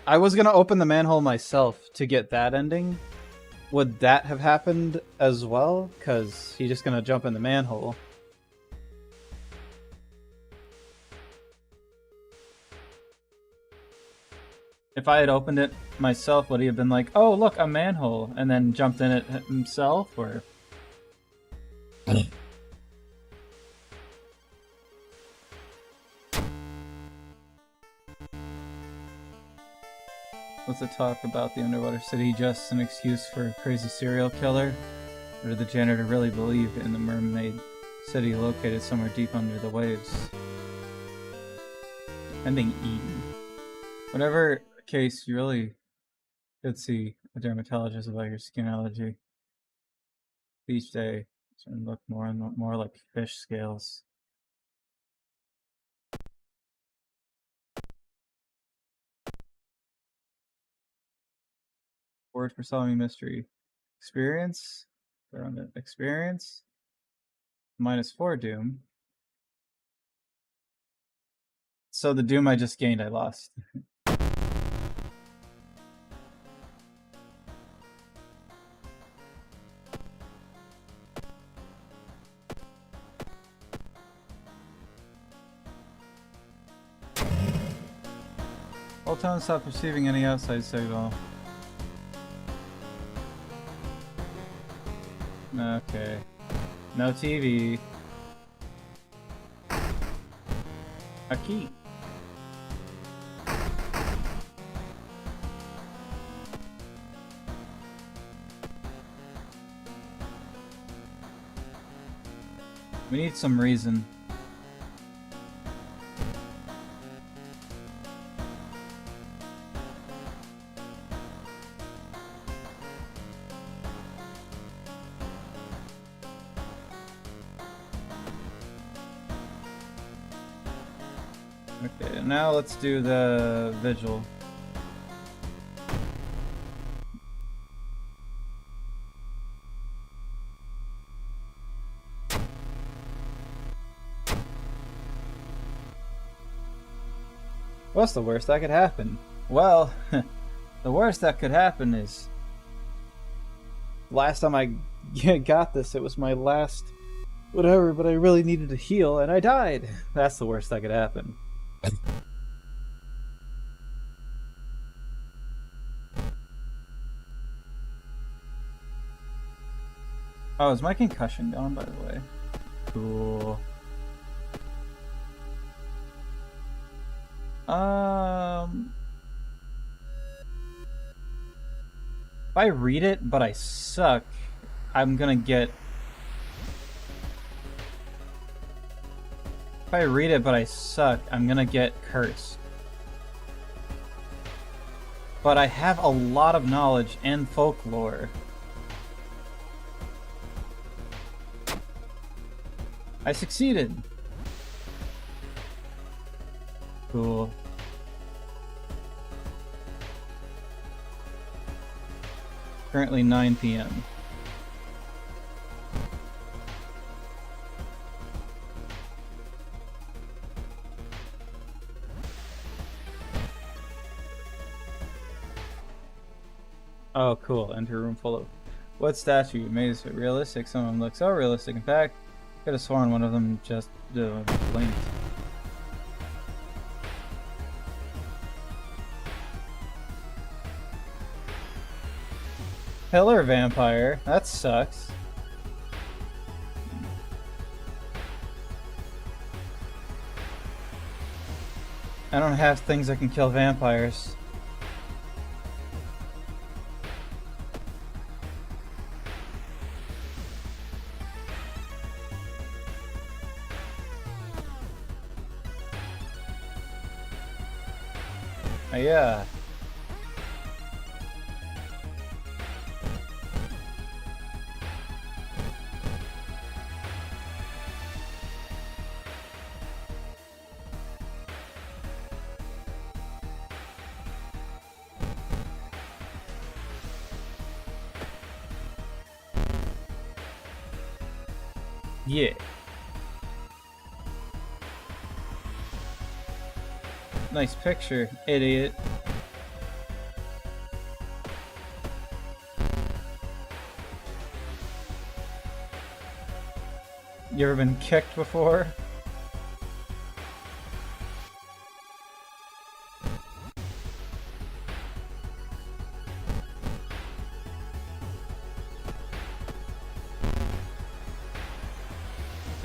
[SPEAKER 1] was gonna open the manhole myself to get that ending? Would that have happened as well? Cause he's just gonna jump in the manhole. If I had opened it myself, would he have been like, oh look, a manhole, and then jumped in it himself, or? What's the talk about the underwater city just an excuse for a crazy serial killer? Or did the janitor really believe in the mermaid city located somewhere deep under the waves? Ending E. Whatever case, you really should see a dermatologist about your skin allergy. Each day, it's going to look more and more like fish scales. Word for solving mystery. Experience. Around it. Experience. -4 doom. So the doom I just gained, I lost. All time stop receiving any outside signal. Okay. No TV. A key. We need some reason. Okay, now let's do the vigil. What's the worst that could happen? Well, the worst that could happen is last time I got this, it was my last whatever, but I really needed to heal and I died. That's the worst that could happen. Oh, is my concussion gone, by the way? Cool. If I read it, but I suck, I'm gonna get... If I read it, but I suck, I'm gonna get cursed. but I have a lot of knowledge and folklore. I succeeded! Cool. Currently 9 p.m. Oh, cool. Enter a room full of... What statue? Made it realistic. Some of them look so realistic. In fact, I could have sworn one of them just blinked. Pillar vampire? That sucks. I don't have things that can kill vampires. Yeah. Yeah. Nice picture, idiot. You ever been kicked before?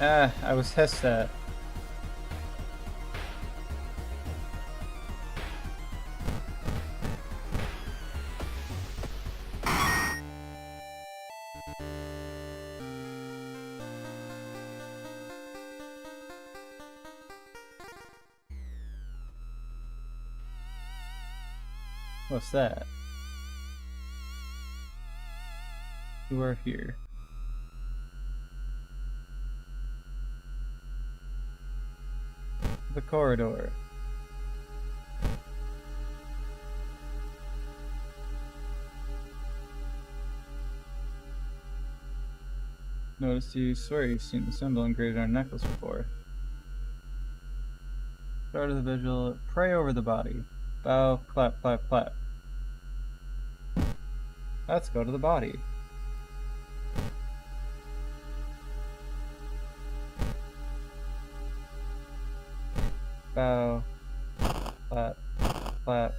[SPEAKER 1] Ah, I was hissed at. What's that? You are here. The corridor. Notice you swear you've seen the symbol engraved on our necklace before. Start of the vigil. Pray over the body. Bow, clap, clap, clap. Let's go to the body. Bow, clap, clap,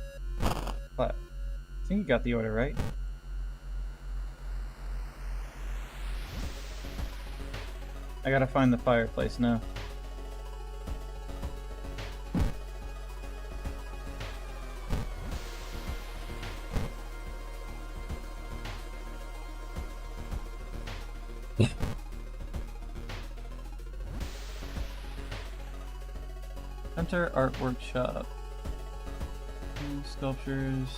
[SPEAKER 1] clap. I think you got the order right. I gotta find the fireplace now. Enter art workshop. Sculptures.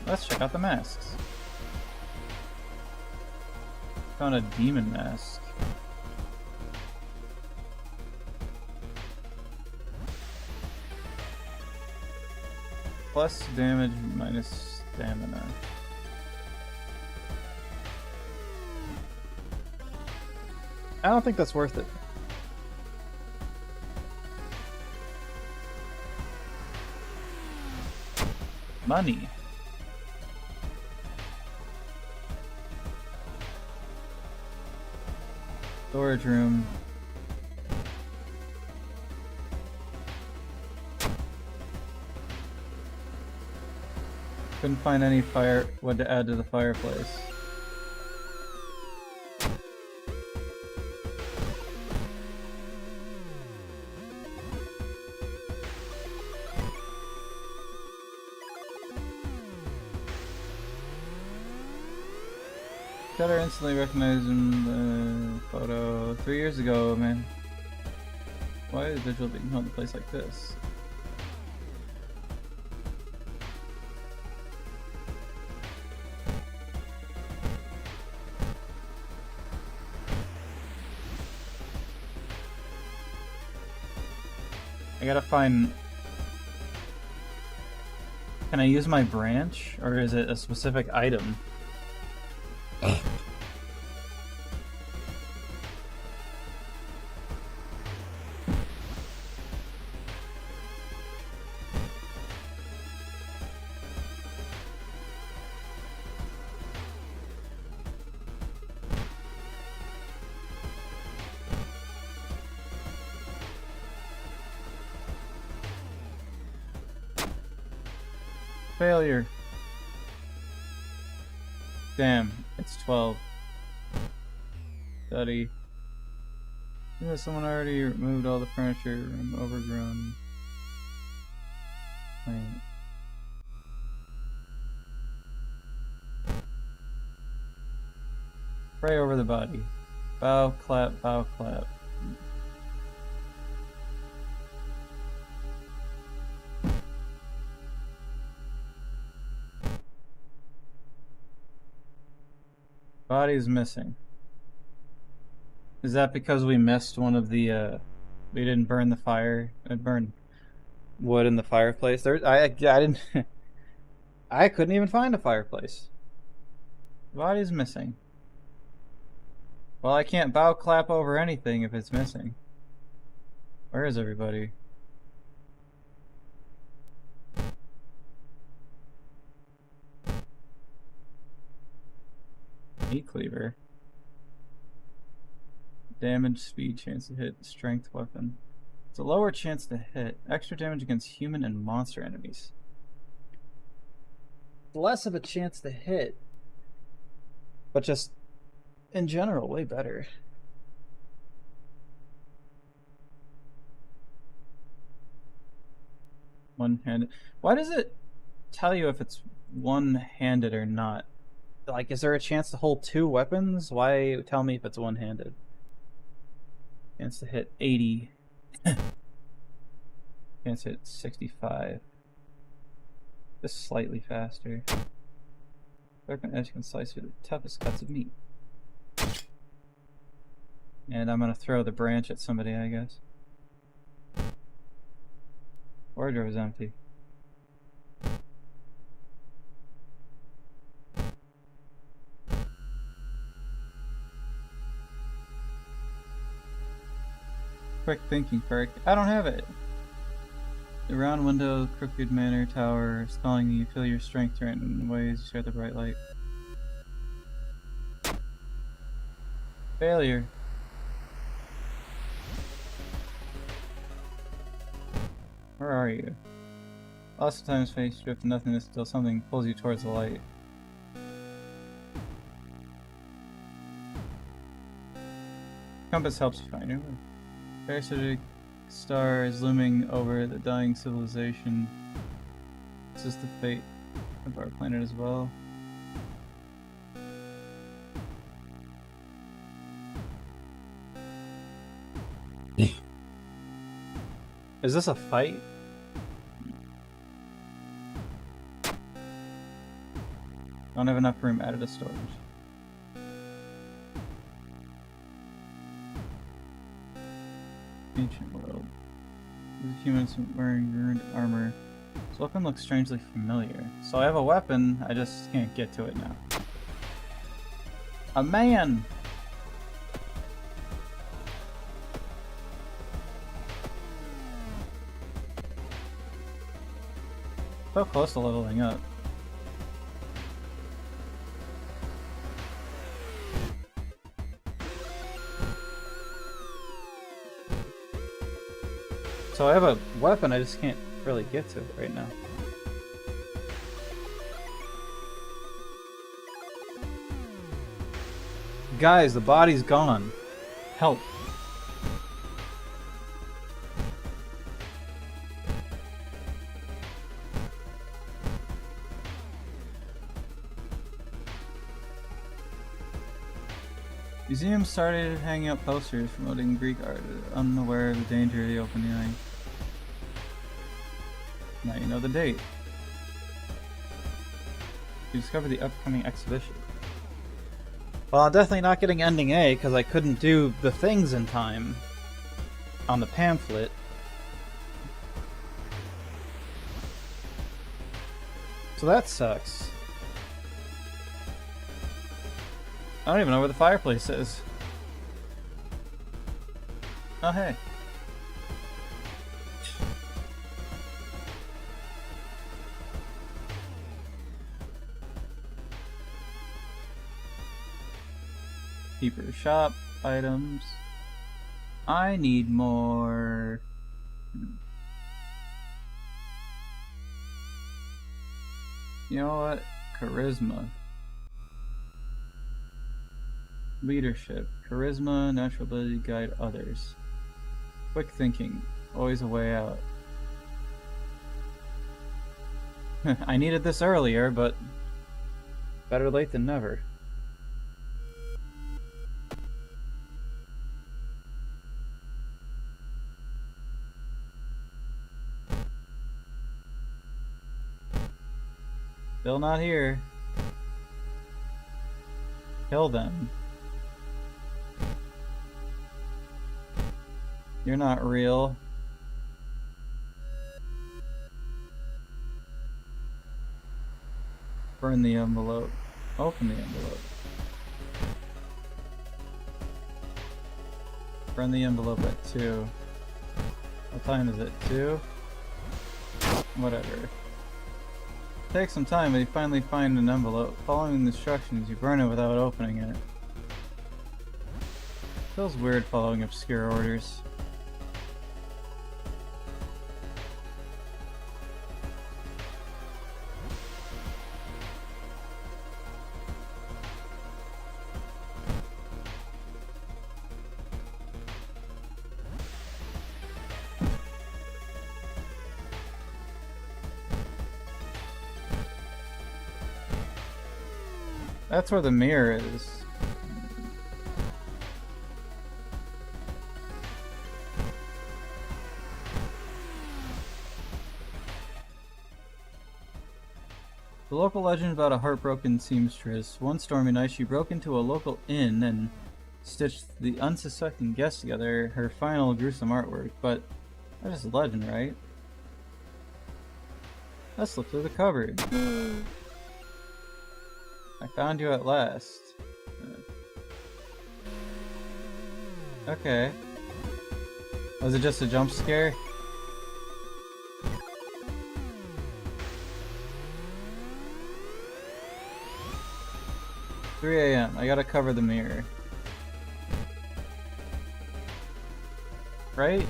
[SPEAKER 1] Let's check out the masks. Found a demon mask. Plus damage, minus stamina. I don't think that's worth it. Money. Storage room. Couldn't find any wood to add to the fireplace. Cutter instantly recognized in the photo 3 years ago, man. Why is the visual being held in a place like this? gotta find... Can I use my branch, or is it a specific item? Failure. Damn, it's 12. Study. Yeah, someone already removed all the furniture and overgrown. Plant. Pray over the body. Bow, clap, bow, clap. Body's missing. Is that because we missed one of the, we didn't burn the fire? Burn wood in the fireplace? I didn't... I couldn't even find a fireplace. Body's missing. Well, I can't bow clap over anything if it's missing. Where is everybody? Meat cleaver. Damage, speed, chance to hit, strength weapon. It's a lower chance to hit. Extra damage against human and monster enemies. Less of a chance to hit. But just, in general, way better. One-handed. Why does it tell you if it's one-handed or not? Like, is there a chance to hold two weapons? Why tell me if it's one-handed? Chance to hit 80. Chance to hit 65. Just slightly faster. Sharpened edge can slice through the toughest cuts of meat. And I'm gonna throw the branch at somebody, I guess. Wardrobe is empty. Quick thinking perk. I don't have it. The round window, crooked manor tower, stalling you, feel your strength turn in ways, you share the bright light. Failure. Where are you? Lots of times face drift to nothingness until something pulls you towards the light. Compass helps you find your way. Parasitic star is looming over the dying civilization. This is the fate of our planet as well. Is this a fight? Don't have enough room added to storage. Ancient world. There's humans wearing ruined armor. This weapon looks strangely familiar. So I have a weapon, I just can't get to it now. A man! So close to leveling up. So I have a weapon, I just can't really get to it right now. Guys, the body's gone. Help. Museums started hanging up posters promoting Greek art, unaware of the danger of the open eye. Now you know the date. You discovered the upcoming exhibition. Well, I'm definitely not getting ending A because I couldn't do the things in time on the pamphlet. So that sucks. I don't even know where the fireplace is. Oh, hey. Keeper shop items. I need more. You know what? Charisma. Leadership. Charisma, natural ability to guide others. Quick thinking. Always a way out. I needed this earlier, but better late than never. Still not here. Kill them. You're not real. Burn the envelope. Open the envelope. Burn the envelope at 2. What time is it? 2? Whatever. Take some time, but you finally find an envelope. Following the instructions, you burn it without opening it. Feels weird following obscure orders. That's where the mirror is. The local legend about a heartbroken seamstress. One stormy night she broke into a local inn and stitched the unsuspecting guests together, her final gruesome artwork. But that's just a legend, right? Let's look through the cupboard. I found you at last. Okay. Was it just a jump scare? $3 a.m. I gotta cover the mirror. Right?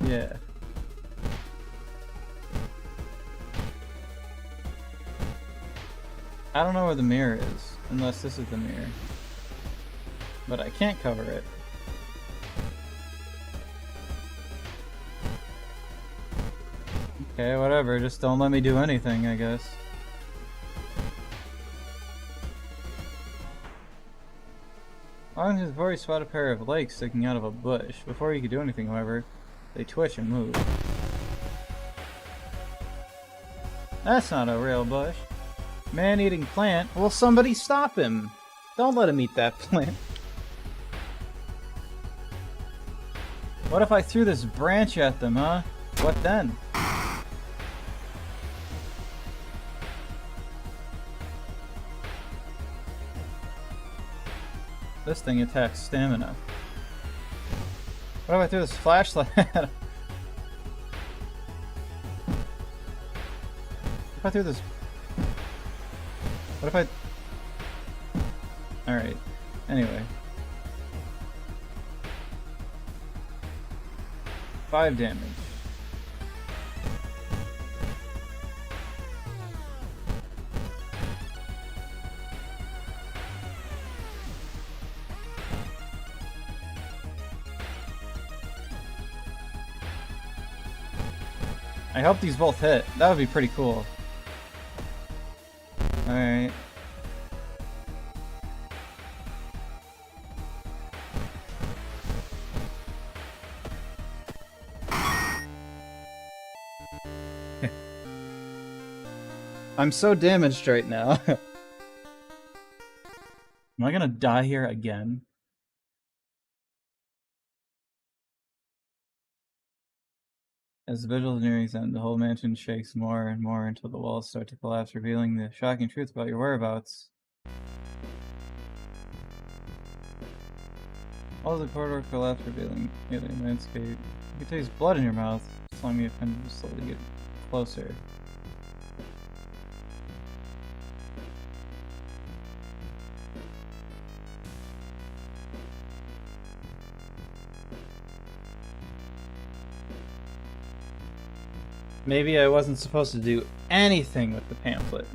[SPEAKER 1] Yeah. I don't know where the mirror is, unless this is the mirror. But I can't cover it. Okay, whatever, just don't let me do anything, I guess. Long has already spotted a pair of legs sticking out of a bush. Before he could do anything, however, they twitch and move. That's not a real bush. Man-eating plant? Well, somebody stop him! Don't let him eat that plant. What if I threw this branch at them, huh? What then? This thing attacks stamina. What if I threw this flashlight at him? If I threw this... What if I... Alright. Anyway. 5 damage. I hope these both hit. That would be pretty cool. Alright. I'm so damaged right now. Am I gonna die here again? As the vigil is nearing its end, the whole mansion shakes more and more until the walls start to collapse, revealing the shocking truth about your whereabouts. All of the corridor collapse, revealing the landscape. You can taste blood in your mouth, slowing you kind of slowly get closer. Maybe I wasn't supposed to do anything with the pamphlet.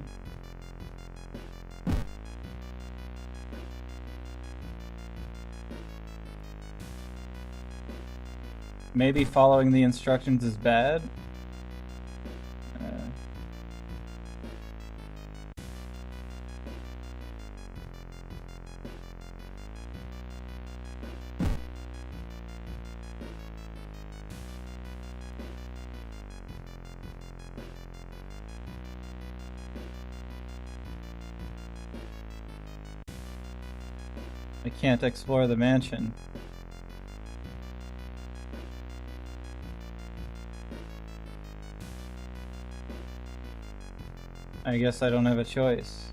[SPEAKER 1] Maybe following the instructions is bad? I can't explore the mansion. I guess I don't have a choice.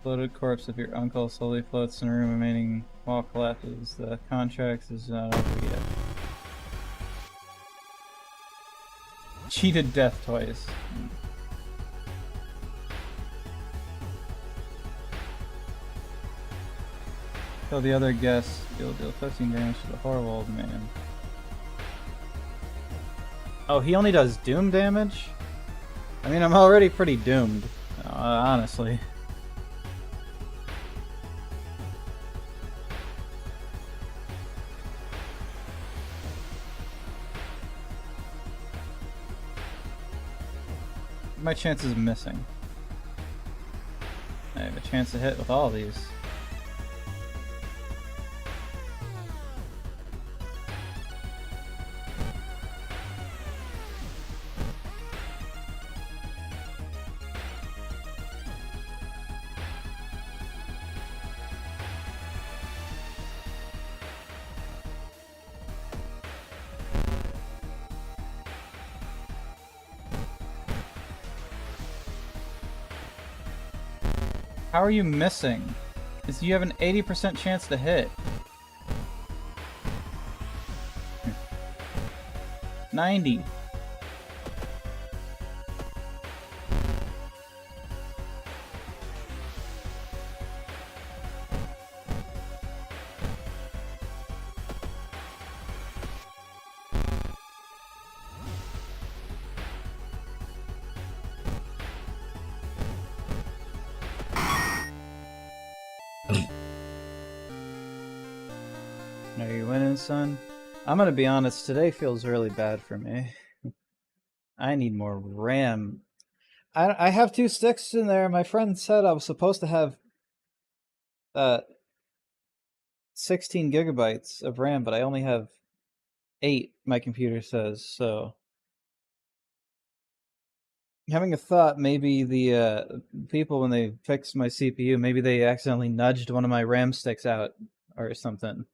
[SPEAKER 1] Floated corpse of your uncle slowly floats in a room, remaining wall collapses. The contract is not over yet. Cheated death twice. Kill the other guests, you'll deal 15 damage to the horrible old man. Oh, he only does doom damage? I mean, I'm already pretty doomed, honestly. My chances of missing. I have a chance to hit with all these. How are you missing? Because you have an 80% chance to hit. 90. Are you winning, son? I'm gonna be honest, today feels really bad for me. I need more RAM. I have 2 sticks in there. My friend said I was supposed to have 16 gigabytes of RAM, but I only have 8, my computer says, so. Having a thought, maybe the people, when they fixed my CPU, maybe they accidentally nudged one of my RAM sticks out or something.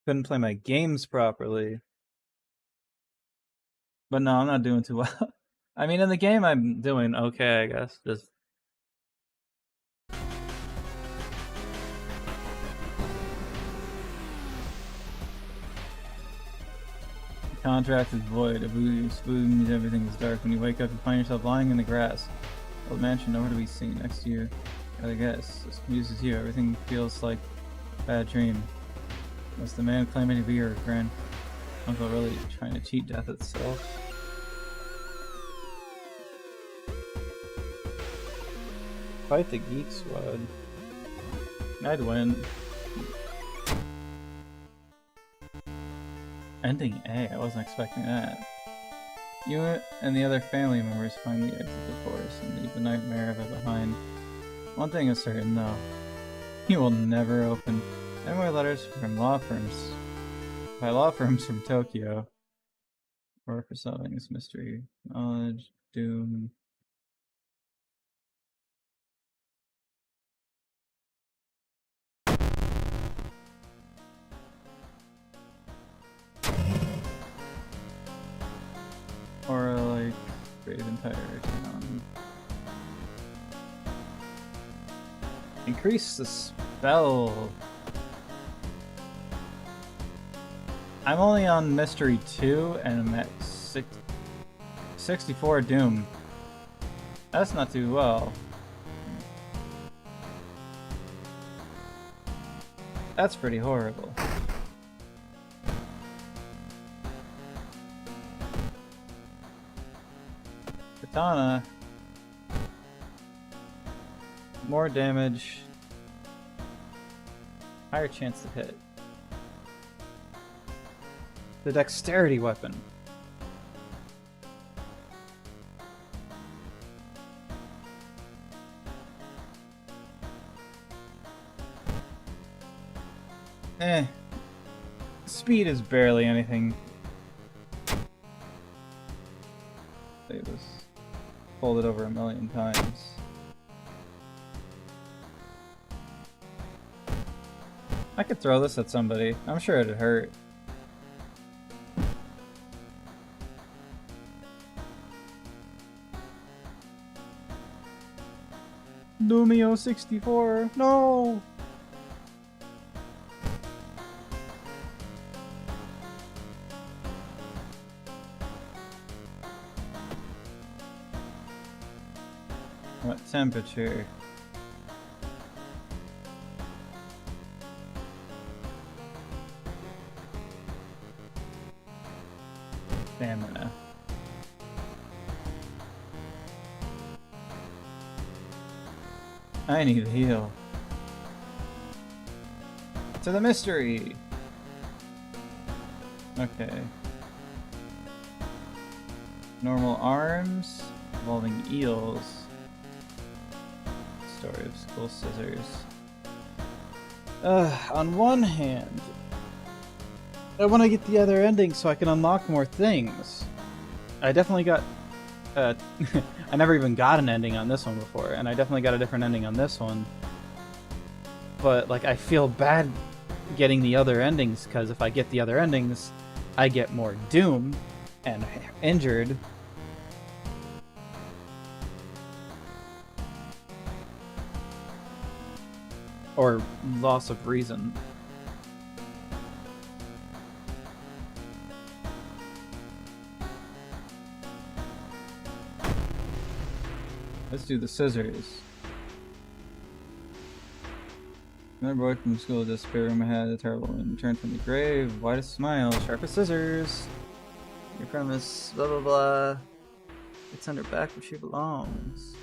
[SPEAKER 1] Couldn't play my games properly. But no, I'm not doing too well. I mean, in the game, I'm doing okay, I guess. Just the contract is void. A voodoo means everything is dark. When you wake up, you find yourself lying in the grass. Old mansion, nowhere to be seen. Next to you, I guess. This confuses you. Everything feels like a bad dream. Was the man claiming to be your grand uncle really trying to cheat death itself? Fight the Geek Squad. I'd win. Ending A, I wasn't expecting that. You and the other family members finally exit the forest and leave the nightmare of it behind. One thing is certain though. You will never open any more letters from law firms. by law firms from Tokyo. Or for solving this mystery. Knowledge, doom. Or like raid entire town. Increase the spell. I'm only on mystery 2 and I'm at 64 doom. That's not too well. That's pretty horrible. Katana. More damage. Higher chance to hit. The dexterity weapon. Speed is barely anything. They was folded over a million times. I could throw this at somebody. I'm sure it'd hurt. Lumio 64. No. What temperature? Stamina. I need to heal. To the mystery! Okay. Normal arms, involving eels. Story of school scissors. On one hand, I want to get the other ending so I can unlock more things. I definitely got... I never even got an ending on this one before, and I definitely got a different ending on this one. But, like, I feel bad getting the other endings, because if I get the other endings, I get more Doom and injured. Or loss of reason. Let's do the scissors. Another boy from school just spare room had a terrible and returned from the grave. Widest smile, sharpest scissors. Your premise, blah blah blah. It's send her back where she belongs.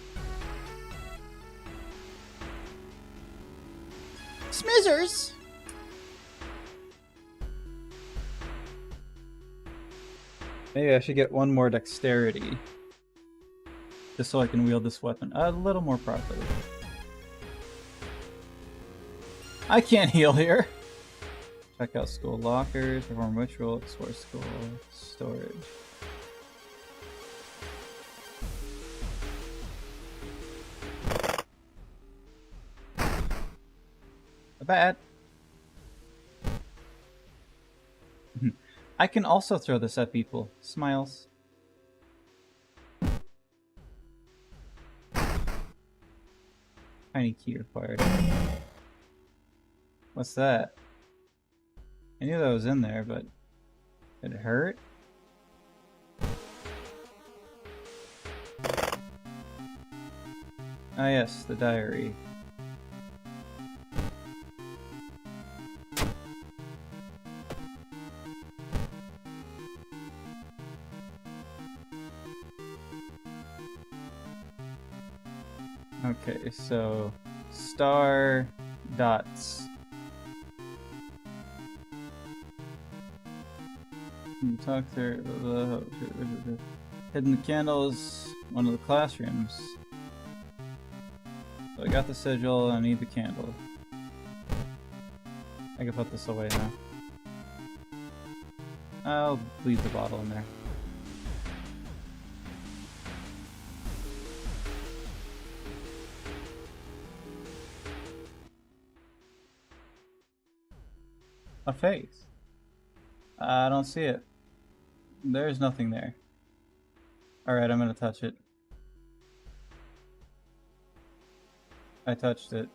[SPEAKER 1] Smithers! Maybe I should get one more dexterity. Just so I can wield this weapon a little more properly. I can't heal here! Check out school lockers, perform ritual, explore school storage. A bat! I can also throw this at people. Smiles. Tiny key required. What's that? I knew that was in there, but it hurt? Ah yes, the diary. Okay, so star dots. You talk through hidden candles, one of the classrooms. So I got the sigil, I need the candle. I can put this away now. I'll leave the bottle in there. A face. I don't see it. There's nothing there. Alright, I'm gonna touch it. I touched it.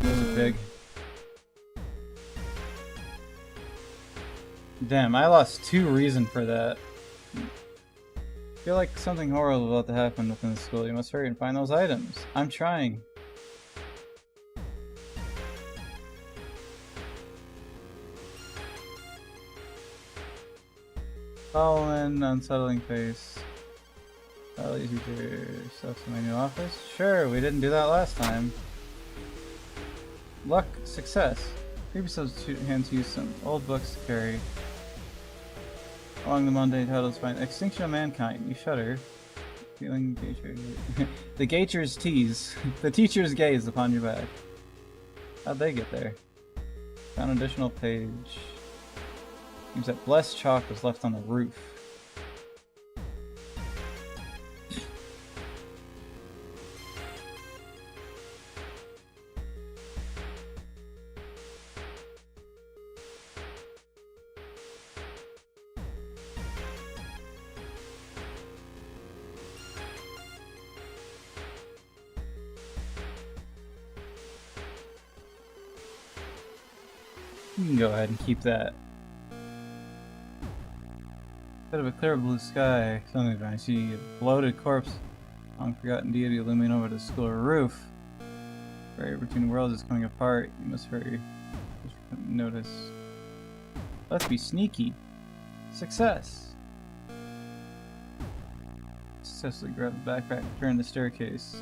[SPEAKER 1] This is big. Damn, I lost 2 reason for that. I feel like something horrible about to happen within the school. You must hurry and find those items. I'm trying. Following, unsettling face. I'll use yourself to my new office. Sure, we didn't do that last time. Luck, success. Previous substitute use some old books to carry. Along the mundane titles find Extinction of Mankind. You shudder. Feeling the Gacher's tease. The teacher's gaze upon your back. How'd they get there? Found additional page. Seems that blessed chalk was left on the roof. You can go ahead and keep that. Instead of a clear blue sky, something I see a bloated corpse, long forgotten deity looming over the school roof. Barrier between worlds is coming apart. You must hurry. Notice. Let's be sneaky. Success. Successfully grab the backpack and turn the staircase.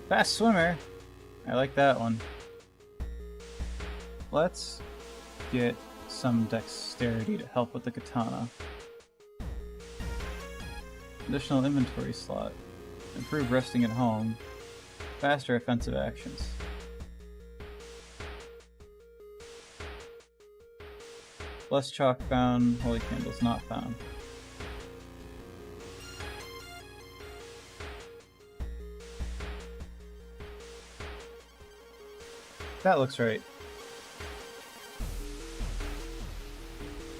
[SPEAKER 1] Fast swimmer! I like that one. Let's get some dexterity to help with the katana. Additional inventory slot. Improve resting at home. Faster offensive actions. Less chalk found, holy candles not found. That looks right.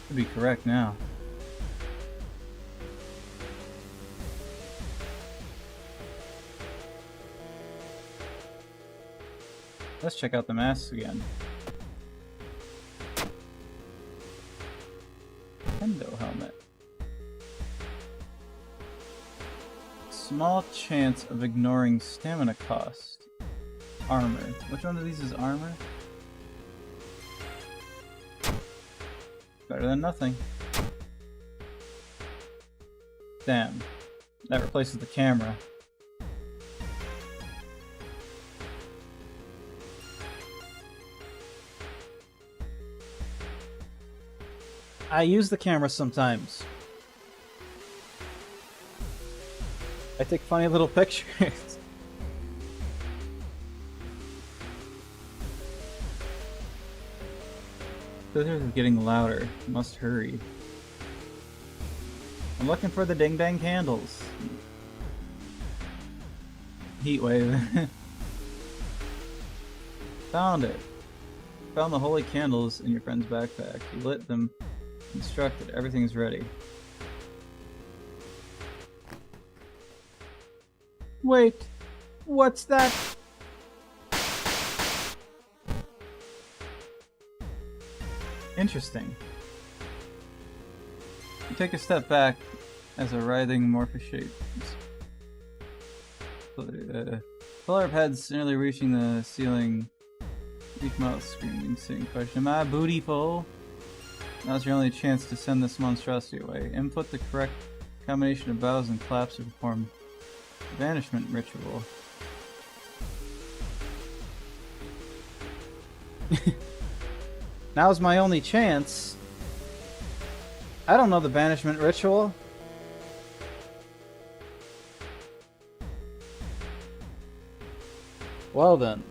[SPEAKER 1] Should be correct now. Let's check out the masks again. Endo helmet. Small chance of ignoring stamina cost. Armor. Which one of these is armor? Better than nothing. Damn. That replaces the camera. I use the camera sometimes. I take funny little pictures. Scissors is getting louder. Must hurry. I'm looking for the ding dang candles. Heat wave. Found it. Found the holy candles in your friend's backpack. You lit them. Instructed. Everything's ready. Wait. What's that? Interesting. You take a step back as a writhing amorphous shape. Pull-up heads nearly reaching the ceiling. Weak mouth screaming, sitting question. Am I booty full? Now's your only chance to send this monstrosity away. Input the correct combination of bows and claps to perform the banishment ritual. Now's my only chance. I don't know the banishment ritual. Well then.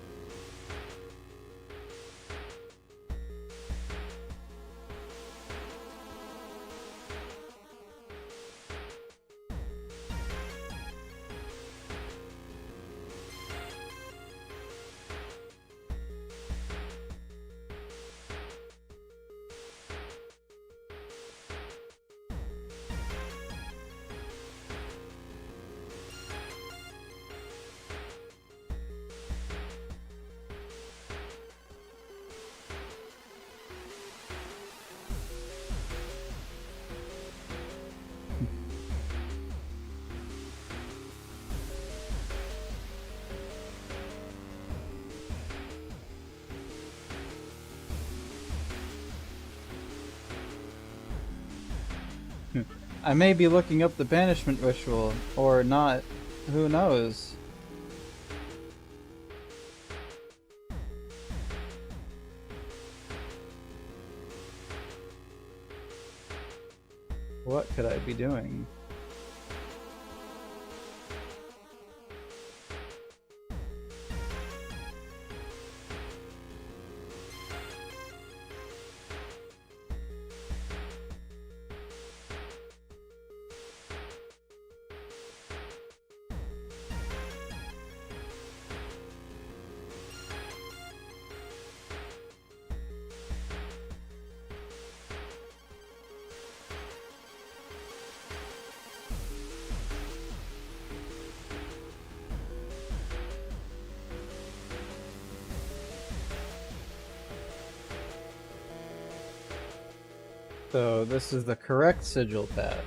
[SPEAKER 1] I may be looking up the banishment ritual, or not. Who knows? What could I be doing? So this is the correct sigil path.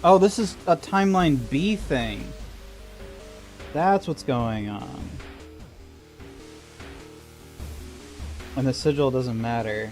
[SPEAKER 1] Oh, this is a timeline B thing. That's what's going on. And the sigil doesn't matter.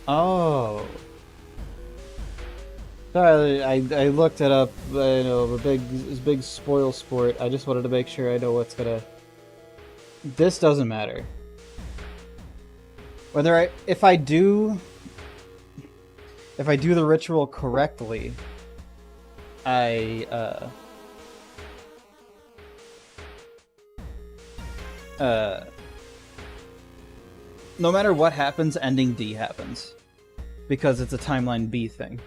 [SPEAKER 1] Oh. Sorry, I looked it up. You know, big spoil sport. I just wanted to make sure I know what's gonna. This doesn't matter. Whether if I do the ritual correctly, no matter what happens, ending D happens. Because it's a timeline B thing.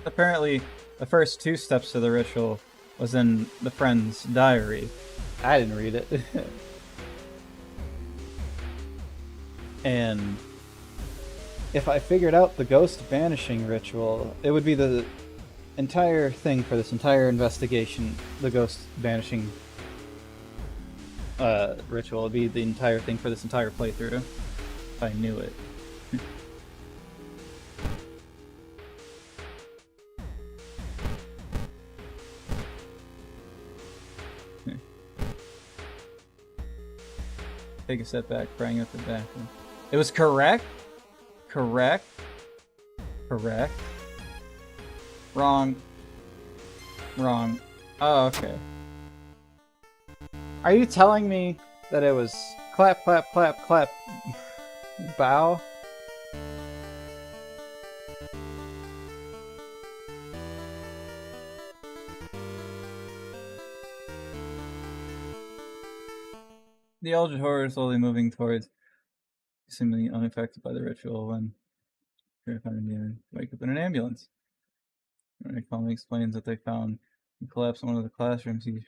[SPEAKER 1] Apparently, the first 2 steps to the ritual was in the friend's diary. I didn't read it. And if I figured out the ghost banishing ritual, it would be the entire thing for this entire investigation. The ghost banishing ritual would be the entire thing for this entire playthrough, if I knew it. Take a step back, bring up the bathroom. It was correct? Correct? Correct? Wrong. Wrong. Oh, okay. Are you telling me that it was clap, clap, clap, clap, bow? The eldritch horror is slowly moving towards, seemingly unaffected by the ritual when terrified demon wake up in an ambulance. When calmly explains that they found and collapsed in one of the classrooms. He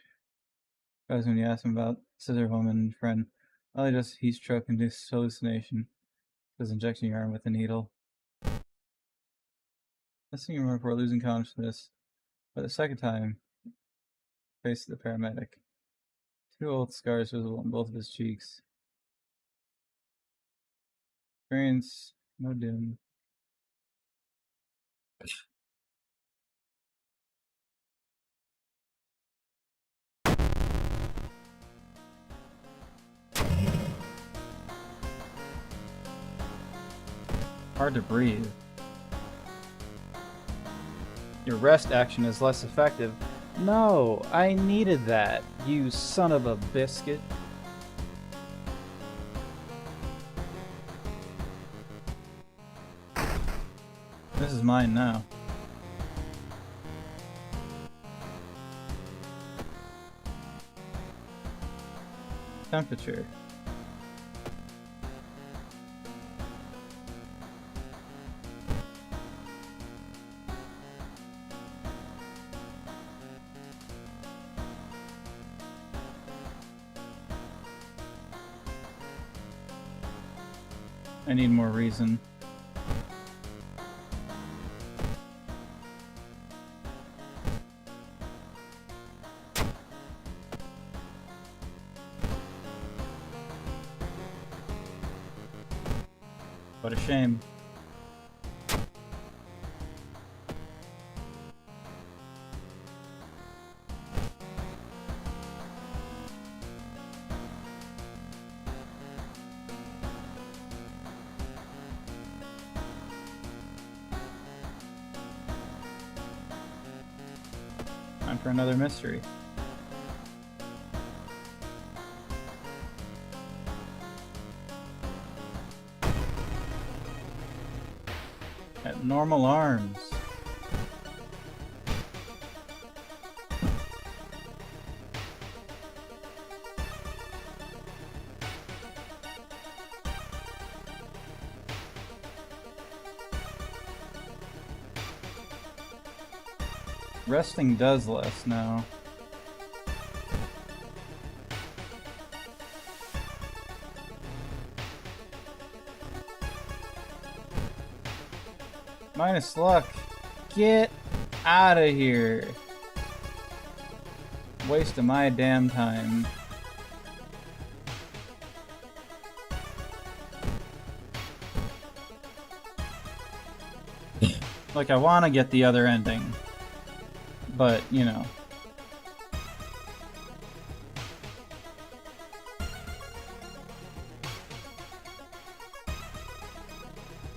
[SPEAKER 1] tries when you ask him about Scissor Woman and friend. Well, just heat stroke induced hallucination. Does injecting your arm with a needle. Let's see you remember before losing consciousness. For the second time, faced the paramedic. 2 old scars visible on both of his cheeks. Experience no doom. Hard to breathe. Your rest action is less effective. No, I needed that, you son of a biscuit. This is mine now. Temperature. I need more reason. What a shame. Time for another mystery. At normal arms. Resting does less now. Minus luck. Get out of here. Waste of my damn time. Like, I want to get the other ending. But, you know.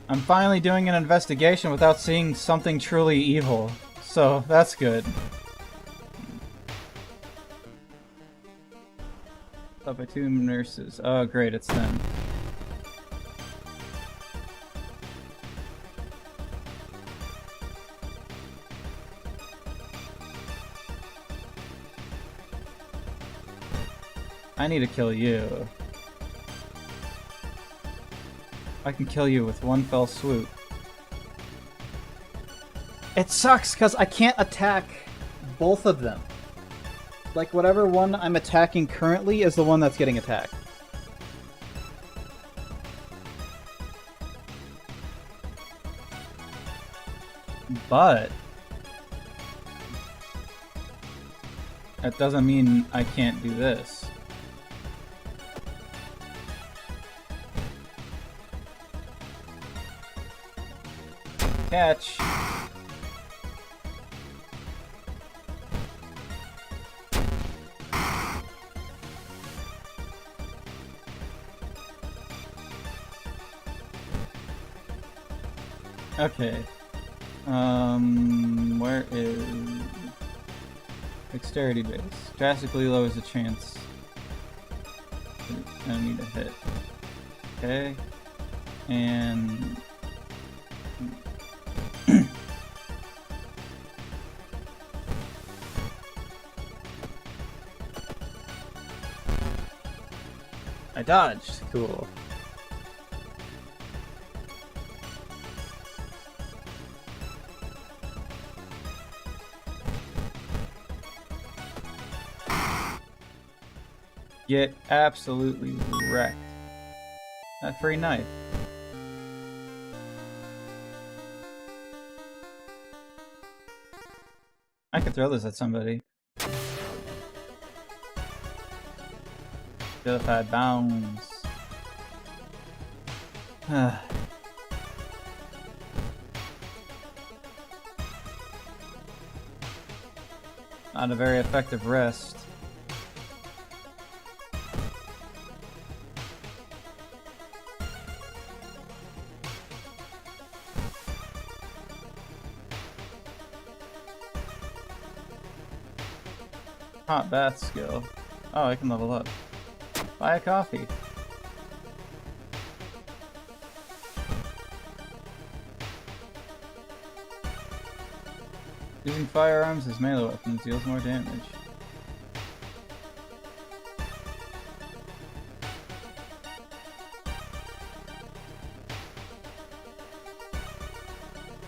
[SPEAKER 1] I'm finally doing an investigation without seeing something truly evil. So, that's good. Up by 2 nurses. Oh, great, it's them. I need to kill you. I can kill you with one fell swoop. It sucks because I can't attack both of them. Like, whatever one I'm attacking currently is the one that's getting attacked. But that doesn't mean I can't do this. Catch. Okay. Where is dexterity base? Drastically lowers the chance for enemy to hit. Okay. And I dodged. Cool. Get absolutely wrecked. That free knife. I could throw this at somebody. Should have had bounds. Not a very effective rest. Hot bath skill. Oh, I can level up. Buy a coffee. Using firearms as melee weapons deals more damage.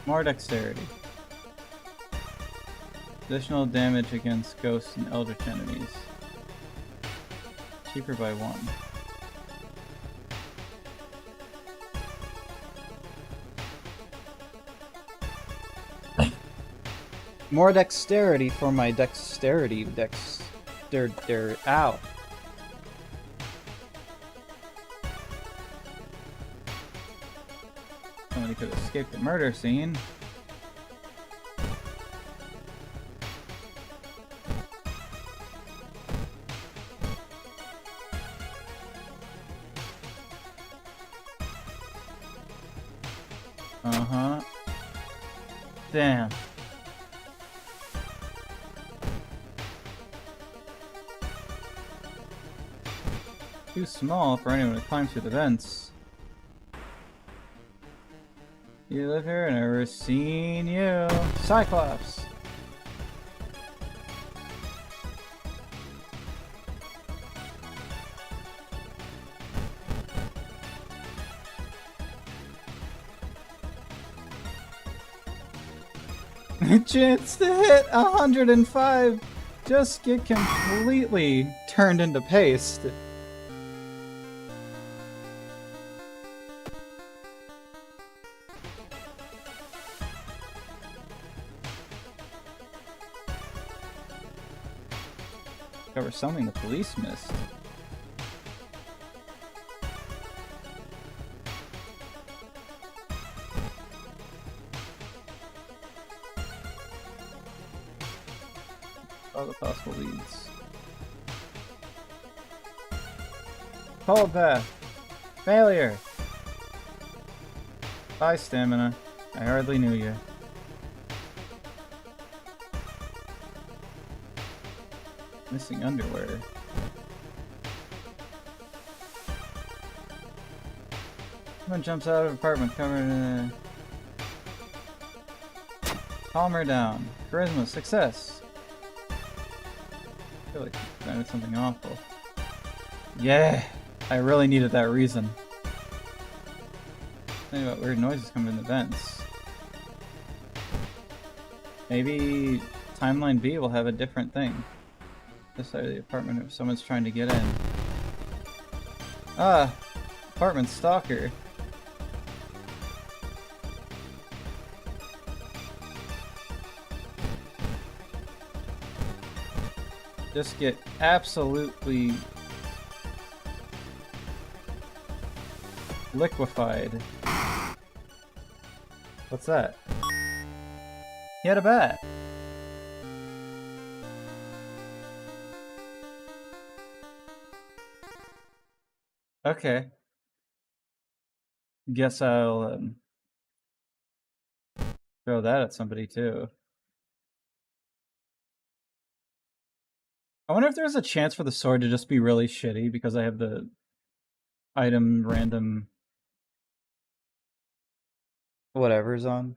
[SPEAKER 1] More dexterity. Additional damage against ghosts and eldritch enemies. Cheaper by 1. More dexterity for my dexterity. Ow. Somebody could escape the murder scene. Uh-huh. Damn. Too small for anyone to climb through the vents. You live here? I've never seen you. Cyclops! Chance to hit 105! Just get completely turned into paste. Cover something the police missed. All the possible leads. Cold path. Failure. Bye, stamina. I hardly knew you. Missing underwear. Someone jumps out of an apartment covered in calm her down. Charisma, success. I feel like I prevented something awful. Yeah! I really needed that reason. Think about weird noises coming in the vents. Maybe Timeline B will have a different thing. This side of the apartment if someone's trying to get in. Ah! Apartment stalker. Just get absolutely liquefied. What's that? He had a bat. Okay. Guess I'll throw that at somebody too. I wonder if there's a chance for the sword to just be really shitty because I have the item random whatever's on.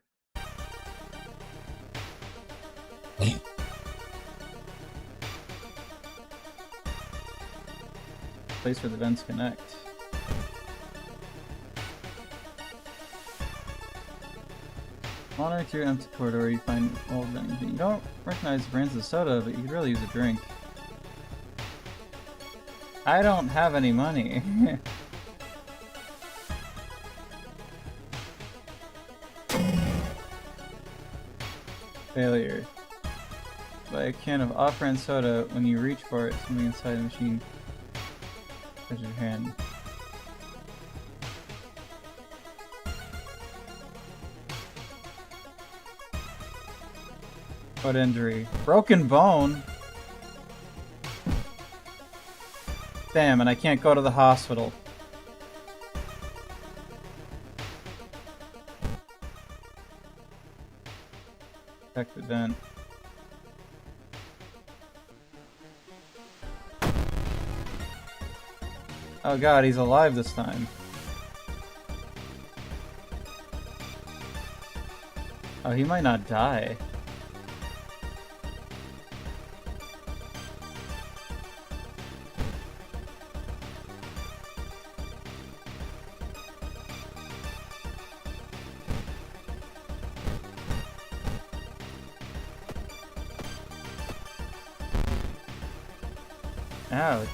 [SPEAKER 1] Place where the vents connect. Wandering through an empty corridor, you find old vending. You don't recognize brands of soda, but you could really use a drink. I don't have any money. Failure. Buy a can of off-brand soda. When you reach for it, something inside the machine touches your hand. What injury? Broken bone? Damn, and I can't go to the hospital. Check the vent. Oh god, he's alive this time. Oh, he might not die. Ouch.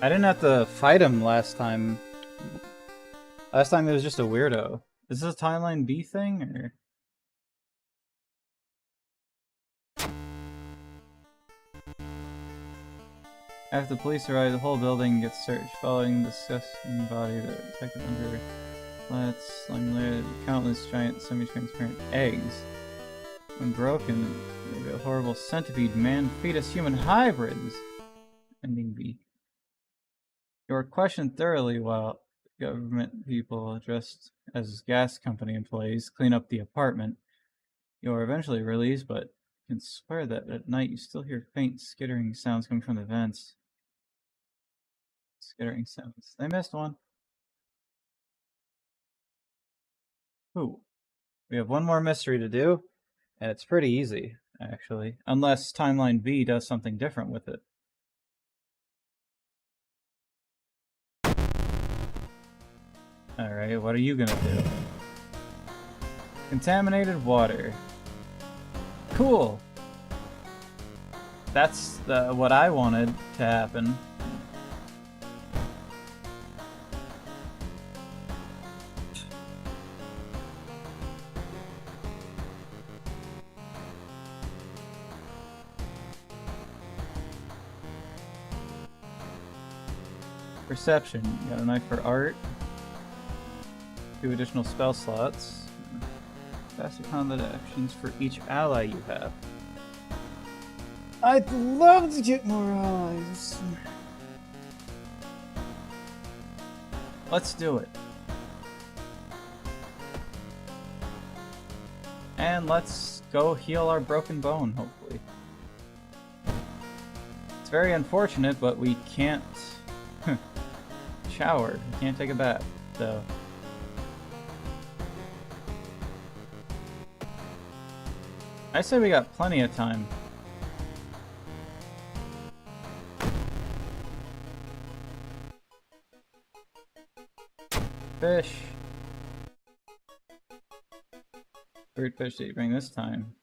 [SPEAKER 1] I didn't have to fight him last time. Last time it was just a weirdo. Is this a timeline B thing, or? After the police arrive, the whole building gets searched, following the disgusting body that are detected under flats, slime layered, countless giant semi-transparent eggs. When broken, they reveal horrible centipede, man, fetus, human hybrids. Ending B. You are questioned thoroughly while government people dressed as gas company employees clean up the apartment. You are eventually released, but can swear that at night you still hear faint skittering sounds coming from the vents. Skittering sounds. I missed one. Ooh. We have one more mystery to do, and it's pretty easy, actually. Unless Timeline B does something different with it. Alright, what are you gonna do? Contaminated water. Cool! That's what I wanted to happen. Perception. You got a knife for art. 2 additional spell slots. Faster combat actions for each ally you have. I'd love to get more allies. Let's do it. And let's go heal our broken bone, hopefully. It's very unfortunate, but we can't shower. We can't take a bath, so... I say we got plenty of time. Fish. Weird fish that you bring this time.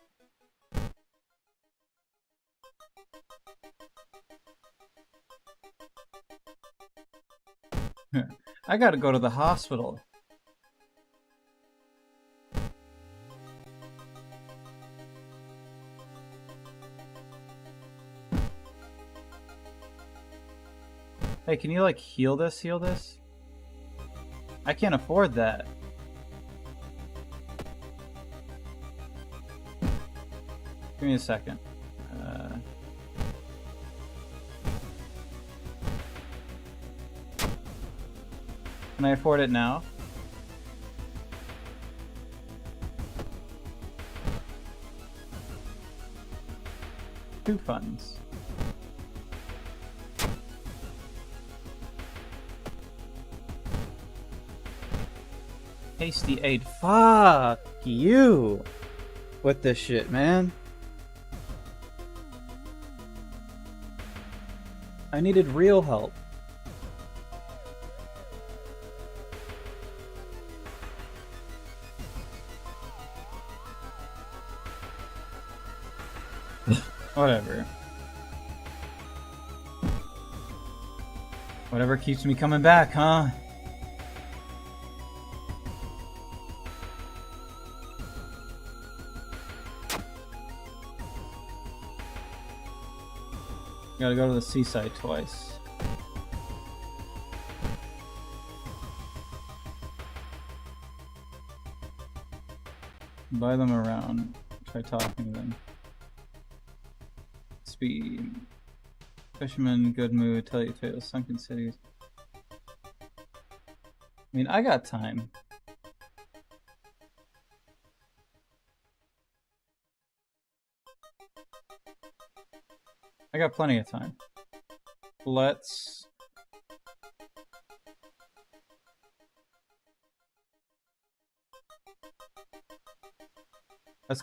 [SPEAKER 1] I gotta go to the hospital. Hey, can you like heal this? I can't afford that. Give me a second. Can I afford it now? Two funds. Hasty aid. Fuck you with this shit, man. I needed real help. Whatever. Whatever keeps me coming back, huh? Gotta go to the seaside twice. Buy them around. Try talking to them. Speed. Fisherman, good mood, tell you tales, sunken cities. I mean, I got time. I got plenty of time. Let's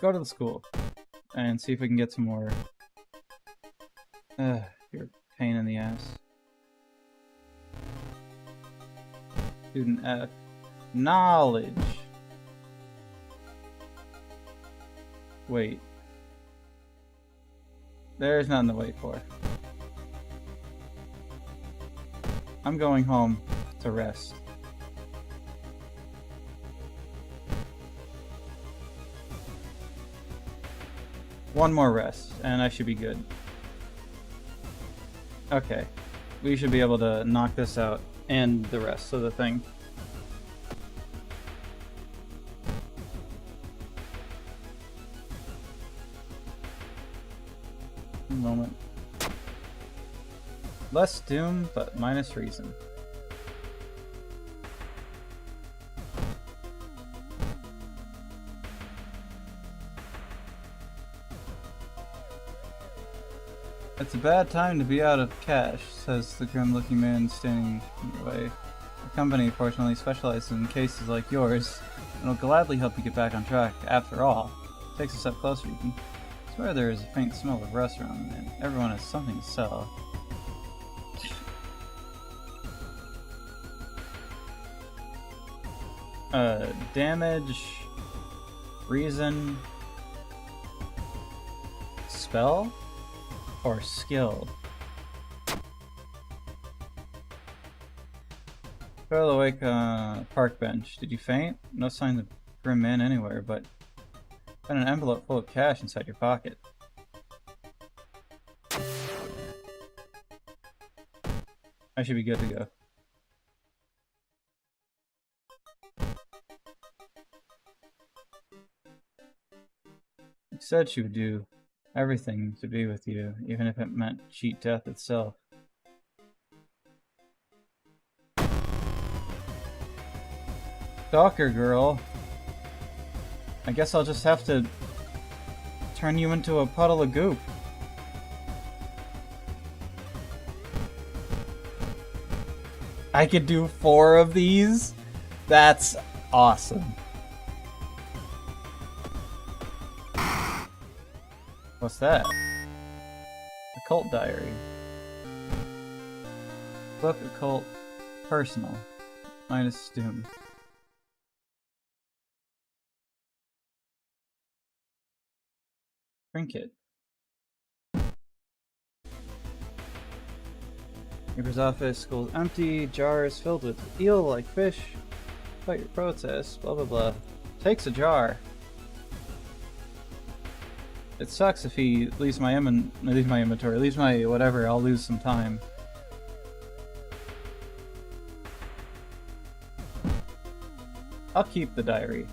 [SPEAKER 1] go to the school and see if we can get some more. You're a pain in the ass. Student F. Knowledge. Wait. There's nothing to wait for. I'm going home to rest. One more rest, and I should be good. Okay. We should be able to knock this out and the rest of the thing. Moment. Less doom, but minus reason. It's a bad time to be out of cash, says the grim-looking man standing in your way. The company, fortunately, specializes in cases like yours, and will gladly help you get back on track. After all, takes a step closer, you can swear there is a faint smell of rust around, and everyone has something to sell. Damage, reason, spell, or skill? Fell awake on a park bench. Did you faint? No sign of grim man anywhere, but found an envelope full of cash inside your pocket. I should be good to go. She said she would do everything to be with you, even if it meant cheat death itself. Stalker girl. I guess I'll just have to turn you into a puddle of goop. I could do 4 of these? That's awesome. What's that? Occult diary. Book occult personal. Minus doom. Trinket. Neighbor's office, school's empty, jars filled with eel-like fish. Fight your protest, blah blah blah. Takes a jar. It sucks if he leaves my inventory, leaves my whatever, I'll lose some time. I'll keep the diary.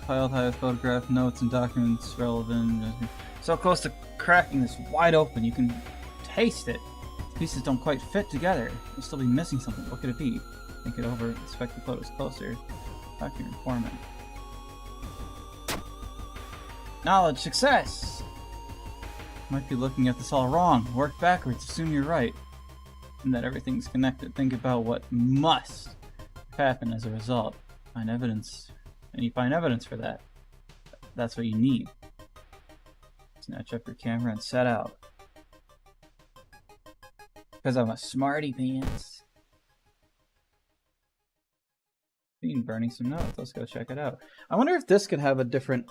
[SPEAKER 1] Piled high with photograph, notes, and documents relevant. So close to cracking this wide open, you can taste it. The pieces don't quite fit together. You'll still be missing something. What could it be? Think it over, inspect the photos closer. Talk to your informant. Knowledge, success! Might be looking at this all wrong. Work backwards, assume you're right. And that everything's connected. Think about what must happen as a result. Find evidence. And you find evidence for that. That's what you need. Snatch up your camera and set out. Because I'm a smarty pants. burning some notes. Let's go check it out. I wonder if this could have a different...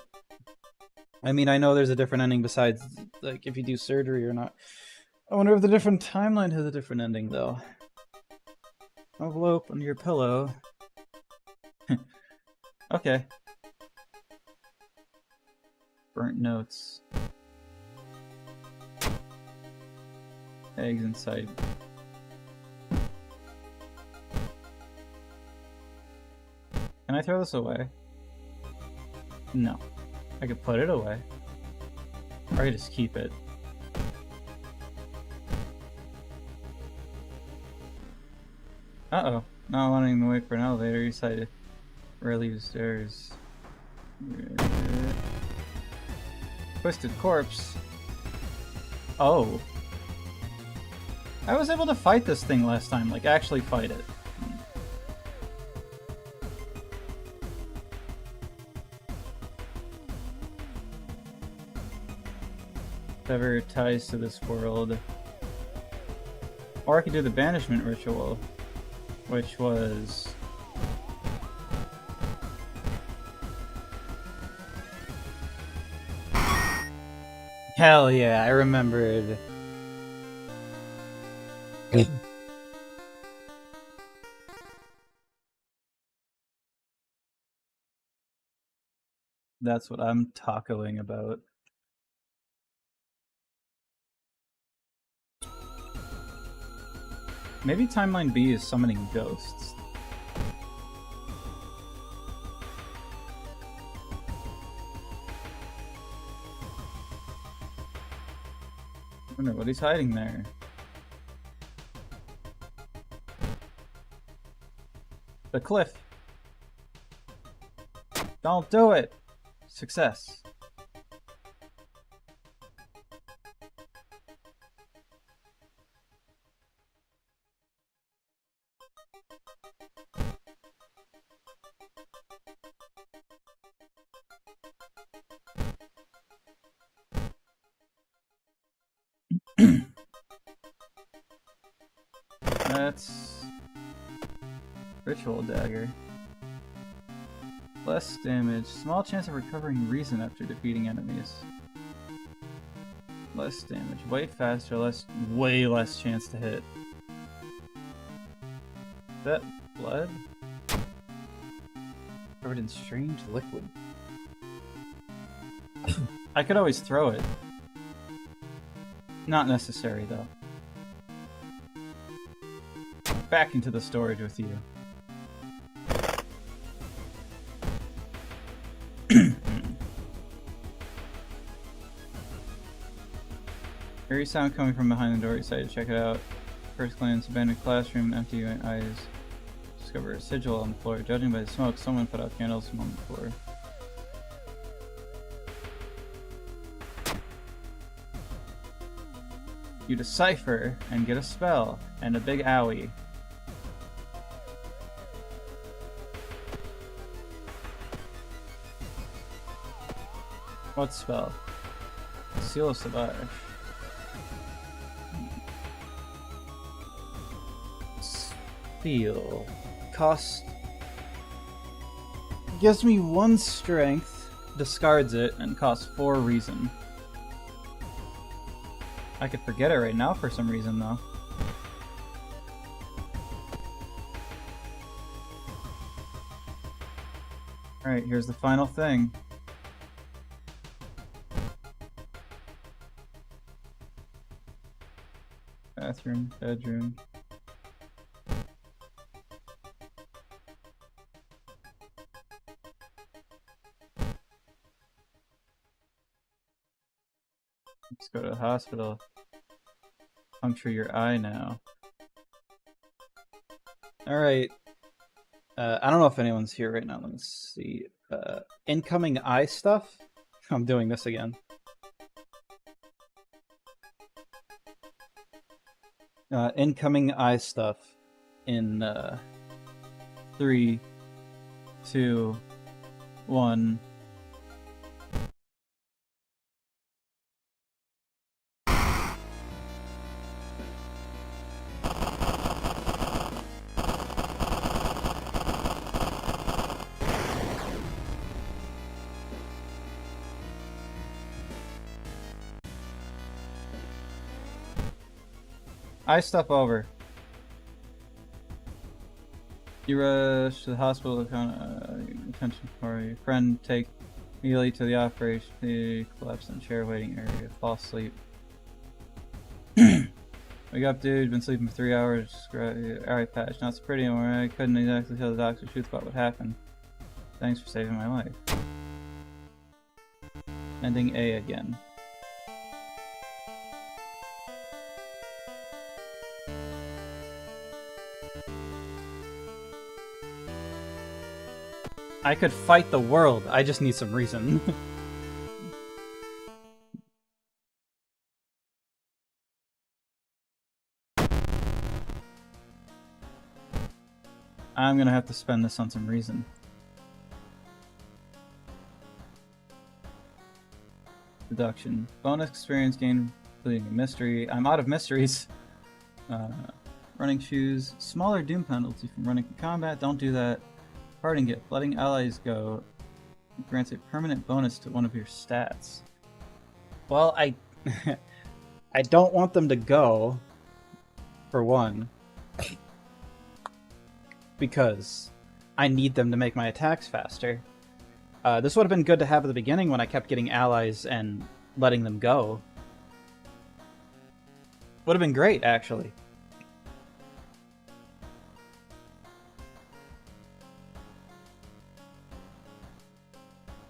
[SPEAKER 1] I mean, I know there's a different ending besides, like, if you do surgery or not. I wonder if the different timeline has a different ending, though. Envelope under your pillow. Okay. Burnt notes. Eggs inside. Can I throw this away? No. I could put it away. Or I could just keep it. Uh-oh. Not wanting to wait for an elevator, you decided to leave the stairs. Twisted corpse. Oh. I was able to fight this thing last time, like actually fight it. Whatever ties to this world. Or I could do the banishment ritual, which was... Hell yeah, I remembered. That's what I'm tacoing about. Maybe Timeline B is summoning ghosts. I wonder what he's hiding there. The cliff. Don't do it! Success. That's... Ritual dagger. Less damage. Small chance of recovering reason after defeating enemies. Less damage. Way faster, way less chance to hit. Is that blood? Covered in strange liquid. I could always throw it. Not necessary, though. Back into the storage with you. Eerie sound coming from behind the door. You decided to check it out. First glance, abandoned classroom, empty eyes. Discover a sigil on the floor. Judging by the smoke, someone put out candles a moment before. You decipher and get a spell and a big owie. What spell? Seal of Savage. Feel. Cost. Gives me 1 strength, discards it, and costs 4 reason. I could forget it right now for some reason, though. Alright, here's the final thing. Bathroom, bedroom. Let's go to the hospital. Puncture your eye now. Alright. I don't know if anyone's here right now. Let me see. Incoming eye stuff? I'm doing this again. Incoming eye stuff in 3, 2, 1. I step over. You rush to the hospital attention for your friend. Take immediately to the operation. He collapsed in the chair waiting area. Fall asleep. Wake up, dude. Been sleeping for 3 hours. Alright, patch. Not so pretty anymore. I couldn't exactly tell the doctor the truth about what happened. Thanks for saving my life. Ending A again. I could fight the world. I just need some reason. I'm gonna have to spend this on some reason. Deduction. Bonus experience gained completing a mystery. I'm out of mysteries. Running shoes. Smaller doom penalty from running in combat. Don't do that. Parting gift. Letting allies go grants a permanent bonus to one of your stats. Well, I don't want them to go, for one, because I need them to make my attacks faster. This would have been good to have at the beginning when I kept getting allies and letting them go. Would have been great, actually.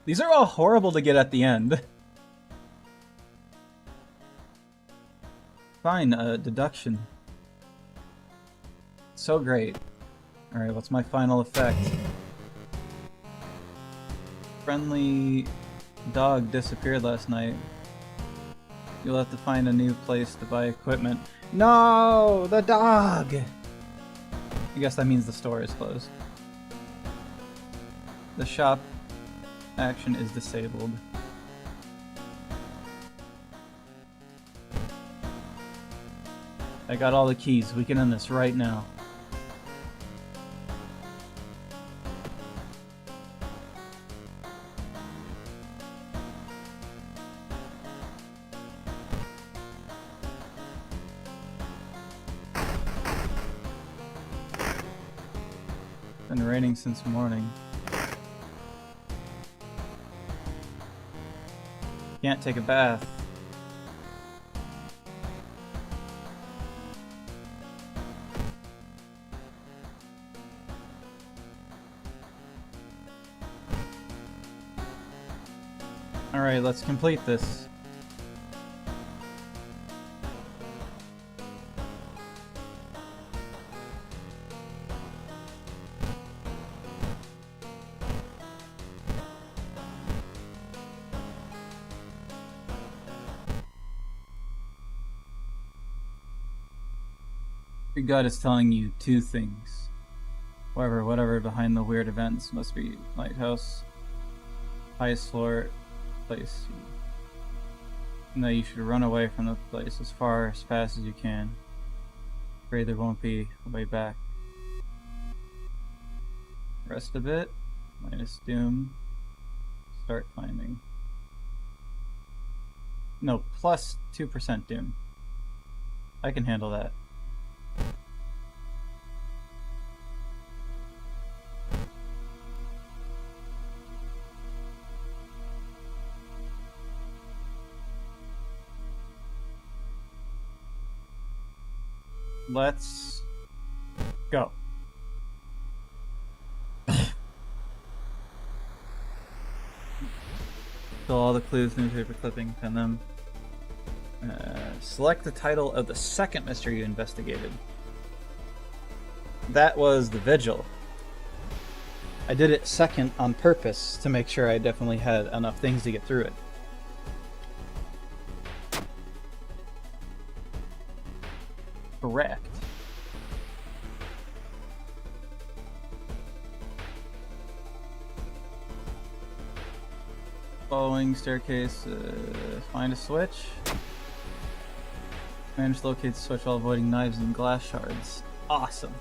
[SPEAKER 1] These are all horrible to get at the end. Fine, deduction. So great. Alright, what's my final effect? Friendly dog disappeared last night. You'll have to find a new place to buy equipment. No! The dog! I guess that means the store is closed. The shop action is disabled. I got all the keys. We can end this right now. Been raining since morning. Can't take a bath. Alright, let's complete this. Your gut is telling you two things. However, whatever behind the weird events must be lighthouse, highest floor place. And that you should run away from the place as fast as you can. Afraid there won't be a way back. Rest of it, minus doom. Start climbing. No, plus 2% doom. I can handle that. Let's go. Fill all the clues, newspaper clipping, pen them. Select the title of the second mystery you investigated. That was the Vigil. I did it second on purpose to make sure I definitely had enough things to get through it. Correct. Following staircase, find a switch. Manage to locate the switch while avoiding knives and glass shards. Awesome.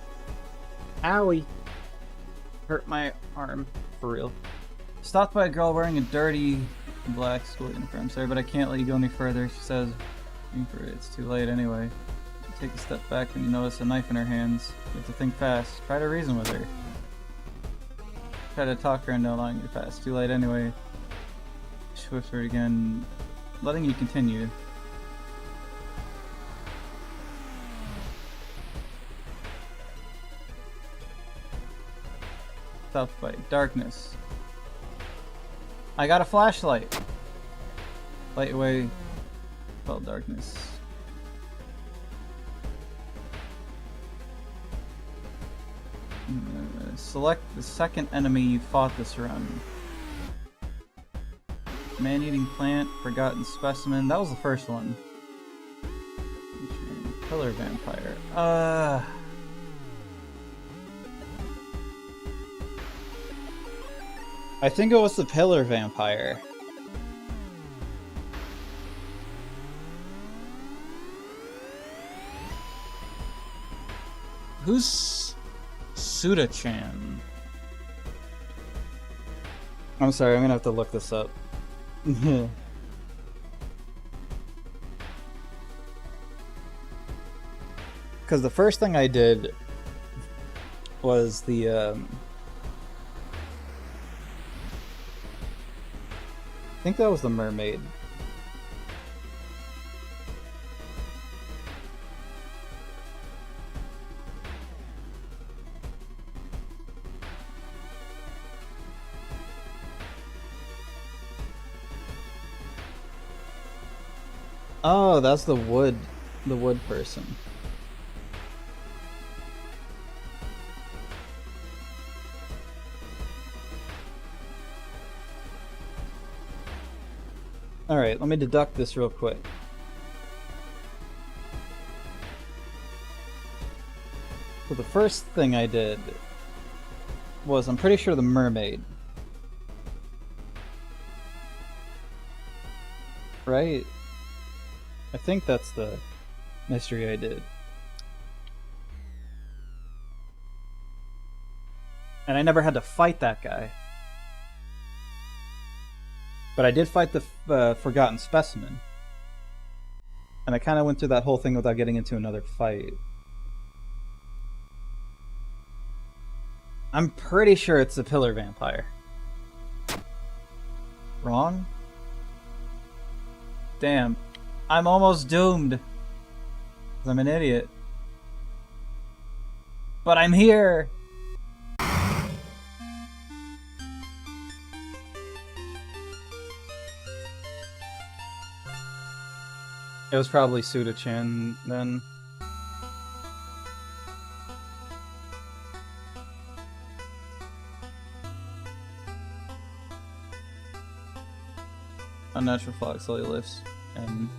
[SPEAKER 1] Owie. Hurt my arm. For real. Stopped by a girl wearing a dirty black school uniform. Sorry, but I can't let you go any further. She says, it's too late anyway. take a step back when you notice a knife in her hands. You have to think fast. Try to reason with her. Try to talk her into allowing you to pass. Too late anyway. She whispered again, letting you continue. South by darkness. I got a flashlight. Light away. Well, darkness. Select the second enemy you fought this run. Man-eating plant, forgotten specimen. That was the first one. Pillar vampire. I think it was the pillar vampire. Who's Suda-chan? I'm sorry, I'm gonna have to look this up. Because the first thing I did was the I think that was the mermaid. Oh, that's the wood person. Alright, let me deduct this real quick. So the first thing I did was, I'm pretty sure, the mermaid. Right? I think that's the mystery I did. And I never had to fight that guy. But I did fight the forgotten specimen. And I kind of went through that whole thing without getting into another fight. I'm pretty sure it's the pillar vampire. Wrong? Damn. I'm almost doomed. 'Cause I'm an idiot. But I'm here! It was probably Suda-chan then. Unnatural fog slowly lifts, and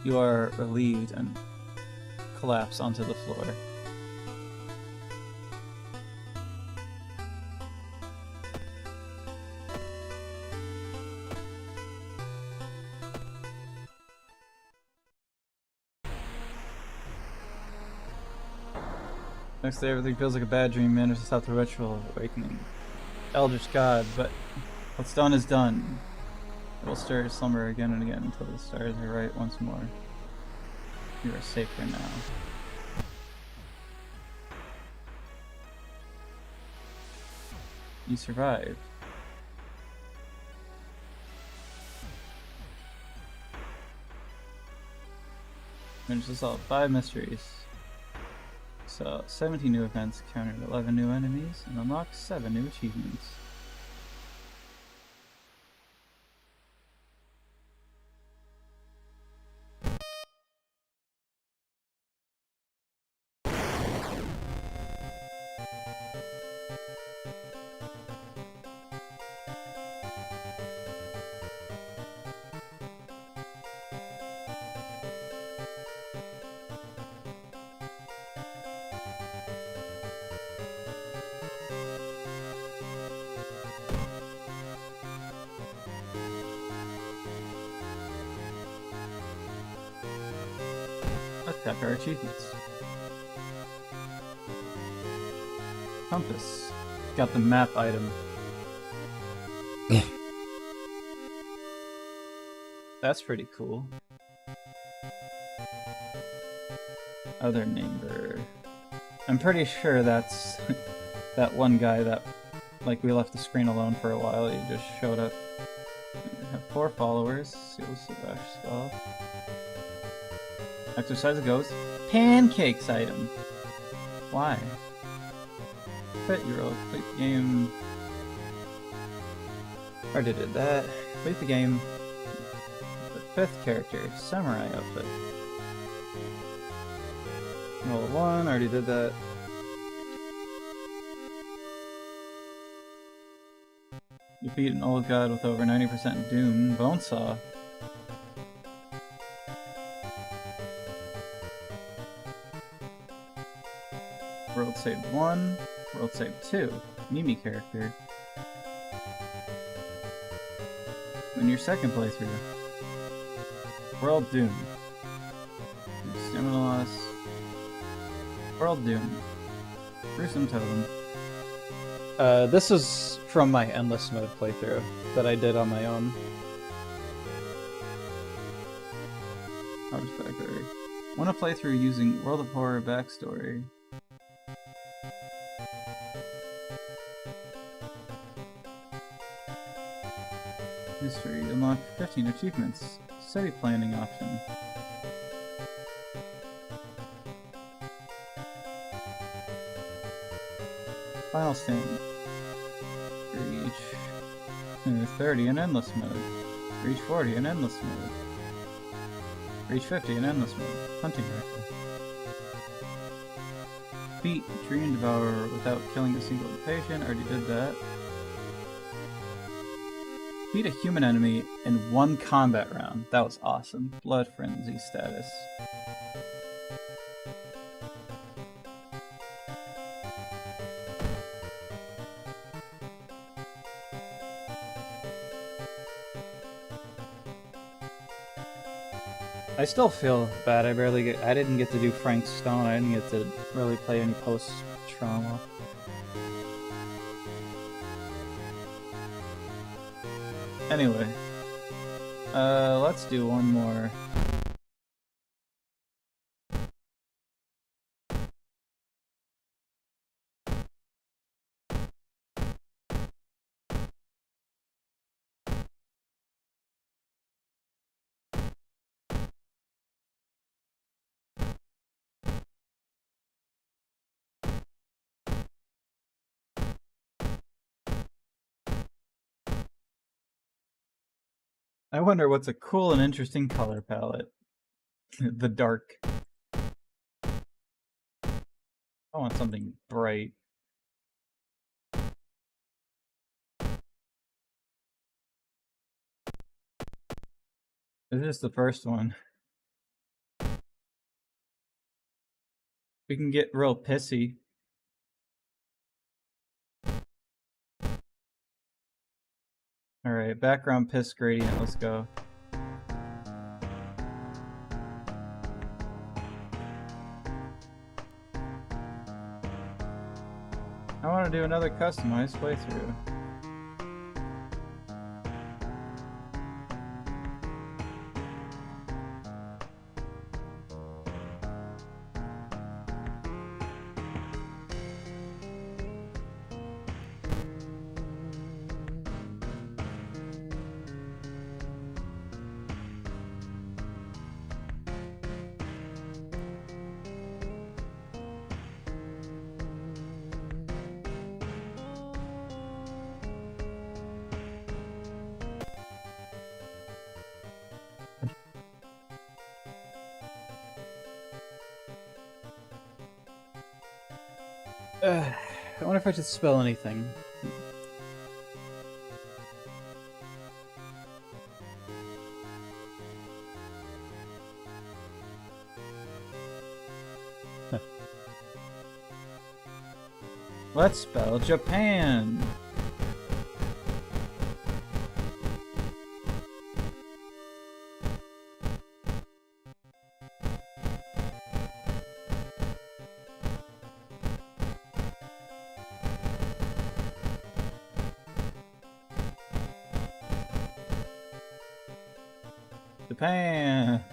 [SPEAKER 1] you are relieved and collapse onto the floor. Next day, everything feels like a bad dream. Managed to stop the ritual of awakening. Eldritch God, but what's done is done. It will stir your slumber again and again until the stars are right once more. You are safe for now. You survived. Managed to solve 5 mysteries. So 17 new events, countered 11 new enemies, and unlocked 7 new achievements. Let's check our achievements. Compass. Got the map item. That's pretty cool. other neighbor. I'm pretty sure that's that one guy that, like, we left the screen alone for a while. He just showed up. We have 4 followers. Seals the dash spell. Exercise a ghost. Pancakes item. Why? Bet you roll. Complete the game. Already did that. Complete the game. The 5th character. Samurai outfit. Roll a 1. Already did that. Defeat an old god with over 90% doom. Bonesaw. World Save 1. World Save 2. Mimi character. In your second playthrough. World Doom. Stamina loss. World Doom. Gruesome Totem. This is from my Endless Mode playthrough that I did on my own. Horsebacker. Want to play through using World of Horror backstory. History. Unlock 15 achievements. City planning option. Final stand. Reach 30 in endless mode. Reach 40 in endless mode. Reach 50 in endless mode. Hunting rifle. Beat Dream Devourer without killing a single patient. Already did that. Beat a human enemy in 1 combat round. That was awesome. Blood Frenzy status. I still feel bad. I didn't get to do Frank Stone. I didn't get to really play any post-trauma. Anyway, let's do one more. I wonder what's a cool and interesting color palette. The dark. I want something bright. This is the first one. We can get real pissy. Alright, background piss gradient, let's go. I want to do another customized playthrough. I wonder if I should spell anything. Let's spell Japan. Japan.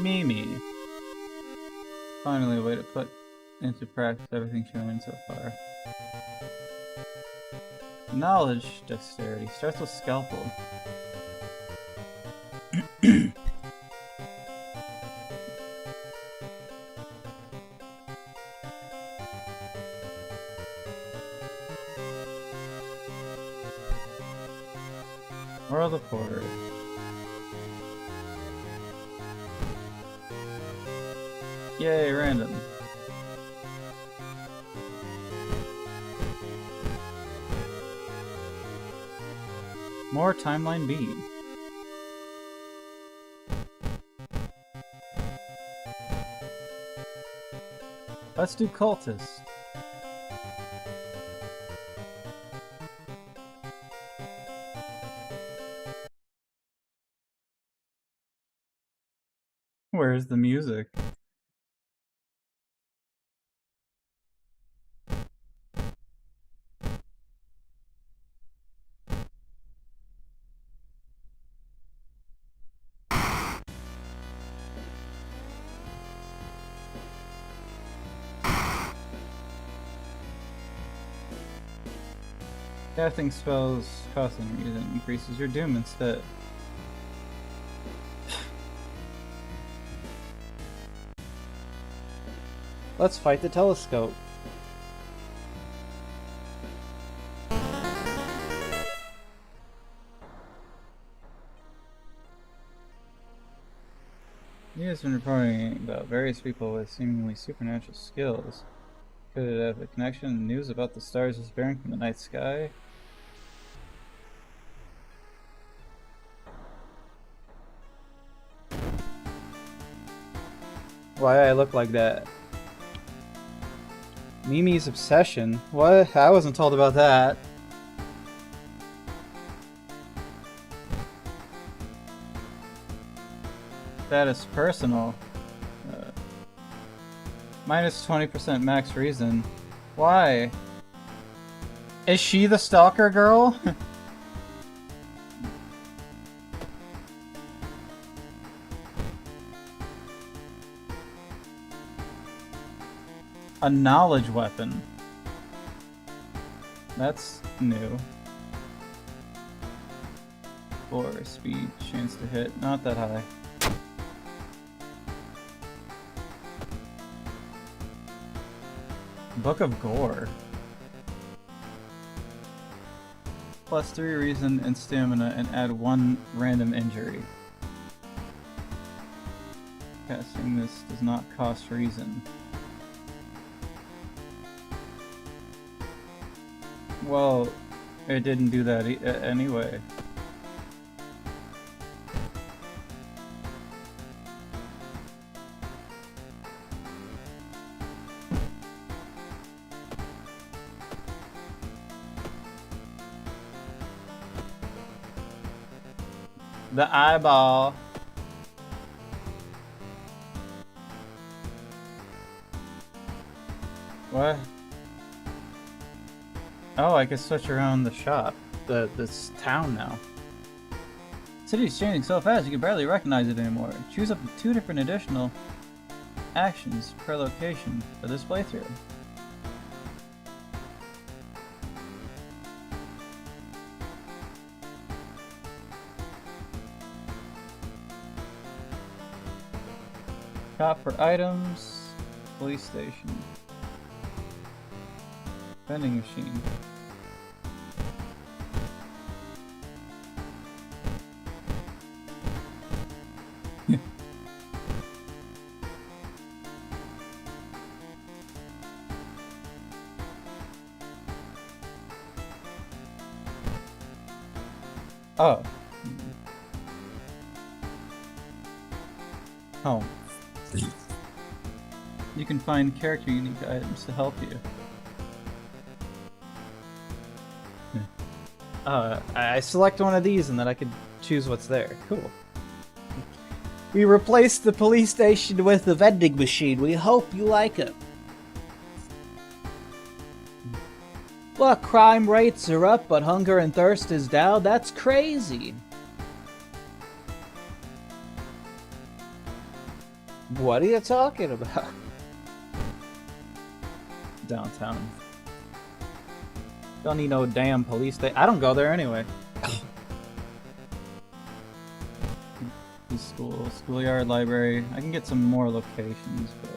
[SPEAKER 1] Mimi. Finally, a way to put into practice everything she learned so far. Knowledge dexterity starts with scalpel. World of Horror. Yay, random. More timeline bead. Let's do cultist. Where's the music? Casting spells costing reason increases your doom instead. Let's fight the telescope. He has been reporting about various people with seemingly supernatural skills. Could it have a connection? News about the stars disappearing from the night sky? Why I look like that? Mimi's obsession? What? I wasn't told about that. Status personal. Minus 20% max reason. Why? Is she the stalker girl? A knowledge weapon. That's new. 4 speed, chance to hit, not that high. Book of Gore. Plus 3 reason and stamina and add 1 random injury. Casting this does not cost reason. Well, it didn't do that anyway. The eyeball. What? Oh, I could switch around the shop. This town now. The city's changing so fast you can barely recognize it anymore. Choose up to 2 different additional actions per location for this playthrough. Shop for items, police station, vending machine. Oh. Oh. You can find character unique items to help you. I select one of these and then I can choose what's there. Cool. We replaced the police station with a vending machine. We hope you like it. Look, crime rates are up, but hunger and thirst is down. That's crazy. What are you talking about? Downtown. Don't need no damn police station. I don't go there anyway. School, schoolyard, library. I can get some more locations, but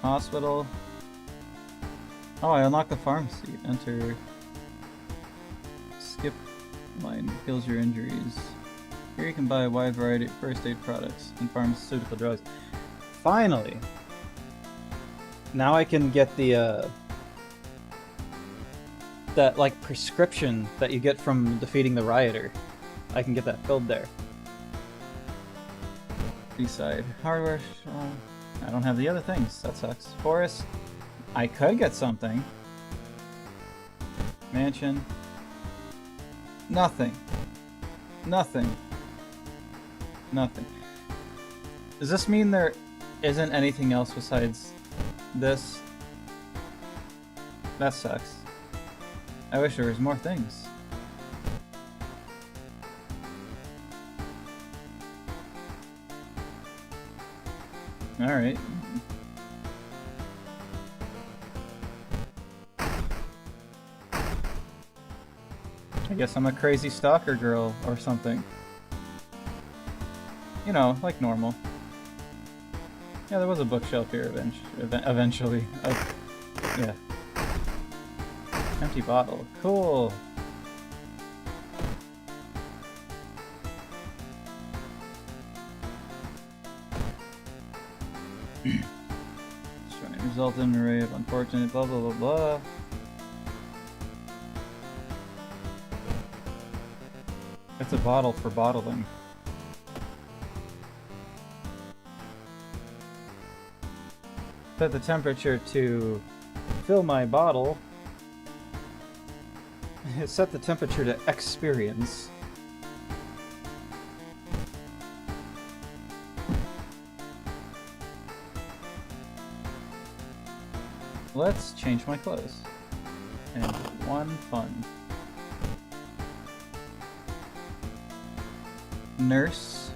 [SPEAKER 1] hospital. Oh, I unlocked the pharmacy. Enter. Skip line heals your injuries. Here you can buy a wide variety of first aid products and pharmaceutical drugs. Finally! Now I can get the, that, like, prescription that you get from defeating the rioter. I can get that filled there. B-side. Hardware. I don't have the other things. That sucks. Forest. I could get something. Mansion. Nothing. Nothing. Nothing. Does this mean there isn't anything else besides this? That sucks. I wish there was more things. Alright. I guess I'm a crazy stalker girl or something. You know, like normal. Yeah, there was a bookshelf here eventually. Oh, yeah. Empty bottle. Cool. Trying result in an array of unfortunate blah blah blah blah. It's a bottle for bottling. Set the temperature to fill my bottle. Set the temperature to experience. Let's change my clothes. And one fun. Nurse.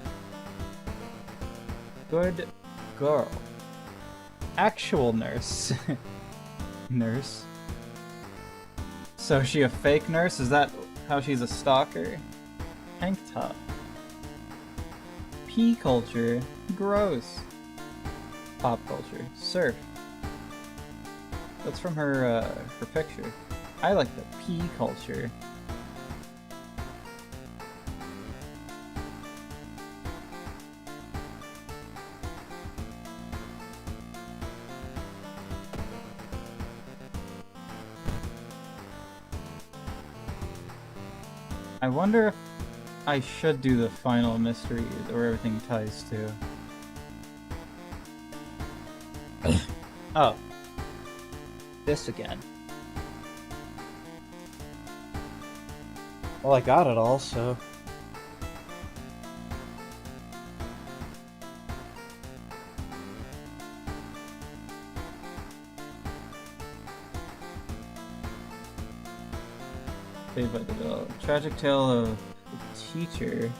[SPEAKER 1] Good girl. Actual nurse. Nurse. So is she a fake nurse? Is that how she's a stalker? Tank top. Pea culture. Gross. Pop culture. Surf. That's from her picture. I like the pea culture. I wonder if I should do the final mystery where everything ties to. Oh. This again. Well, I got it all, so... Saved by the Bell. Tragic tale of the teacher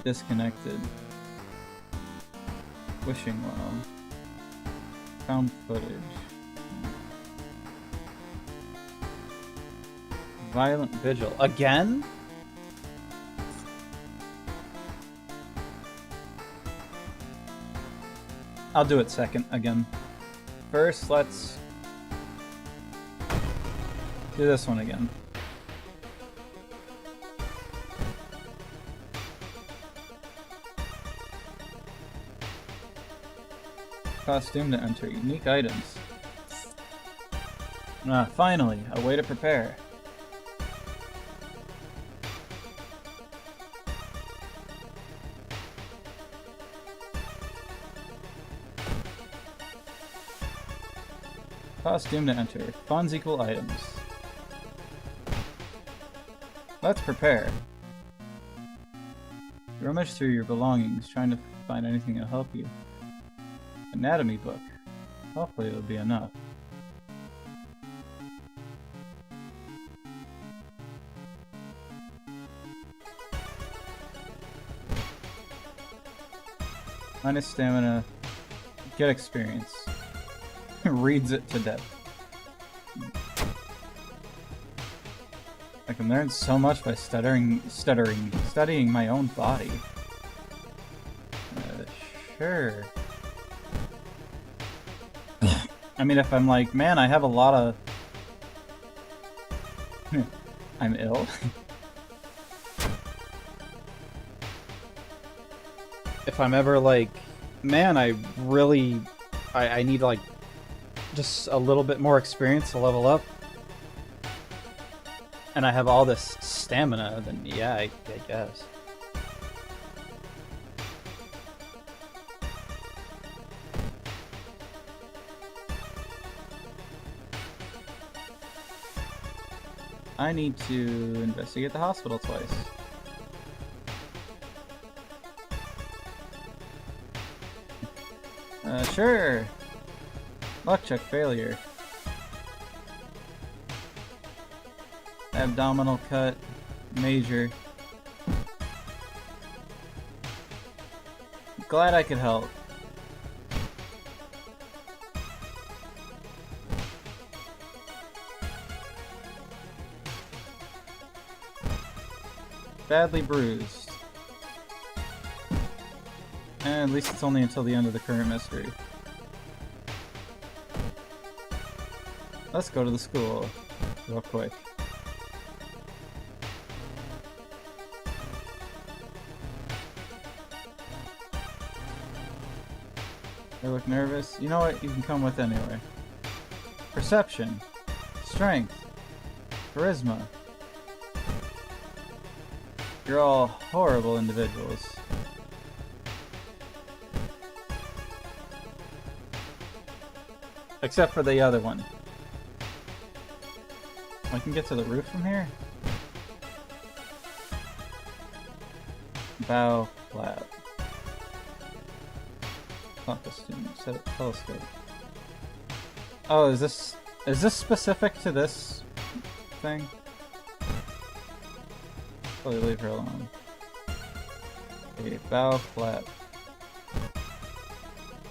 [SPEAKER 1] disconnected. Wishing well. Found footage. Violent vigil. Again? I'll do it second again. First, let's do this one again. Costume to enter. Unique items. Ah, finally, a way to prepare. Costume to enter. Funds equal items. Let's prepare. Rummage through your belongings, trying to find anything that'll help you. Anatomy book. Hopefully it'll be enough. Minus stamina. Get experience. Reads it to death. I can learn so much by studying my own body. Sure. I mean, if I'm like, man, I have a lot of... I'm ill? If I'm ever like, man, I really... I need, like, just a little bit more experience to level up, and I have all this stamina, then yeah, I guess. I need to investigate the hospital twice. Sure. Luck check failure. Abdominal cut. Major. Glad I could help. Badly bruised. And at least it's only until the end of the current mystery. Let's go to the school real quick. They look nervous. You know what? You can come with anyway. Perception. Strength. Charisma. You're all horrible individuals. Except for the other one. I can get to the roof from here? Bow flap. Not the student, set it telescope. Oh, is this specific to this thing? Probably leave her alone. Okay, bow flap.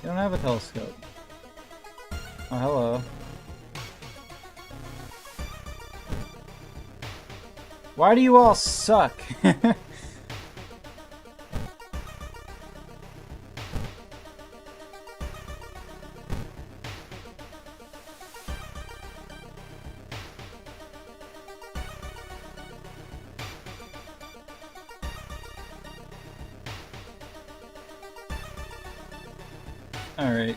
[SPEAKER 1] You don't have a telescope. Oh, hello. Why do you all suck? Alright.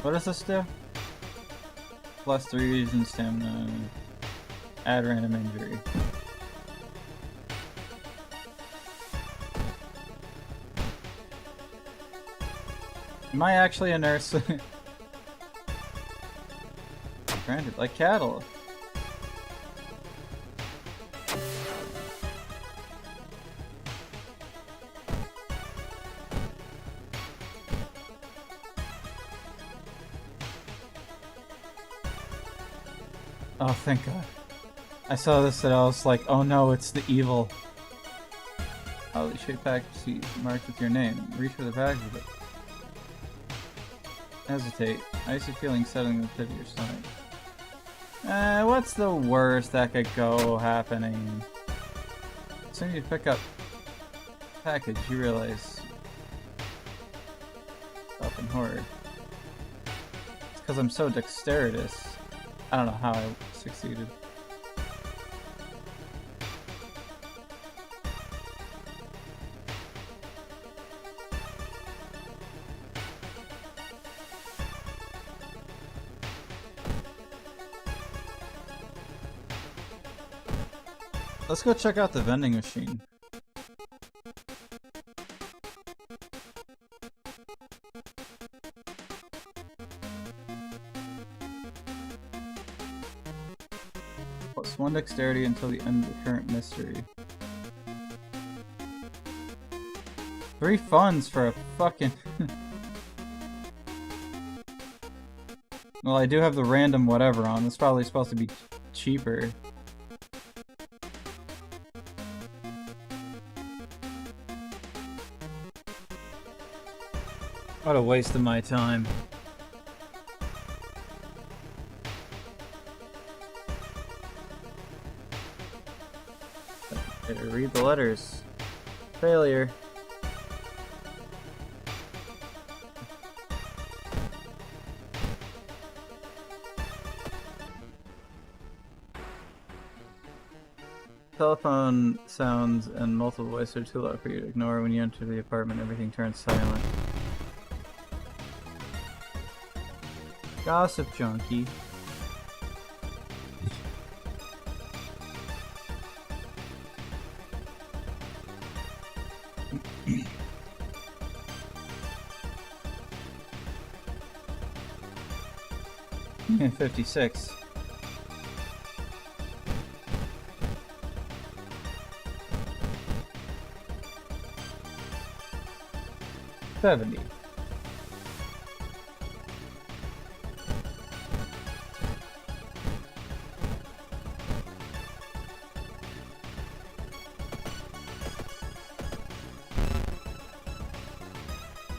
[SPEAKER 1] What does this do? Plus 3 in stamina. Add random injury. Am I actually a nurse? Branded like cattle. Oh, thank God. I saw this and I was like, oh no, it's the evil. Oddly shaped package marked with your name. Reach for the package with it. Hesitate. Icy feeling settling in the pit of your stomach. What's the worst that could go happening? As soon as you pick up the package, you realize... Up in horror. It's because I'm so dexterous. I don't know how I succeeded. Let's go check out the vending machine. Plus 1 dexterity until the end of the current mystery. 3 funds for a fucking... Well, I do have the random whatever on. It's probably supposed to be cheaper. What a waste of my time. Better read the letters. Failure. Telephone sounds and multiple voices are too loud for you to ignore. When you enter the apartment, everything turns silent. Gossip junkie. Yeah, 56. $70.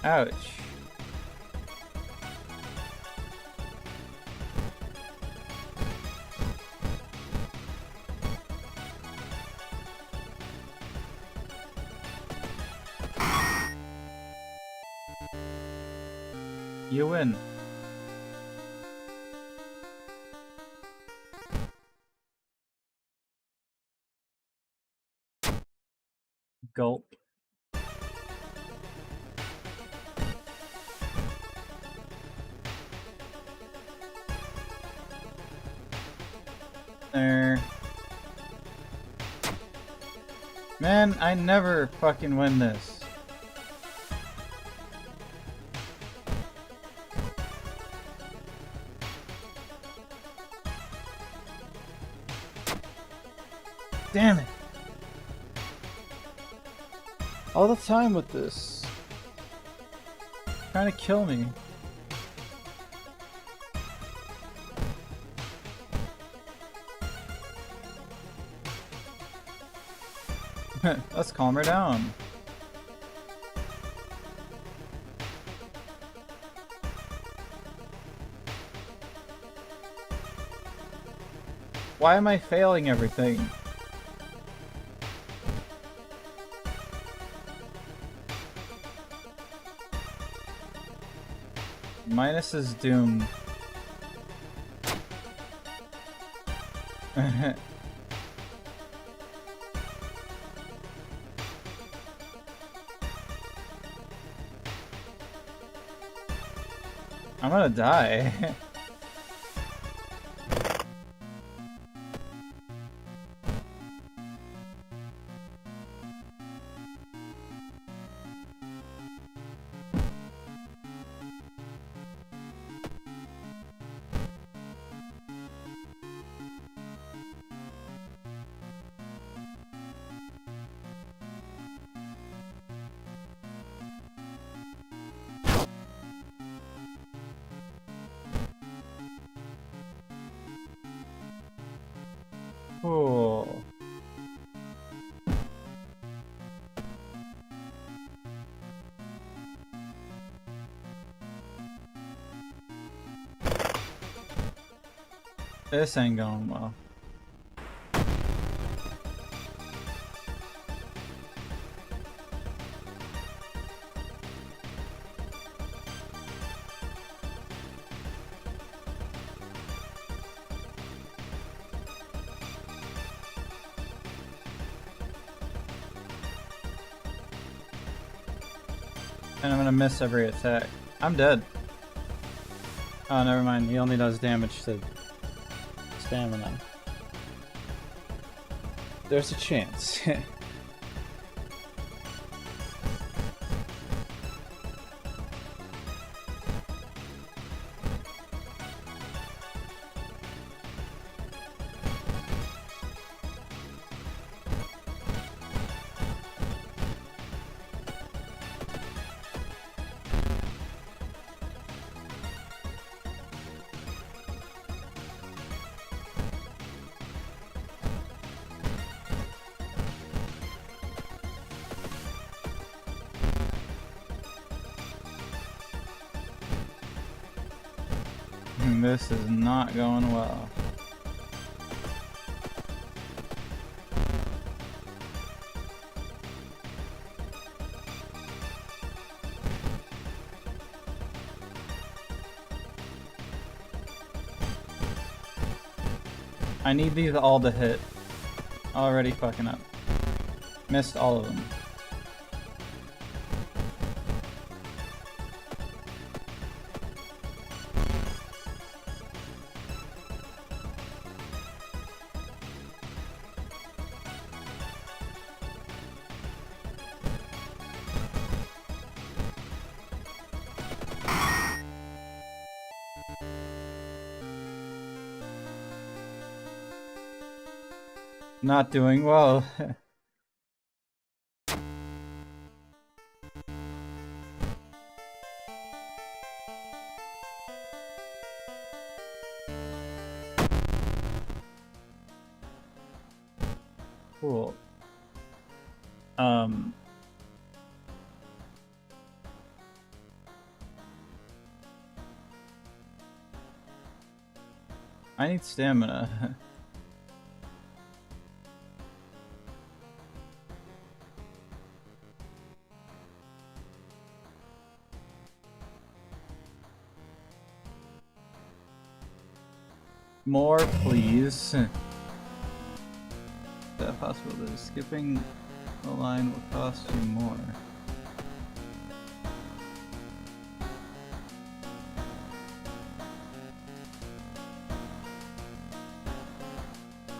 [SPEAKER 1] Ouch. You win. Gulp. There. Man, I never fucking win this. Damn it. All the time with this. Trying to kill me. Let's calm her down. Why am I failing everything? Minus is doomed. I'm gonna die. Cool. This ain't going well. And I'm gonna miss every attack. I'm dead. Oh, never mind. He only does damage to stamina. There's a chance. This is not going well. I need these all to hit. Already fucking up. Missed all of them. Not doing well. Cool. I need stamina. More, please. Is that possible that skipping the line will cost you more?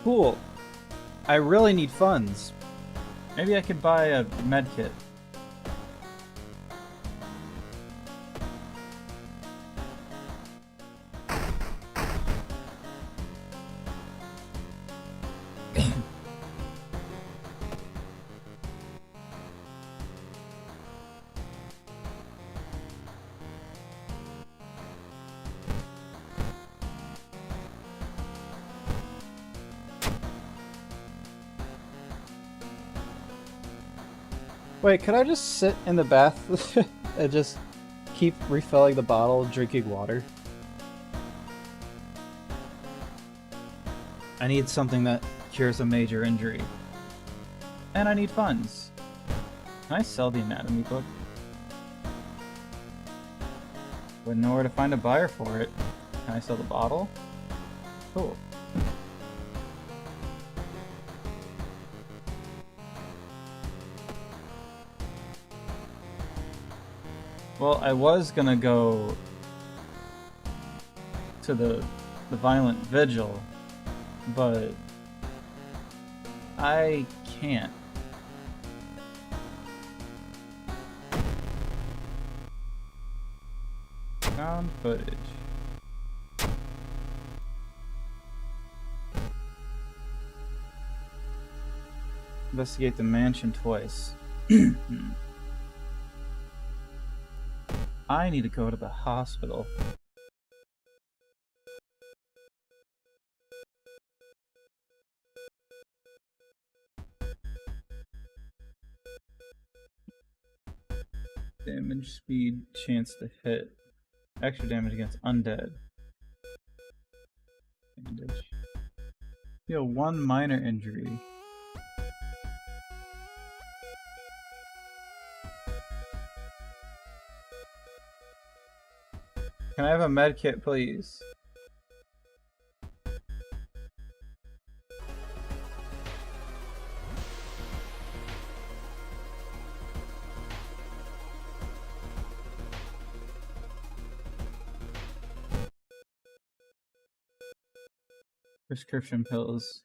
[SPEAKER 1] Cool. I really need funds. Maybe I could buy a med kit. Wait, could I just sit in the bath and just keep refilling the bottle, drinking water? I need something that cures a major injury. And I need funds. Can I sell the anatomy book? Wouldn't know where to find a buyer for it. Can I sell the bottle? Cool. Well, I was gonna go to the Violent Vigil, but I can't. Found footage. Investigate the mansion twice. I need to go to the hospital. Damage, speed, chance to hit. Extra damage against undead. Bandage. Yo, one minor injury. Can I have a med kit, please? Prescription pills.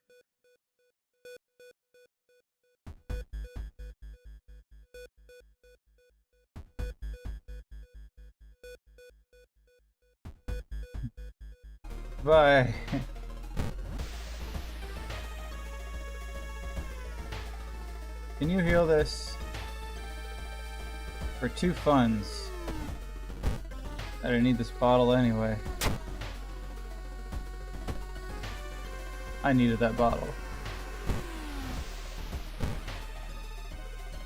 [SPEAKER 1] Bye. Can you heal this? For 2 funds. I don't need this bottle anyway. I needed that bottle.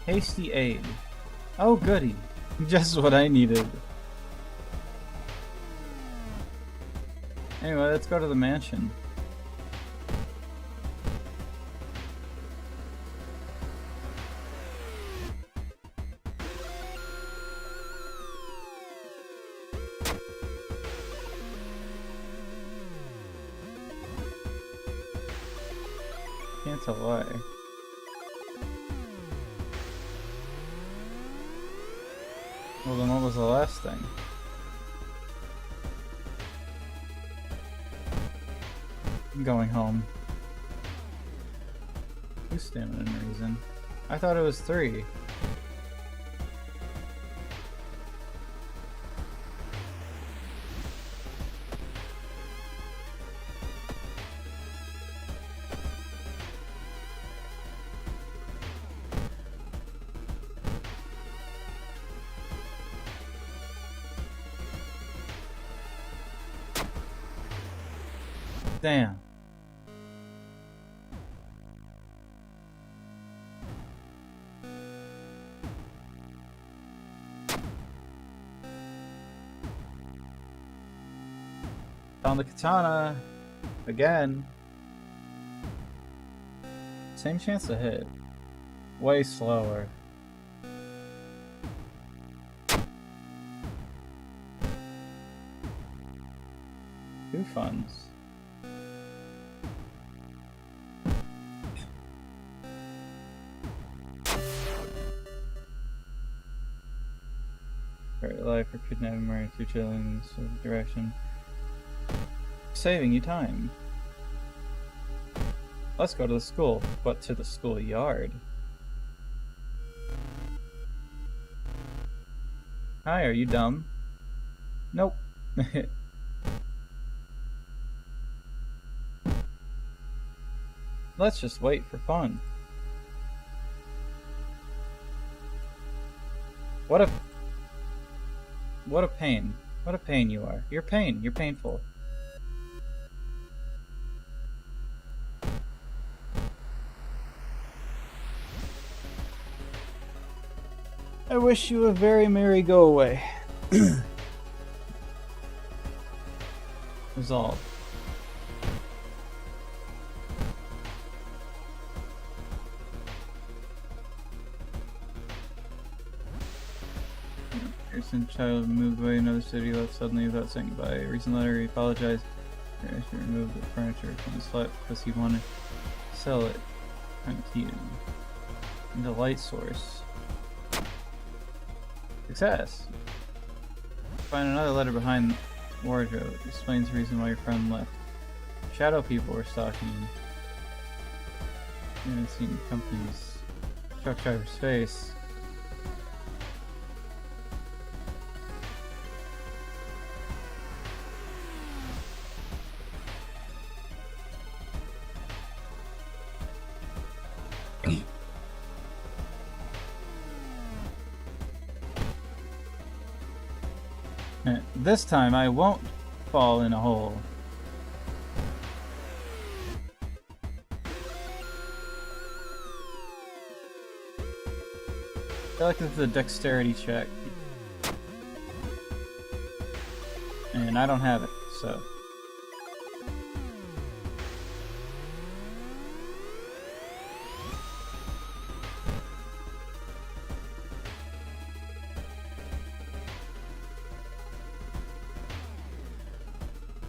[SPEAKER 1] Hasty aid. Oh goody. Just what I needed. Anyway, let's go to the mansion. Can't tell why. Well, then what was the last thing? I'm going home. 2 stamina and reason. I thought it was 3. Damn. Found the katana again. Same chance to hit. Way slower. Two funds. Life for kidnapping, murder, 2 children in direction. Saving you time. Let's go to the school, but to the schoolyard. Hi, are you dumb? Nope. Let's just wait for fun. What a pain. What a pain you are. You're pain. You're painful. I wish you a very merry go-away. Resolve. Recent child moved away another city, left suddenly without saying goodbye. Recent letter, he apologized. He removed the furniture from his flat because he wanted to sell it. Kind of cute. And the light source. Success! Find another letter behind the wardrobe. Explains the reason why your friend left. Shadow people were stalking you. You haven't seen the company's truck driver's face. This time I won't fall in a hole. I feel like this is a dexterity check. And I don't have it, so.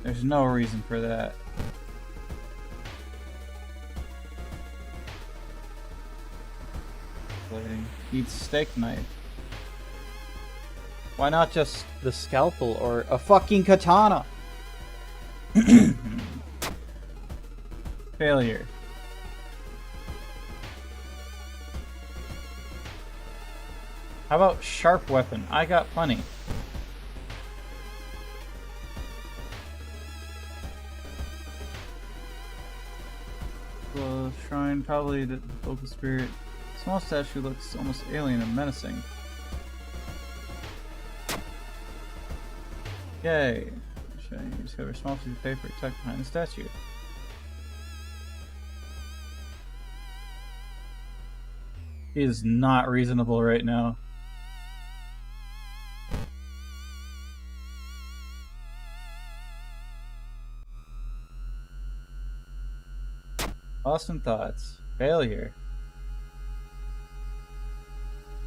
[SPEAKER 1] There's no reason for that. Needs steak knife. Why not just the scalpel or a fucking katana? Failure. How about sharp weapon? I got plenty. The shrine, probably the local spirit. Small statue looks almost alien and menacing. Yay! Should I discover a small piece of paper tucked behind the statue? He is not reasonable right now. Awesome thoughts. Failure.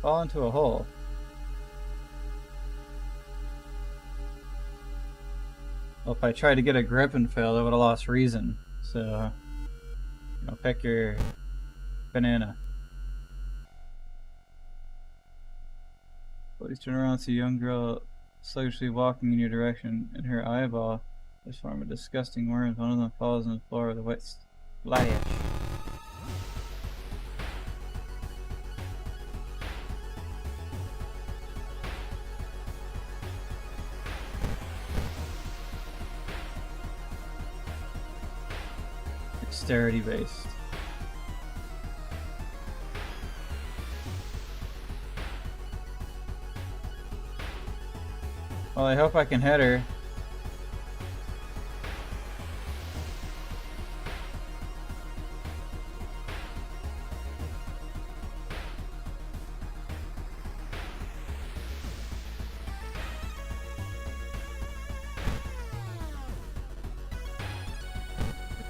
[SPEAKER 1] Fall into a hole. Well, if I tried to get a grip and failed, I would have lost reason. So, pick your banana. Please turn around and see a young girl sluggishly walking in your direction. In her eyeball, there's form of disgusting worms. One of them falls on the floor with a wet splash. Dexterity based. Well, I hope I can hit her.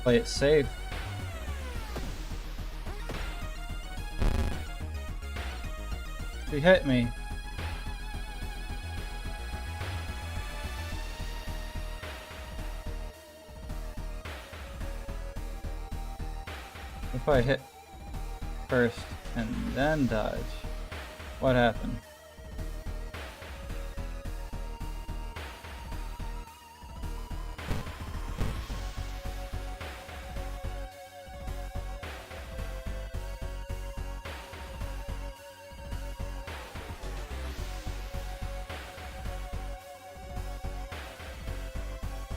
[SPEAKER 1] Play it safe. He hit me. If I hit first and then dodge, what happened?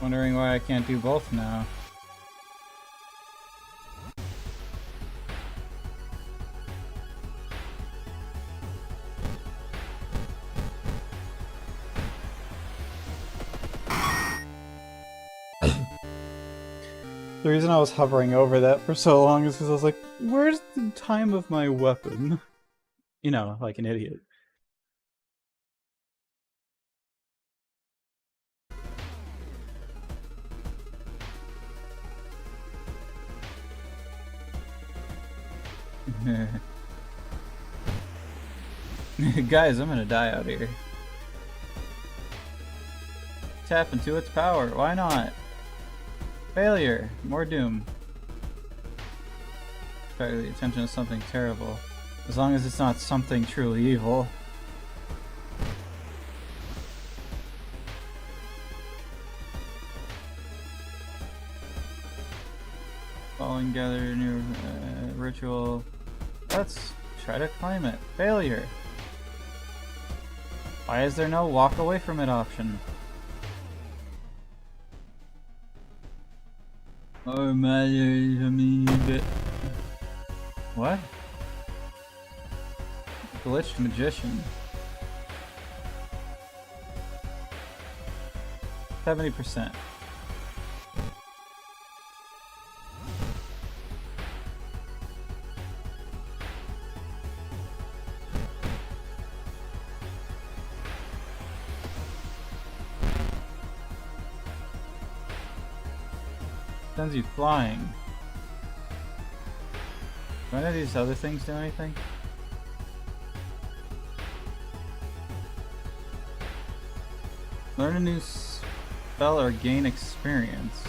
[SPEAKER 1] Wondering why I can't do both now. The reason I was hovering over that for so long is because I was like, where's the time of my weapon? Like an idiot. Guys, I'm gonna die out here. Tap into its power, why not? Failure, more doom. Attract the attention of something terrible. As long as it's not something truly evil. Falling gather near ritual. Let's try to climb it. Failure. Why is there no walk away from it option? Oh my, what? Glitched magician. 70%. Sends you flying. Do any of these other things do anything? Learn a new spell or gain experience.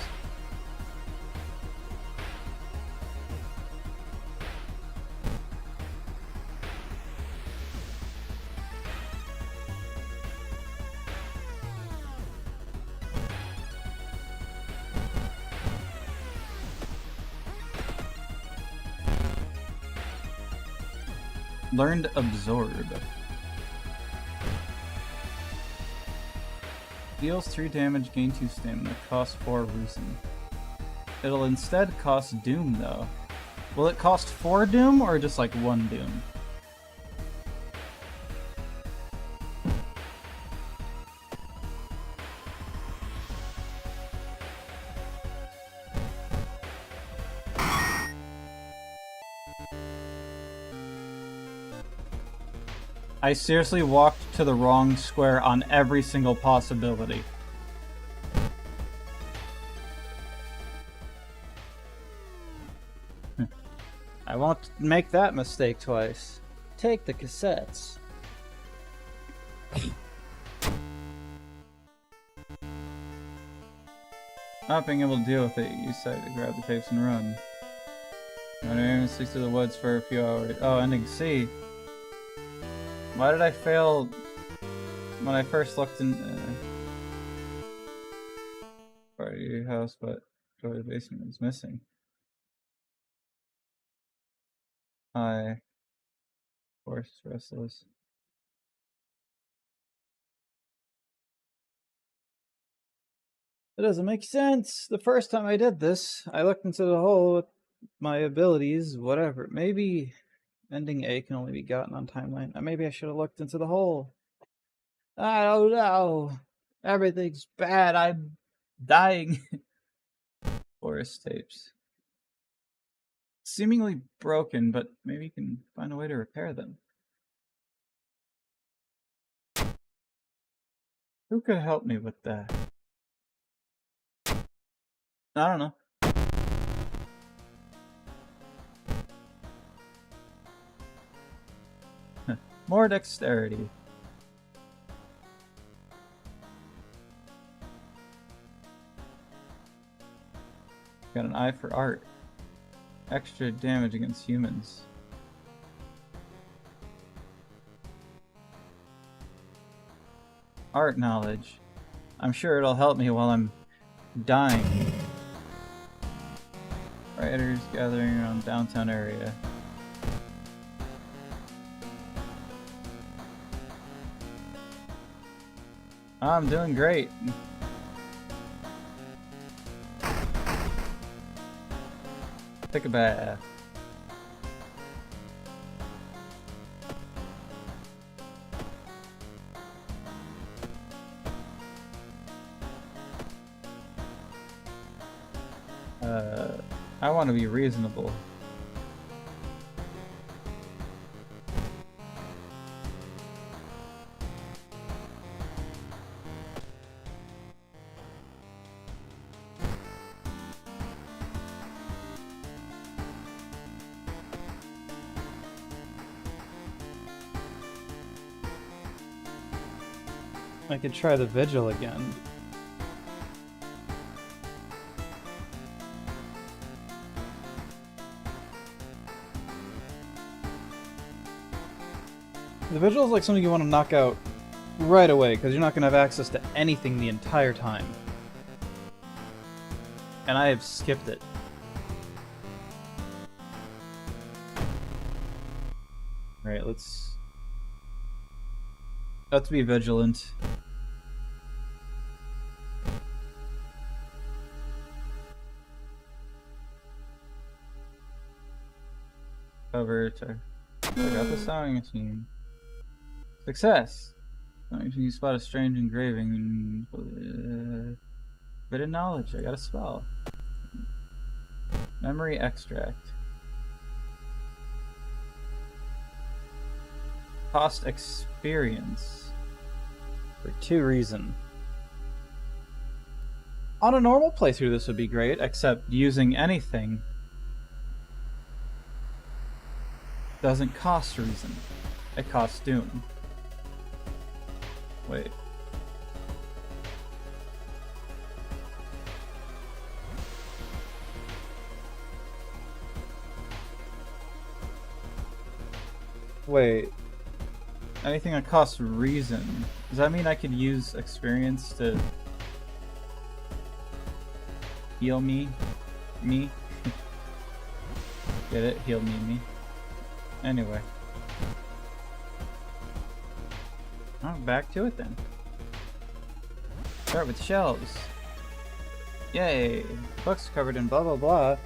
[SPEAKER 1] Learned Absorb. Deals 3 damage, gain 2 stamina, costs 4 reason. It'll instead cost Doom though. Will it cost 4 Doom or just like 1 Doom? I seriously walked to the wrong square on every single possibility. I won't make that mistake twice. Take the cassettes. Not being able to deal with it, you decided to grab the tapes and run. When I even stick to the woods for a few hours. Oh, ending C. Why did I fail when I first looked in part of your house, but the basement was missing? Hi. Forced restless. It doesn't make sense. The first time I did this, I looked into the hole with my abilities, whatever. Maybe ending A can only be gotten on timeline. Maybe I should have looked into the hole. I don't know. Everything's bad. I'm dying. Forest tapes. Seemingly broken, but maybe you can find a way to repair them. Who could help me with that? I don't know. More dexterity. Got an eye for art. Extra damage against humans. Art knowledge. I'm sure it'll help me while I'm dying. Rioters gathering around downtown area. I'm doing great. Take a bath. I want to be reasonable. I could try the vigil again. The vigil is like something you want to knock out right away, because you're not going to have access to anything the entire time. And I have skipped it. Alright, let's be vigilant. Cover to check out the sewing machine. Success! You spot a strange engraving. Bit of knowledge. I got a spell. Memory extract. Cost experience. For 2 reasons. On a normal playthrough this would be great, except using anything doesn't cost reason. It costs doom. Wait. Wait. Anything that costs reason. Does that mean I could use experience to heal me? Me? Get it? Heal me. Anyway. Oh, back to it then. Start with shelves. Yay! Books covered in blah blah blah.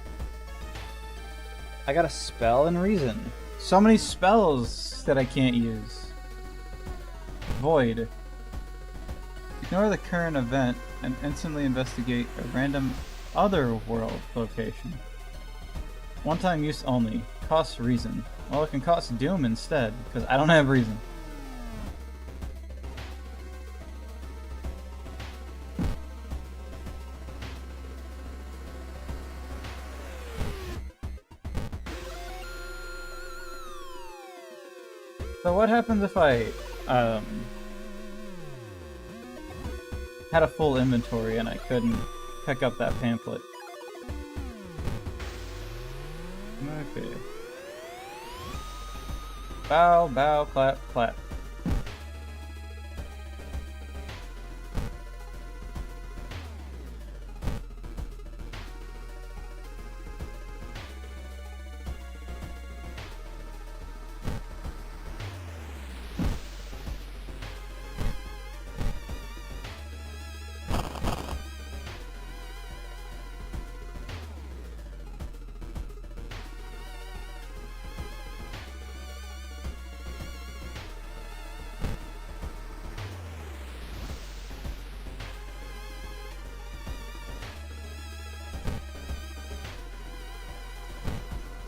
[SPEAKER 1] I got a spell and reason. So many spells that I can't use. Void. Ignore the current event and instantly investigate a random other world location. One-time use only. Costs reason. Well, it can cost doom instead, because I don't have reason. So what happens if I had a full inventory and I couldn't pick up that pamphlet? Okay. Bow, bow, clap, clap.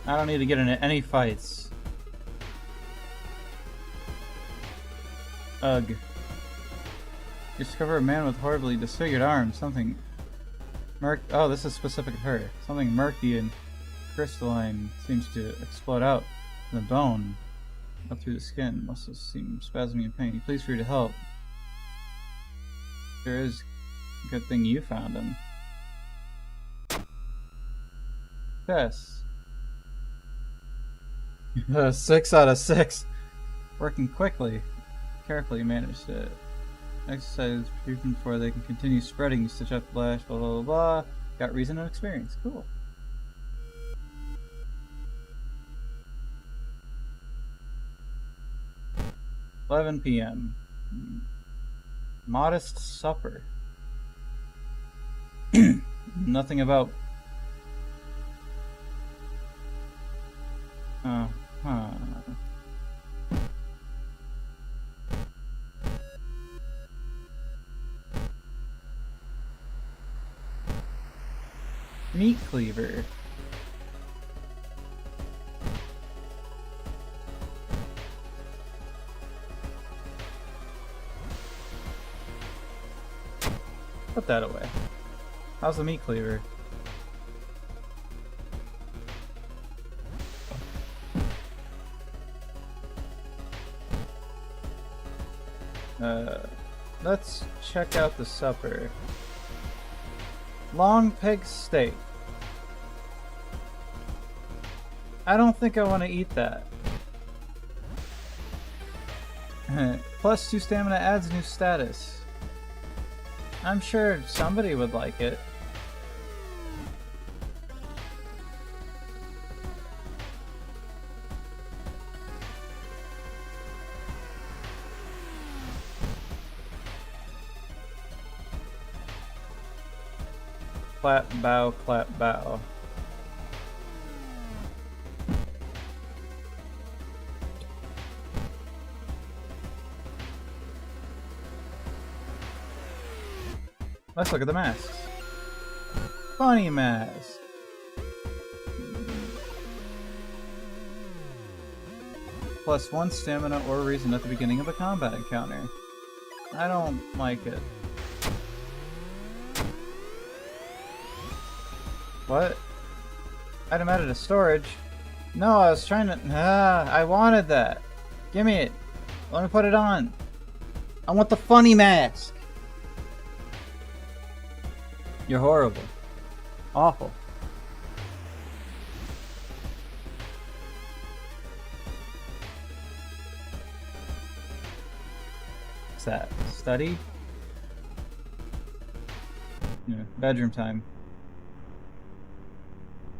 [SPEAKER 1] I don't need to get into any fights. Ugh. You discover a man with horribly disfigured arms. Something oh, this is specific to her. Something murky and crystalline seems to explode out from the bone up through the skin. Muscles seem spasming in pain. Please for you to help. There is a good thing you found him. Yes. 6 out of 6. Working quickly. Carefully managed to exercise protection before they can continue spreading. Stitch up, flash, blah blah blah blah. Got reason and experience. Cool. $11 p.m. Modest supper. Nothing about. Meat cleaver. Put that away. How's the meat cleaver? Let's check out the supper. Long pig steak. I don't think I want to eat that. Plus 2 stamina adds new status. I'm sure somebody would like it. Clap, bow, clap, bow. Let's look at the masks. Funny mask. Plus 1 stamina or reason at the beginning of a combat encounter. I don't like it. What? Item added to storage? No, I was trying to... I wanted that. Give me it. Let me put it on. I want the funny mask. You're horrible. Awful. What's that? Study? Yeah, bedroom time.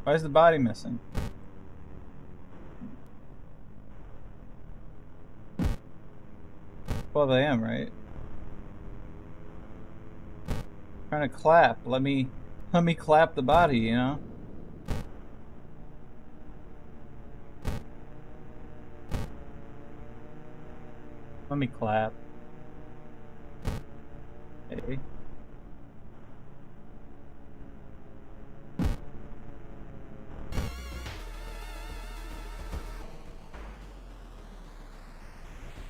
[SPEAKER 1] Why is the body missing? Well, I am, right? Trying to clap. Let me clap the body, you know? Let me clap. Hey.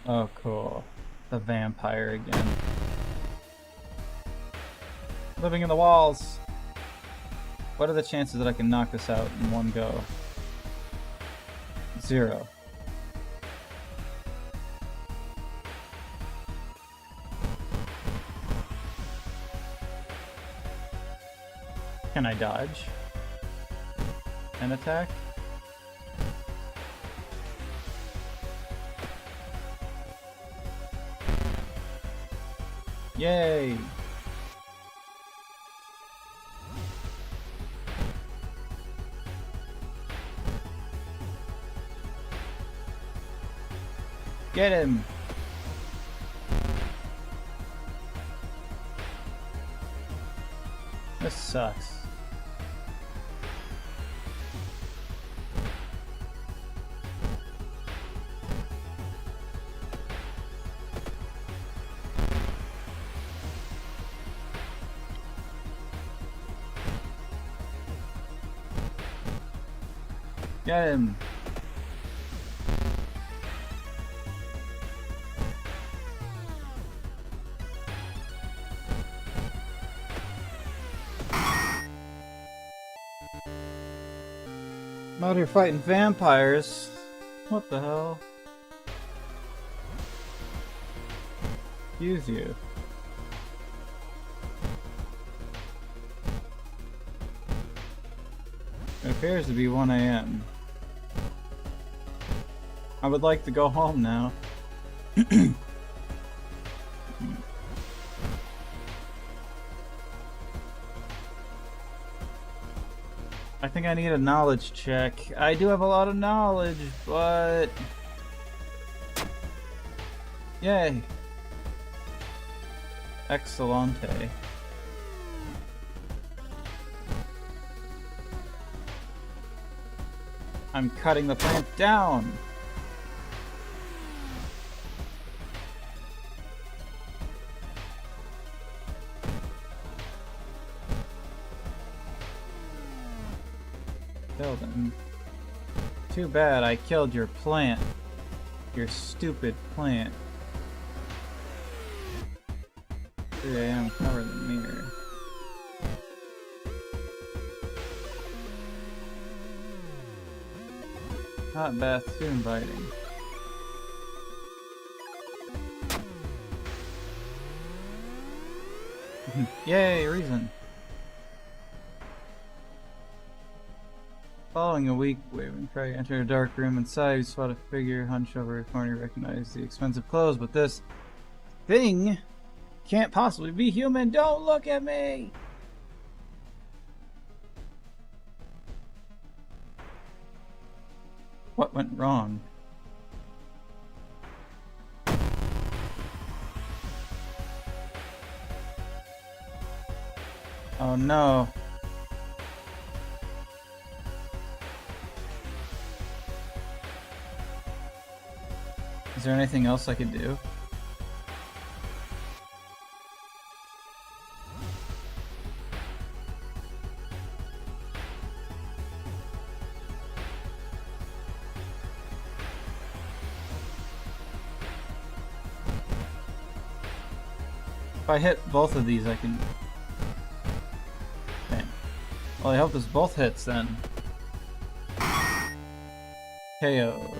[SPEAKER 1] Oh, cool. The vampire again. Living in the walls. What are the chances that I can knock this out in one go? 0. Can I dodge? And attack? Yay! Get him! This sucks. Get him! I'm out here fighting vampires. What the hell? Excuse you. It appears to be 1 a.m. I would like to go home now. I think I need a knowledge check. I do have a lot of knowledge, but... Yay! Excellente. I'm cutting the plant down! Killed him. Too bad I killed your plant. Your stupid plant. 3 a.m. Cover the mirror. Hot bath, too inviting. Yay, reason. Following a week, Waving Craig entered a dark room. Inside, he spotted a figure hunched over a corner. He recognized the expensive clothes, but this thing can't possibly be human. Don't look at me! What went wrong? Oh no. Is there anything else I could do? If I hit both of these, I can... Okay. Well, I hope this both hits then. KO.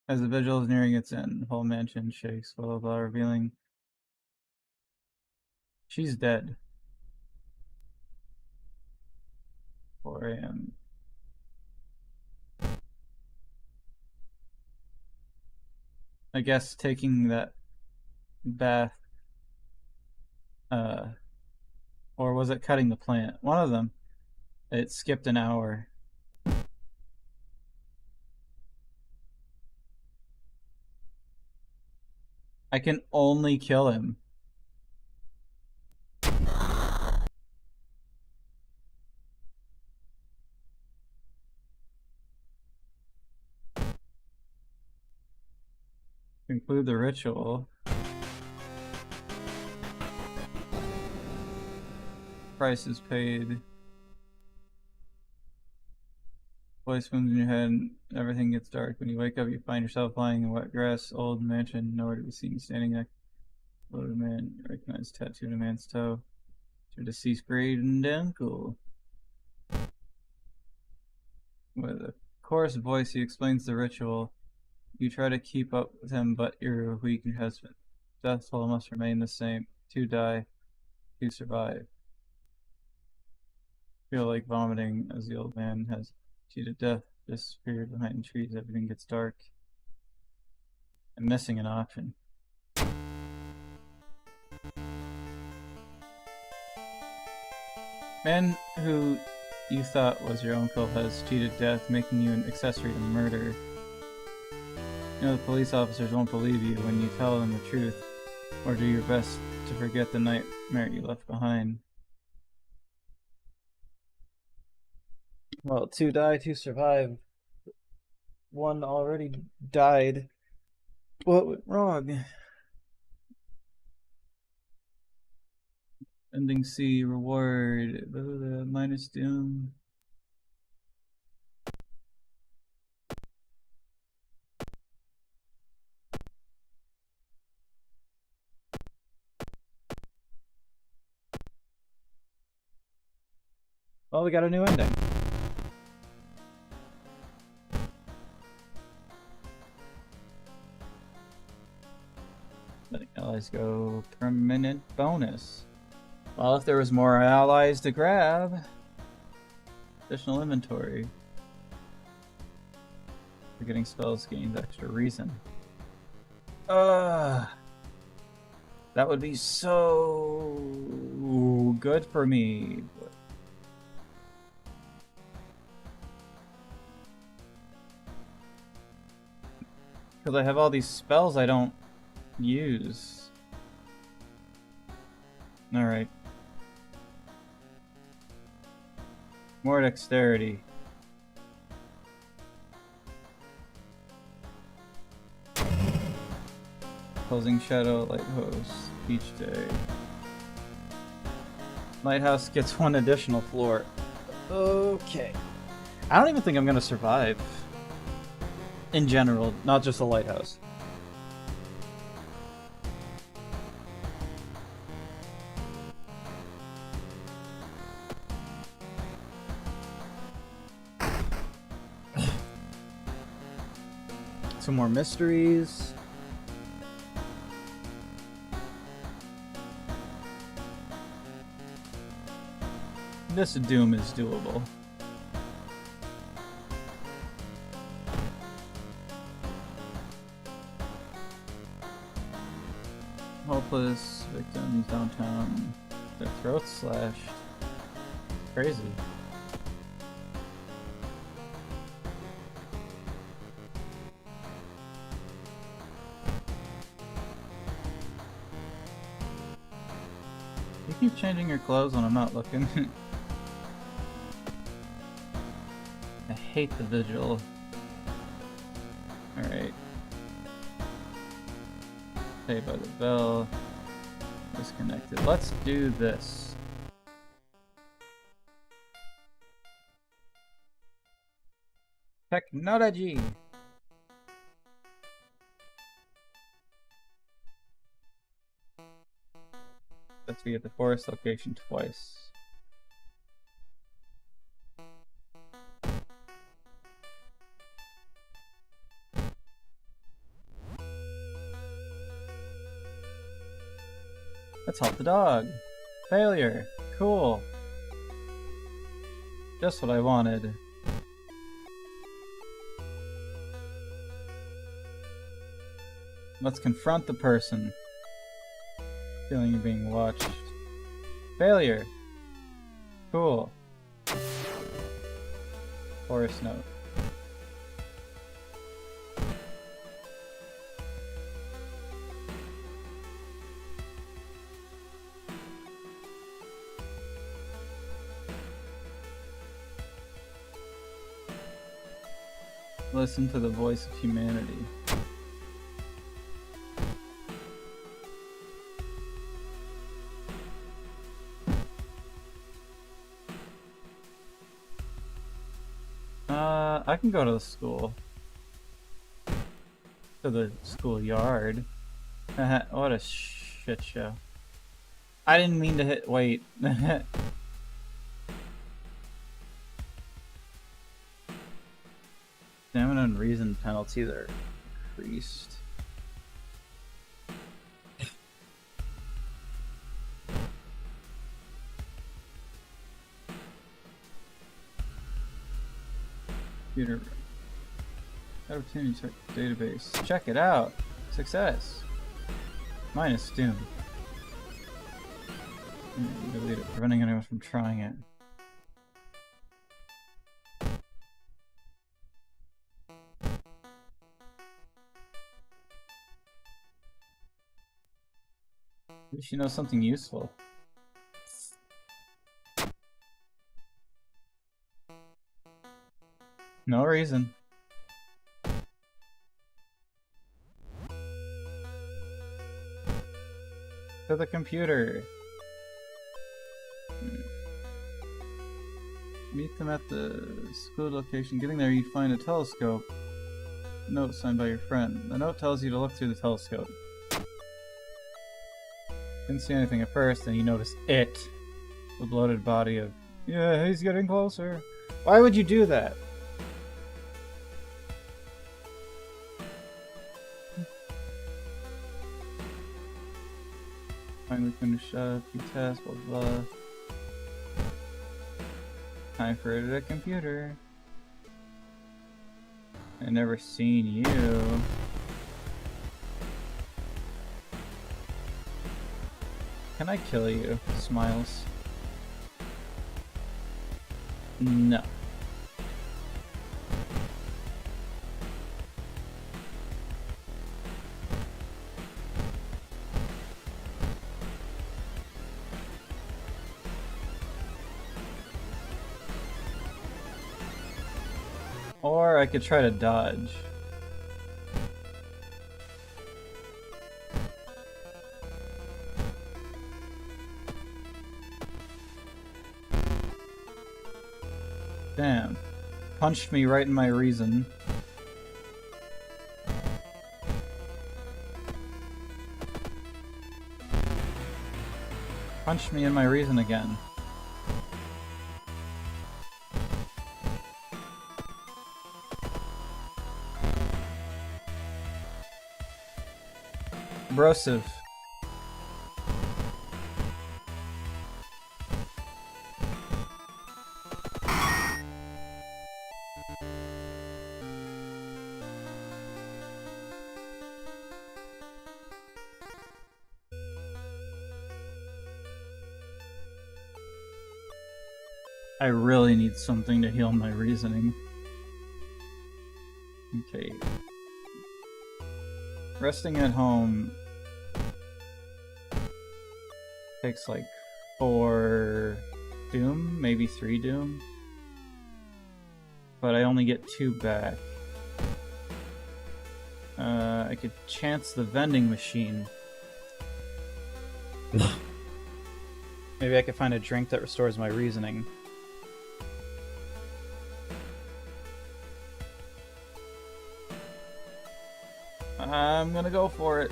[SPEAKER 1] As the vigil is nearing its end, the whole mansion shakes, blah blah blah, revealing she's dead. 4 a.m. I guess taking that bath, or was it cutting the plant? One of them. It skipped an hour. I can only kill him. Conclude the ritual. Price is paid. Voice swims in your head and everything gets dark. When you wake up, you find yourself lying in wet grass, old mansion, nowhere to be seen, standing next to a man. You recognize tattoo on a man's toe. It's your deceased great and uncle. With a coarse voice, he explains the ritual. You try to keep up with him, but your weakened husband. Death toll must remain the same. 2 die, 2 survive. Feel like vomiting as the old man has cheated death. Disappeared behind the trees. Everything gets dark. I'm missing an option. Man who you thought was your uncle has cheated death, making you an accessory to murder. You know the police officers won't believe you when you tell them the truth, or do your best to forget the nightmare you left behind. Well, 2 die, 2 survive. 1 already died. What went wrong? Ending C, reward, minus doom. Well, we got a new ending. Letting allies go permanent bonus. Well, if there was more allies to grab, additional inventory. Forgetting spells gains extra reason. That would be so good for me. Because I have all these spells I don't use. Alright. More dexterity. Closing shadow, lighthouse, each day. Lighthouse gets 1 additional floor. Okay. I don't even think I'm gonna survive. In general, not just the lighthouse. Some more mysteries. This doom is doable. Hopeless victims downtown. Their throats slashed. Crazy. You keep changing your clothes when I'm not looking. I hate the vigil. Alright. Stay by the bell. Disconnected. Let's do this. Technology! Let's be at the forest location twice. Let's help the dog. Failure. Cool. Just what I wanted. Let's confront the person. Feeling you're being watched. Failure. Cool. Forest note. Listen to the voice of humanity. I can go to the school. To the schoolyard. What a shit show. I didn't mean to hit wait. Stamina and reason penalty there. priest. Computer. Opportunity check database. Check it out. Success. Minus Doom. Delete it, preventing anyone from trying it. At least you know something useful. No reason. To the computer. Meet them at the school location. Getting there, you find a telescope. Note signed by your friend. The note tells you to look through the telescope. Didn't see anything at first, and you notice it. The bloated body of... Yeah, he's getting closer. Why would you do that? Finally finish up, you test, blah blah. Time for the computer. I never seen you. Can I kill you? Smiles. No. Or I could try to dodge. Damn. Punched me right in my reason. Punched me in my reason again. Abrasive. I really need something to heal my reasoning. Okay. Resting at home takes like 4 Doom, maybe 3 Doom. But I only get 2 back. I could chance the vending machine. Maybe I could find a drink that restores my reasoning. I'm gonna go for it.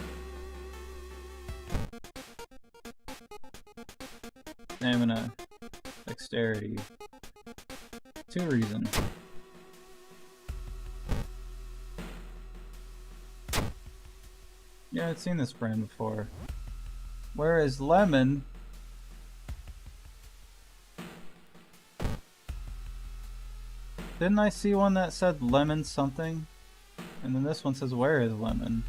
[SPEAKER 1] Stamina. Dexterity. 2 reason. Yeah, I've seen this brand before. Where is lemon? Didn't I see one that said lemon something? And then this one says, where is lemon?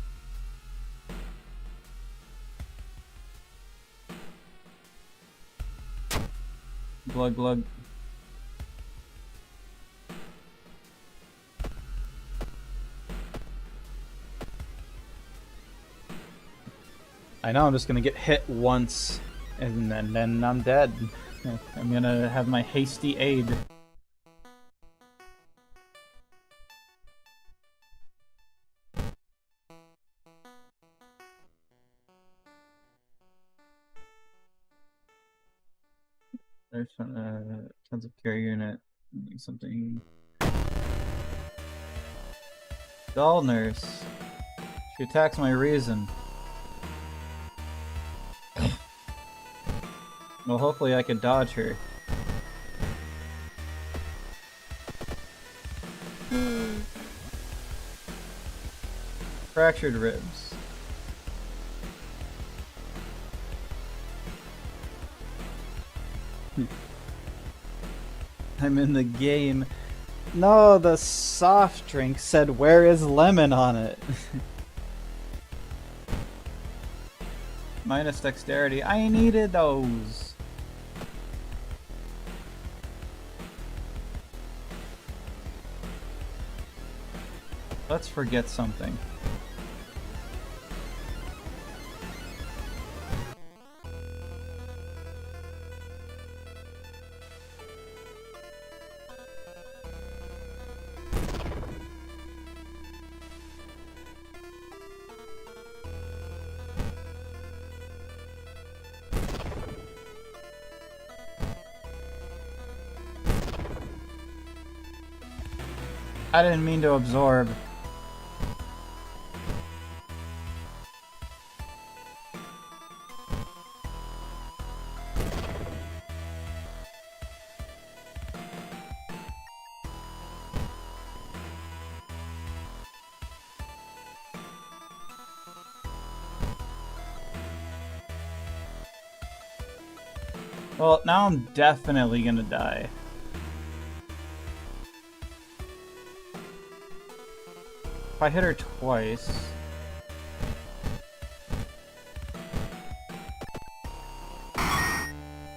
[SPEAKER 1] Glug glug. I know I'm just gonna get hit once and then I'm dead. I'm gonna have my hasty aid. There's tons of care unit. Something. Doll nurse. She attacks my reason. Well, hopefully I can dodge her. Fractured ribs. I'm in the game. No, the soft drink said, "Where is lemon?" on it. Minus dexterity. I needed those. Let's forget something. I didn't mean to absorb. Well, now I'm definitely gonna die. If I hit her twice...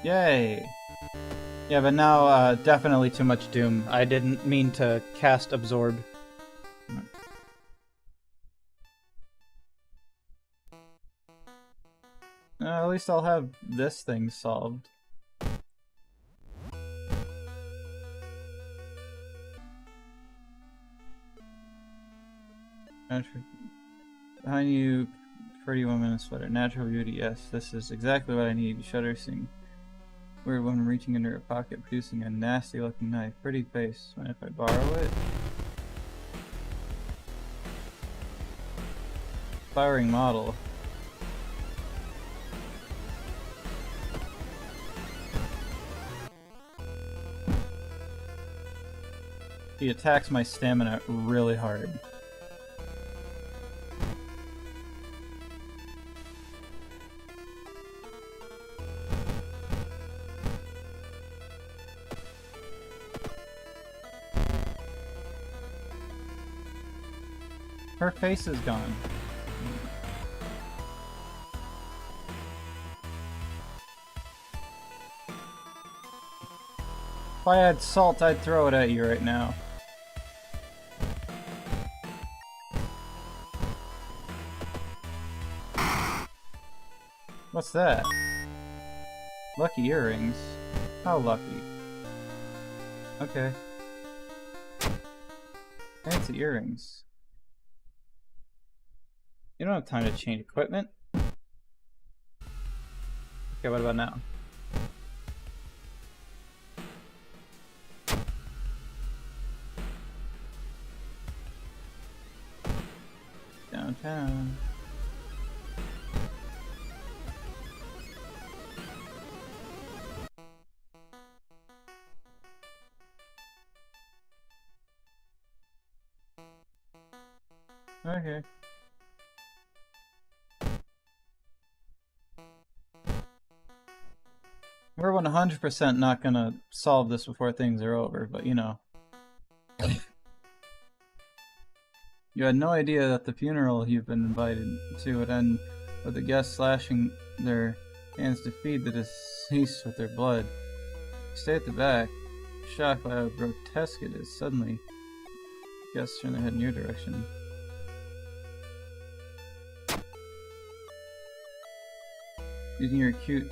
[SPEAKER 1] Yay! Yeah, but now, definitely too much Doom. I didn't mean to cast Absorb. At least I'll have this thing solved. Behind you, pretty woman in a sweater. Natural beauty, yes. This is exactly what I need. Shudder sing. Weird woman reaching into her pocket, producing a nasty looking knife. Pretty face. Mind if I borrow it? Firing model. He attacks my stamina really hard. Her face is gone. If I had salt, I'd throw it at you right now. What's that? Lucky earrings? How lucky? Okay. Fancy earrings. You don't have time to change equipment. Okay, what about now? Downtown. Okay. We're 100% not gonna solve this before things are over, but you know. You had no idea that the funeral you've been invited to would end with the guests slashing their hands to feed the deceased with their blood. You stay at the back, shocked by how grotesque it is. Suddenly, guests turn their head in your direction. Using your cute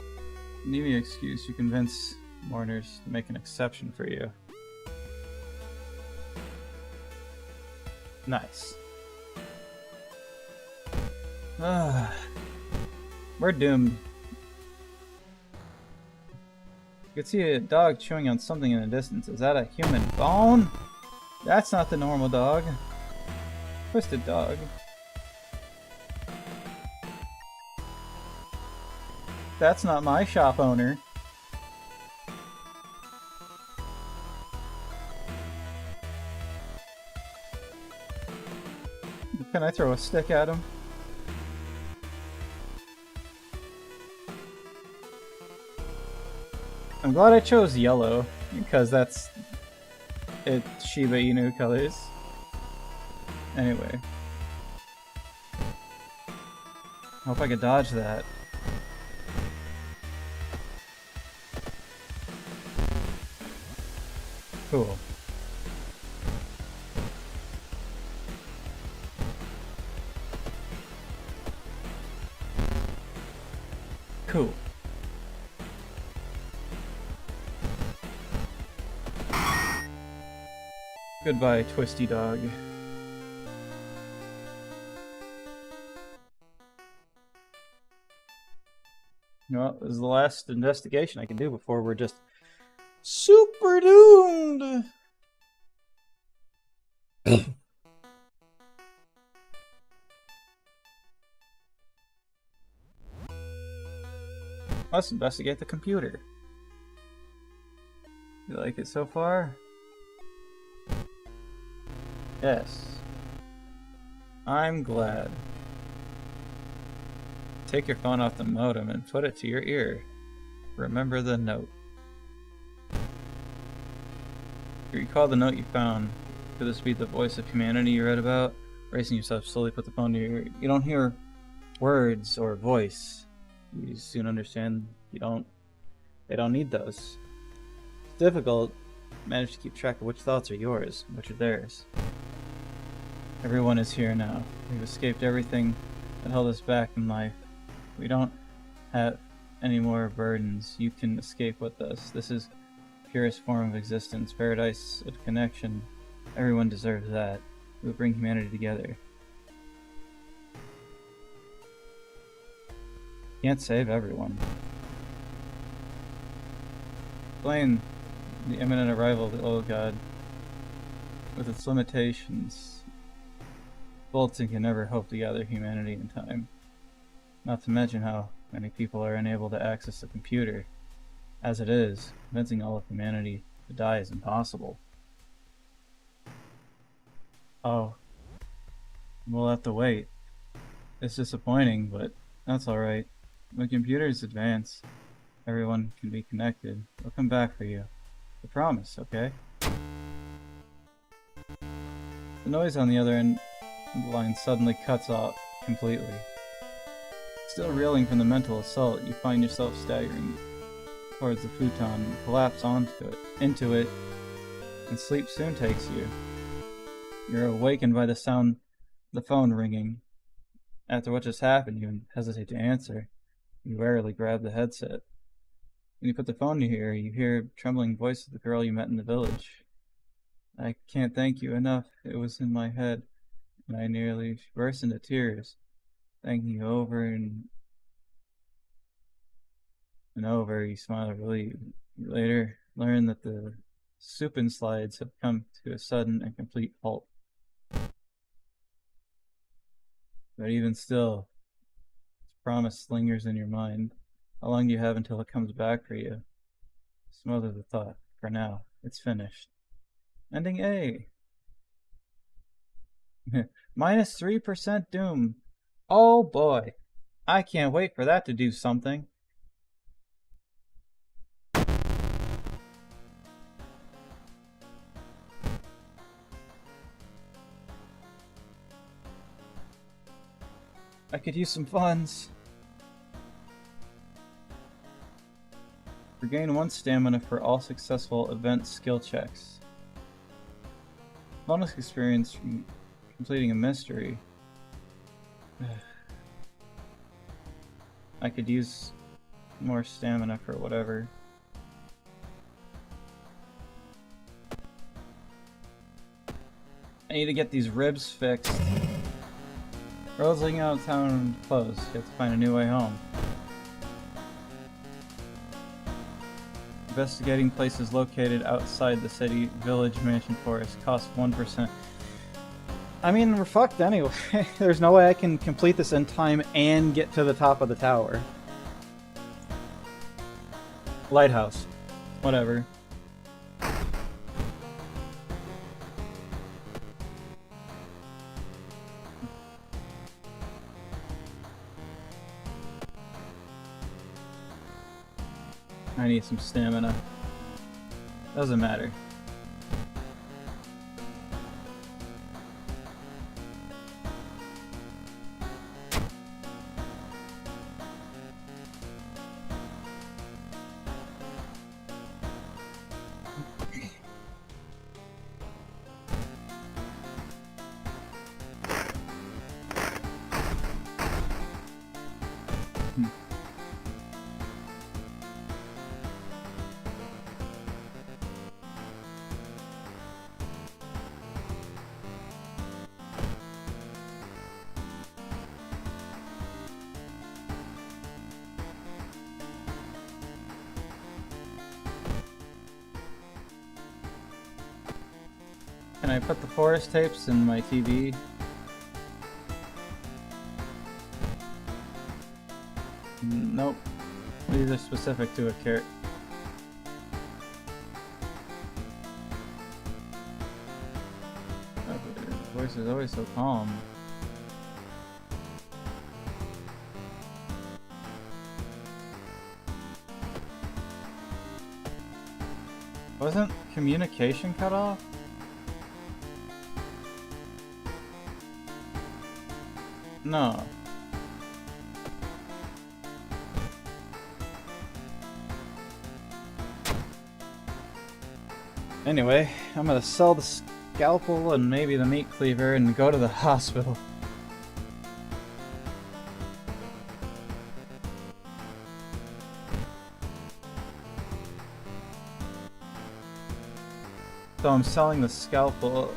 [SPEAKER 1] anemia excuse, you convince mourners to make an exception for you. Nice. We're doomed. You can see a dog chewing on something in the distance. Is that a human bone? That's not the normal dog. Twisted dog. That's not my shop owner. What Can I throw a stick at him? I'm glad I chose yellow, because that's it Shiba Inu colors. Anyway. Hope I could dodge that. Cool. Cool. Goodbye, Twisty Dog. Well, this is the last investigation I can do before we're just super doomed! Let's investigate the computer. You like it so far? Yes. I'm glad. Take your phone off the modem and put it to your ear. Remember the note. You recall the note you found. Could this be the voice of humanity you read about? Racing yourself, slowly put the phone to your ear. You don't hear words or voice. You soon understand they don't need those. It's difficult to manage to keep track of which thoughts are yours, which are theirs. Everyone is here now. We've escaped everything that held us back in life. We don't have any more burdens. You can escape with us. This is the purest form of existence, paradise of connection. Everyone deserves that. We'll bring humanity together. Can't save everyone. Explain the imminent arrival of the old god. With its limitations, Bolton can never hope to gather humanity in time. Not to mention how many people are unable to access the computer. As it is, convincing all of humanity to die is impossible. Oh. We'll have to wait. It's disappointing, but that's alright. When computers advance, everyone can be connected. We'll come back for you. I promise, okay? The noise on the other end of the line suddenly cuts off completely. Still reeling from the mental assault, you find yourself staggering towards the futon and collapse into it, and sleep soon takes you. You're awakened by the sound of the phone ringing. After what just happened, you hesitate to answer. You warily grab the headset. When you put the phone to your ear, you hear a trembling voice of the girl you met in the village. I can't thank you enough. It was in my head, and I nearly burst into tears, thanking you over and over. You smile relieved. You later learn that the Supin slides have come to a sudden and complete halt. But even still, its promise lingers in your mind. How long do you have until it comes back for you? Smother the thought. For now, it's finished. Ending A. Minus 3% doom. Oh boy. I can't wait for that to do something. I could use some funds. Regain 1 stamina for all successful event skill checks. Bonus experience from completing a mystery. I could use more stamina for whatever. I need to get these ribs fixed. Roads leading out of town closed. You have to find a new way home. Investigating places located outside the city, village, mansion, forest. Cost 1%. I mean, we're fucked anyway. There's no way I can complete this in time and get to the top of the tower. Lighthouse. Whatever. I need some stamina. Doesn't matter. Can I put the forest tapes in my TV? Nope. These are specific to a character. The voice is always so calm. Wasn't communication cut off? No. Anyway, I'm gonna sell the scalpel and maybe the meat cleaver and go to the hospital. So I'm selling the scalpel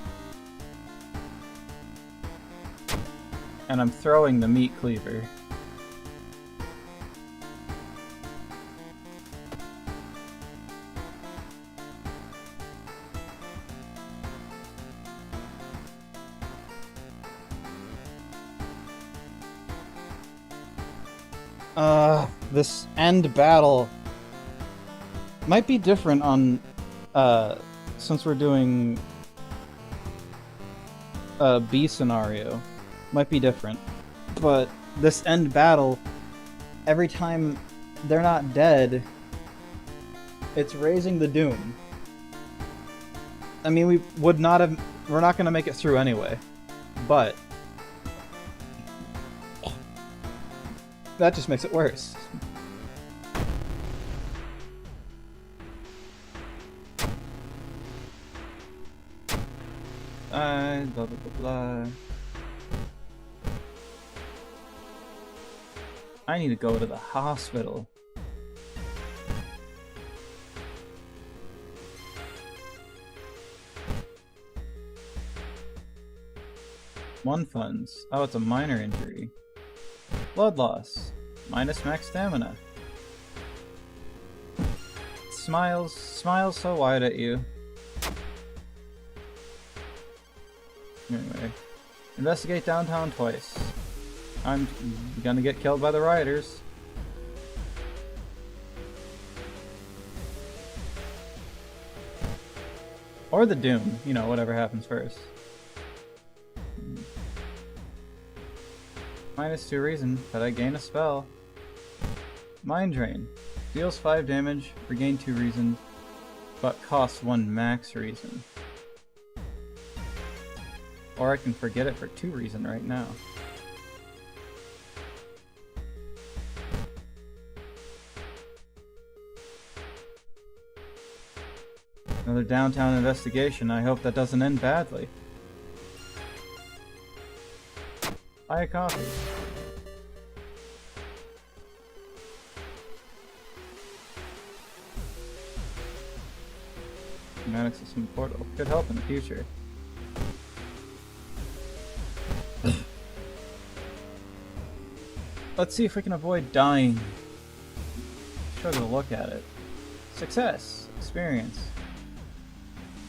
[SPEAKER 1] and I'm throwing the meat cleaver. This end battle might be different on, since we're doing a B scenario. Might be different. But this end battle, every time they're not dead, it's raising the doom. I mean, we're not gonna make it through anyway, but that just makes it worse. Blah blah blah blah. I need to go to the hospital. One funds. Oh, it's a minor injury. Blood loss. Minus max stamina. Smiles so wide at you. Anyway. Investigate downtown twice. I'm gonna get killed by the rioters. Or the doom, you know, whatever happens first. -2 reason, but I gain a spell. Mind Drain. Deals 5 damage, regain 2 reason, but costs 1 max reason. Or I can forget it for 2 reason right now. Another downtown investigation. I hope that doesn't end badly. Buy a coffee. Schematics system portal. Could help in the future. Let's see if we can avoid dying. Struggle to look at it. Success. Experience.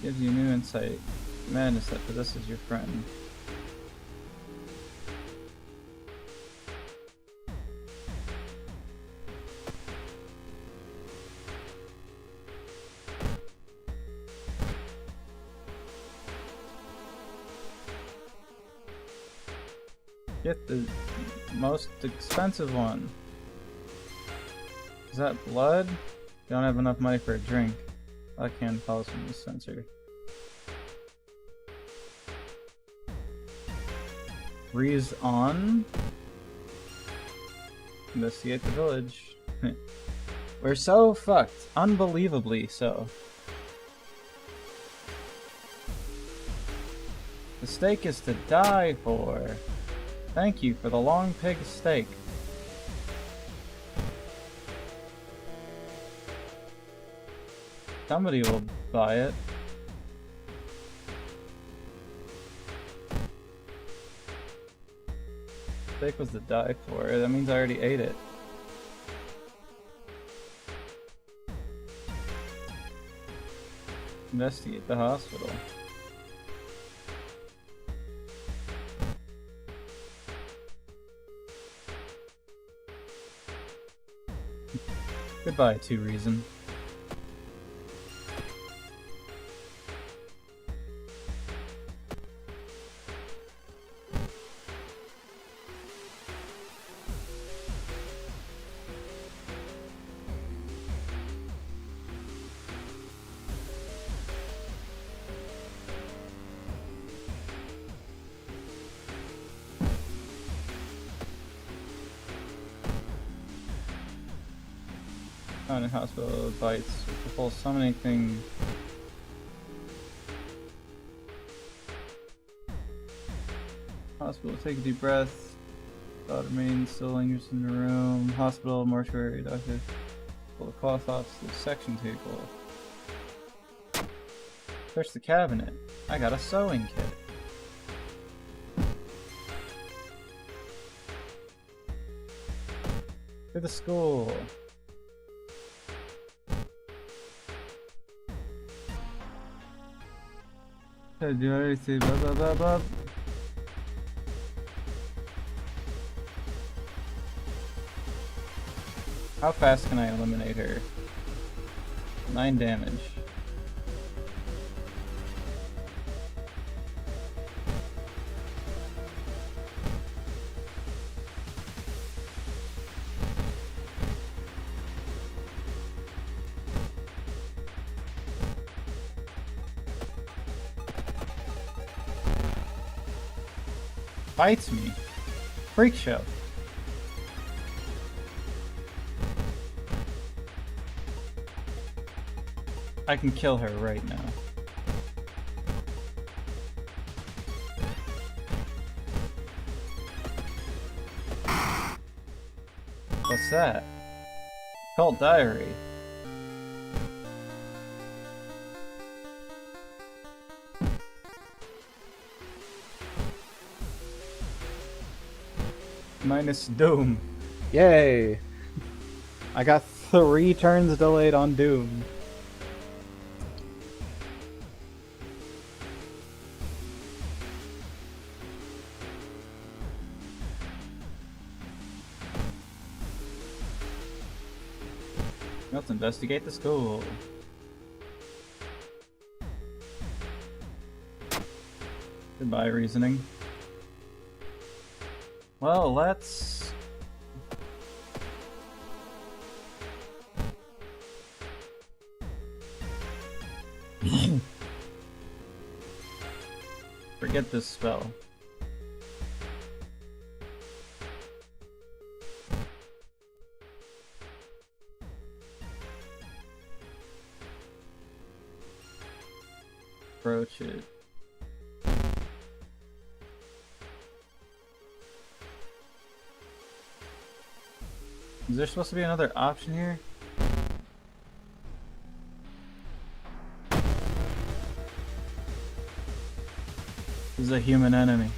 [SPEAKER 1] Gives you new insight. Madness that possesses your friend. Get the most expensive one. Is that blood? Don't have enough money for a drink. I can follow from the sensor. Breeze on. Investigate the village. We're so fucked. Unbelievably so. The steak is to die for. Thank you for the long pig steak. Somebody will buy it. Steak was to die for. That means I already ate it. Investigate the hospital. Goodbye, 2 Reason. Found in hospital bites with the full summoning thing. Hospital, take a deep breath. Thought remains still lingers in the room. Hospital, mortuary, doctor. Pull the cloth off the section table. Search the cabinet. I got a sewing kit. To the school. Do everything, blah blah blah blah. How fast can I eliminate her? 9 damage. Bites me. Freak show. I can kill her right now. What's that? Cult diary. Minus Doom. Yay! I got 3 turns delayed on Doom. Let's investigate the school. Goodbye, reasoning. Well, let's... forget this spell. Approach it. Is there supposed to be another option here? This is a human enemy.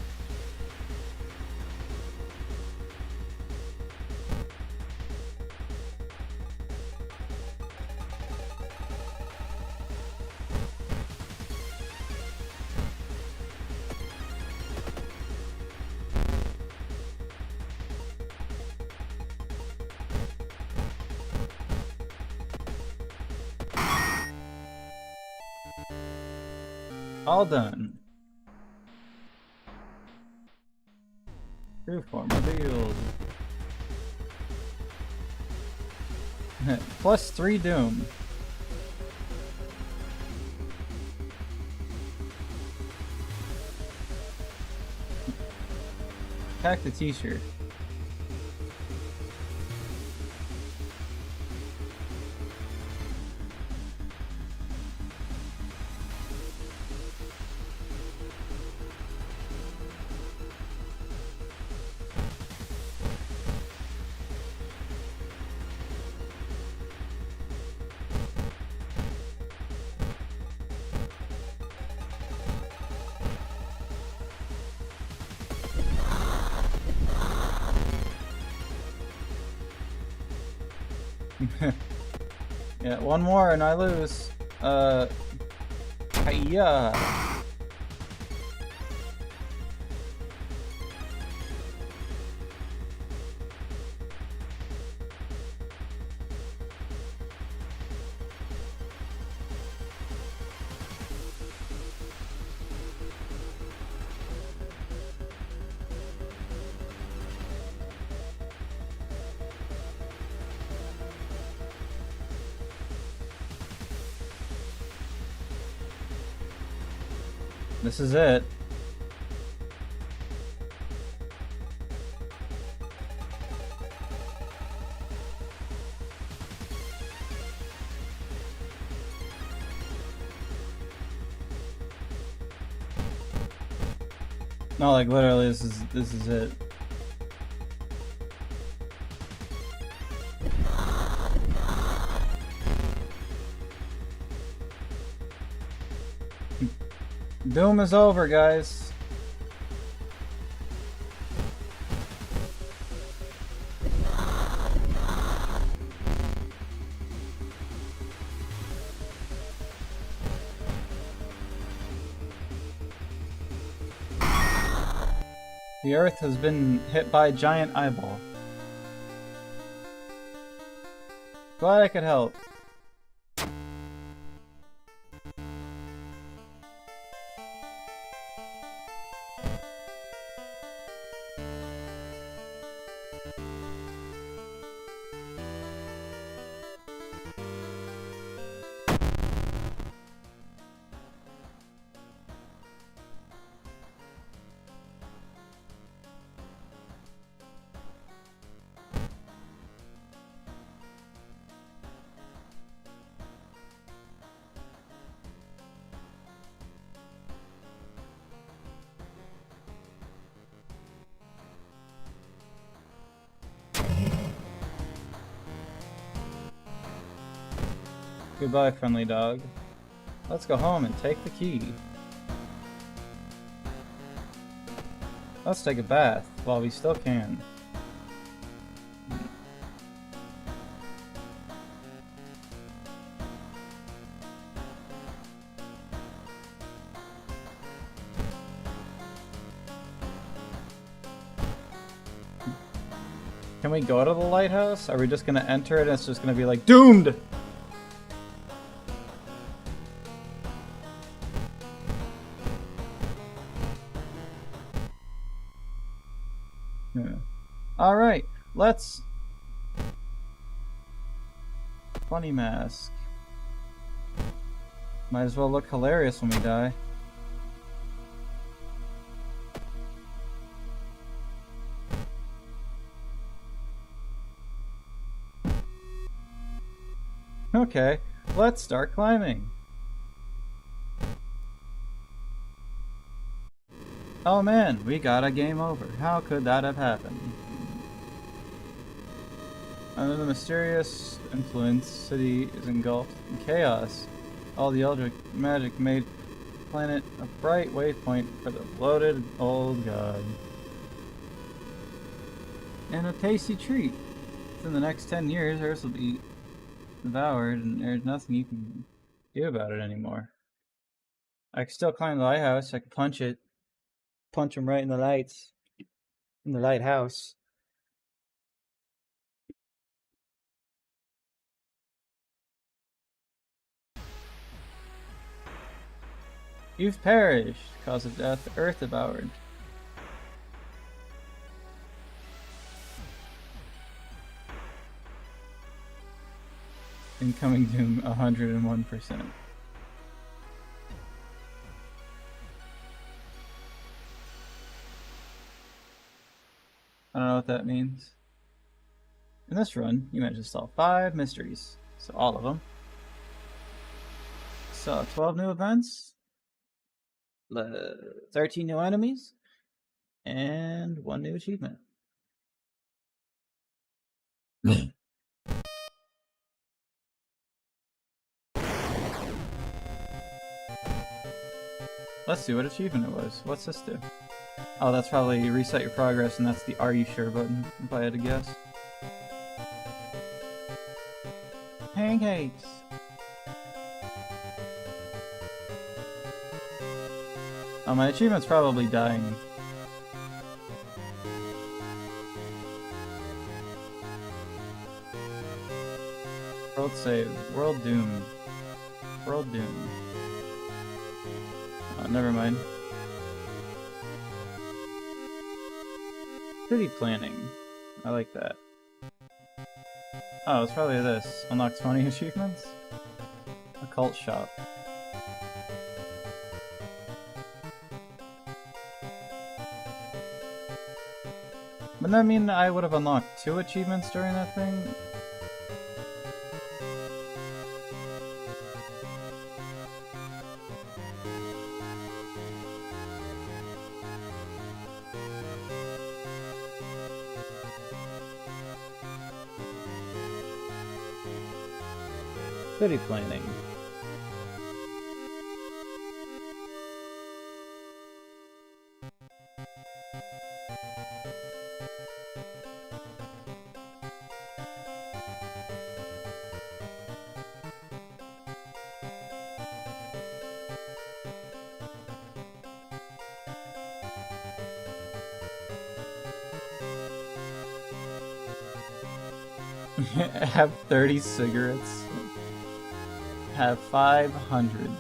[SPEAKER 1] All done. True form revealed. Plus 3 Doom. Pack the t-shirt. Yeah, one more and I lose. Hiya. This is it. No, like literally, this is it. Doom is over, guys. The Earth has been hit by a giant eyeball. Glad I could help. Goodbye, friendly dog. Let's go home and take the key. Let's take a bath while we still can. Can we go to the lighthouse? Are we just gonna enter it and it's just gonna be like, doomed! Alright, let's... Funny mask. Might as well look hilarious when we die. Okay, let's start climbing. Oh man, we got a game over. How could that have happened? Under the mysterious influence, city is engulfed in chaos. All the eldritch magic made the planet a bright waypoint for the bloated old god. And a tasty treat. Within the next 10 years, Earth will be devoured, and there's nothing you can do about it anymore. I can still climb the lighthouse. I can punch it. Punch him right in the lights. In the lighthouse. You've perished. Cause of death, Earth devoured. Incoming Doom 101%. I don't know what that means. In this run, you managed to solve 5 mysteries. So all of them. So 12 new events. 13 new enemies. And 1 new achievement. Let's see what achievement it was. What's this do? Oh, that's probably reset your progress, and that's the Are You Sure button, if I had to guess. Pancakes! Oh, my achievement's probably dying. World save. World doom. World doom. Oh, never mind. City planning. I like that. Oh, it's probably this. Unlock 20 achievements? Occult shop. Wouldn't that mean I would have unlocked 2 achievements during that thing? City planning. Have 30 cigarettes. Have 500.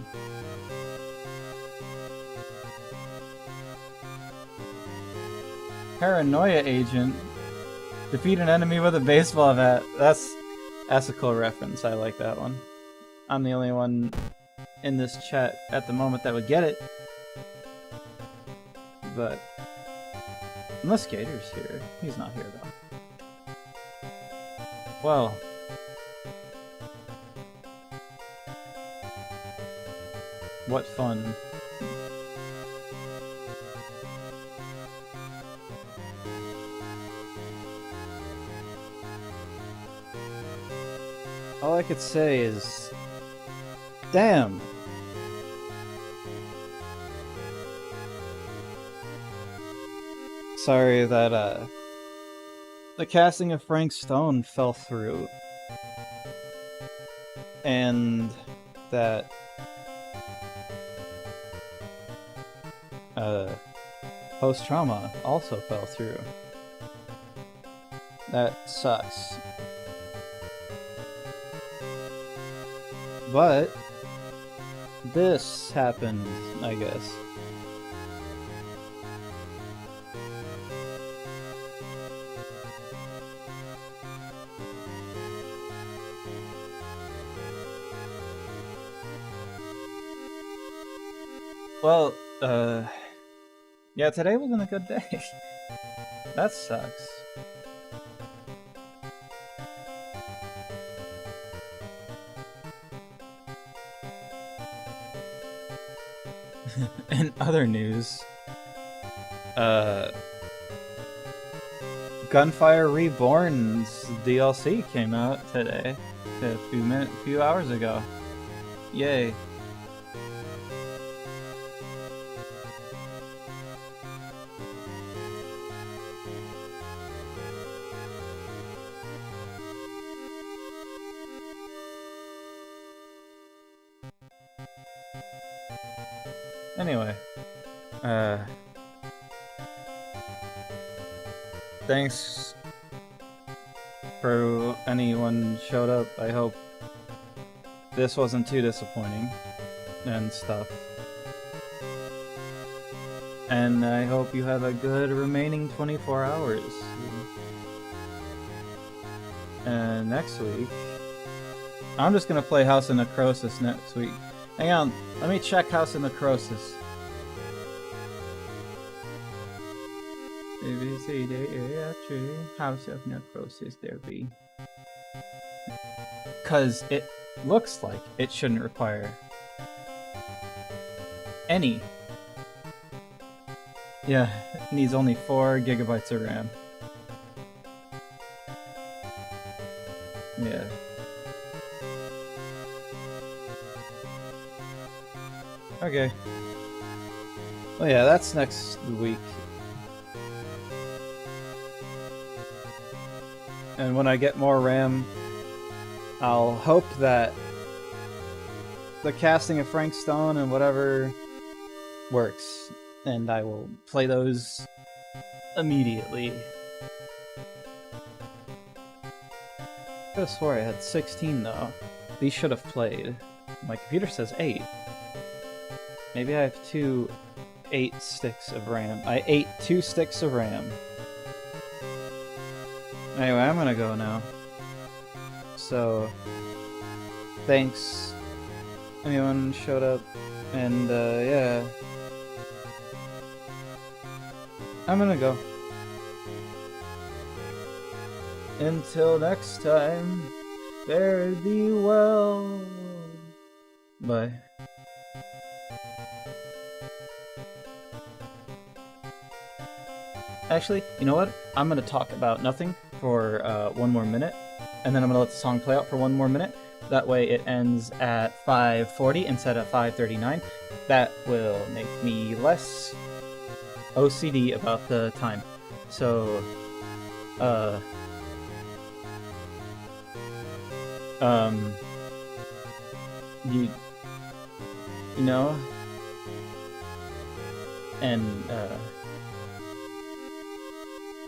[SPEAKER 1] Paranoia agent. Defeat an enemy with a baseball bat. That's a cool reference. I like that one. I'm the only one in this chat at the moment that would get it. But unless Gator's here. He's not here though. Well. What fun. All I could say is, damn. Sorry that the casting of Frank Stone fell through. And that post-trauma also fell through. That sucks. But this happened, I guess. Well, yeah, today wasn't a good day. That sucks. In other news, Gunfire Reborn's DLC came out today, a few hours ago. Yay. Anyway, thanks for anyone showed up. I hope this wasn't too disappointing and stuff. And I hope you have a good remaining 24 hours. And next week, I'm just gonna play House of Necrosis next week. Hang on, let me check House of Necrosis. A, B, C, D, E, F, G, House of Necrosis, there be. Cause it looks like it shouldn't require any. Yeah, it needs only 4 gigabytes of RAM. Yeah. Okay. Well, yeah, that's next week. And when I get more RAM, I'll hope that the casting of Frank Stone and whatever works, and I will play those immediately. I could have swore I had 16 though. These should have played. My computer says 8. Maybe I have 8 sticks of RAM. I ate 2 sticks of RAM. Anyway, I'm gonna go now. So, thanks anyone showed up, and yeah. I'm gonna go. Until next time, fare thee well. Bye. Actually, you know what? I'm gonna talk about nothing for 1 more minute, and then I'm gonna let the song play out for 1 more minute. That way it ends at 5:40 instead of 5:39. That will make me less OCD about the time. So, you know, and,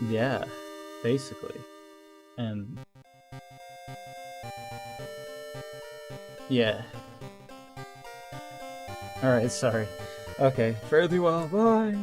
[SPEAKER 1] yeah, basically. And, yeah. Alright, sorry. Okay, fare thee well, bye!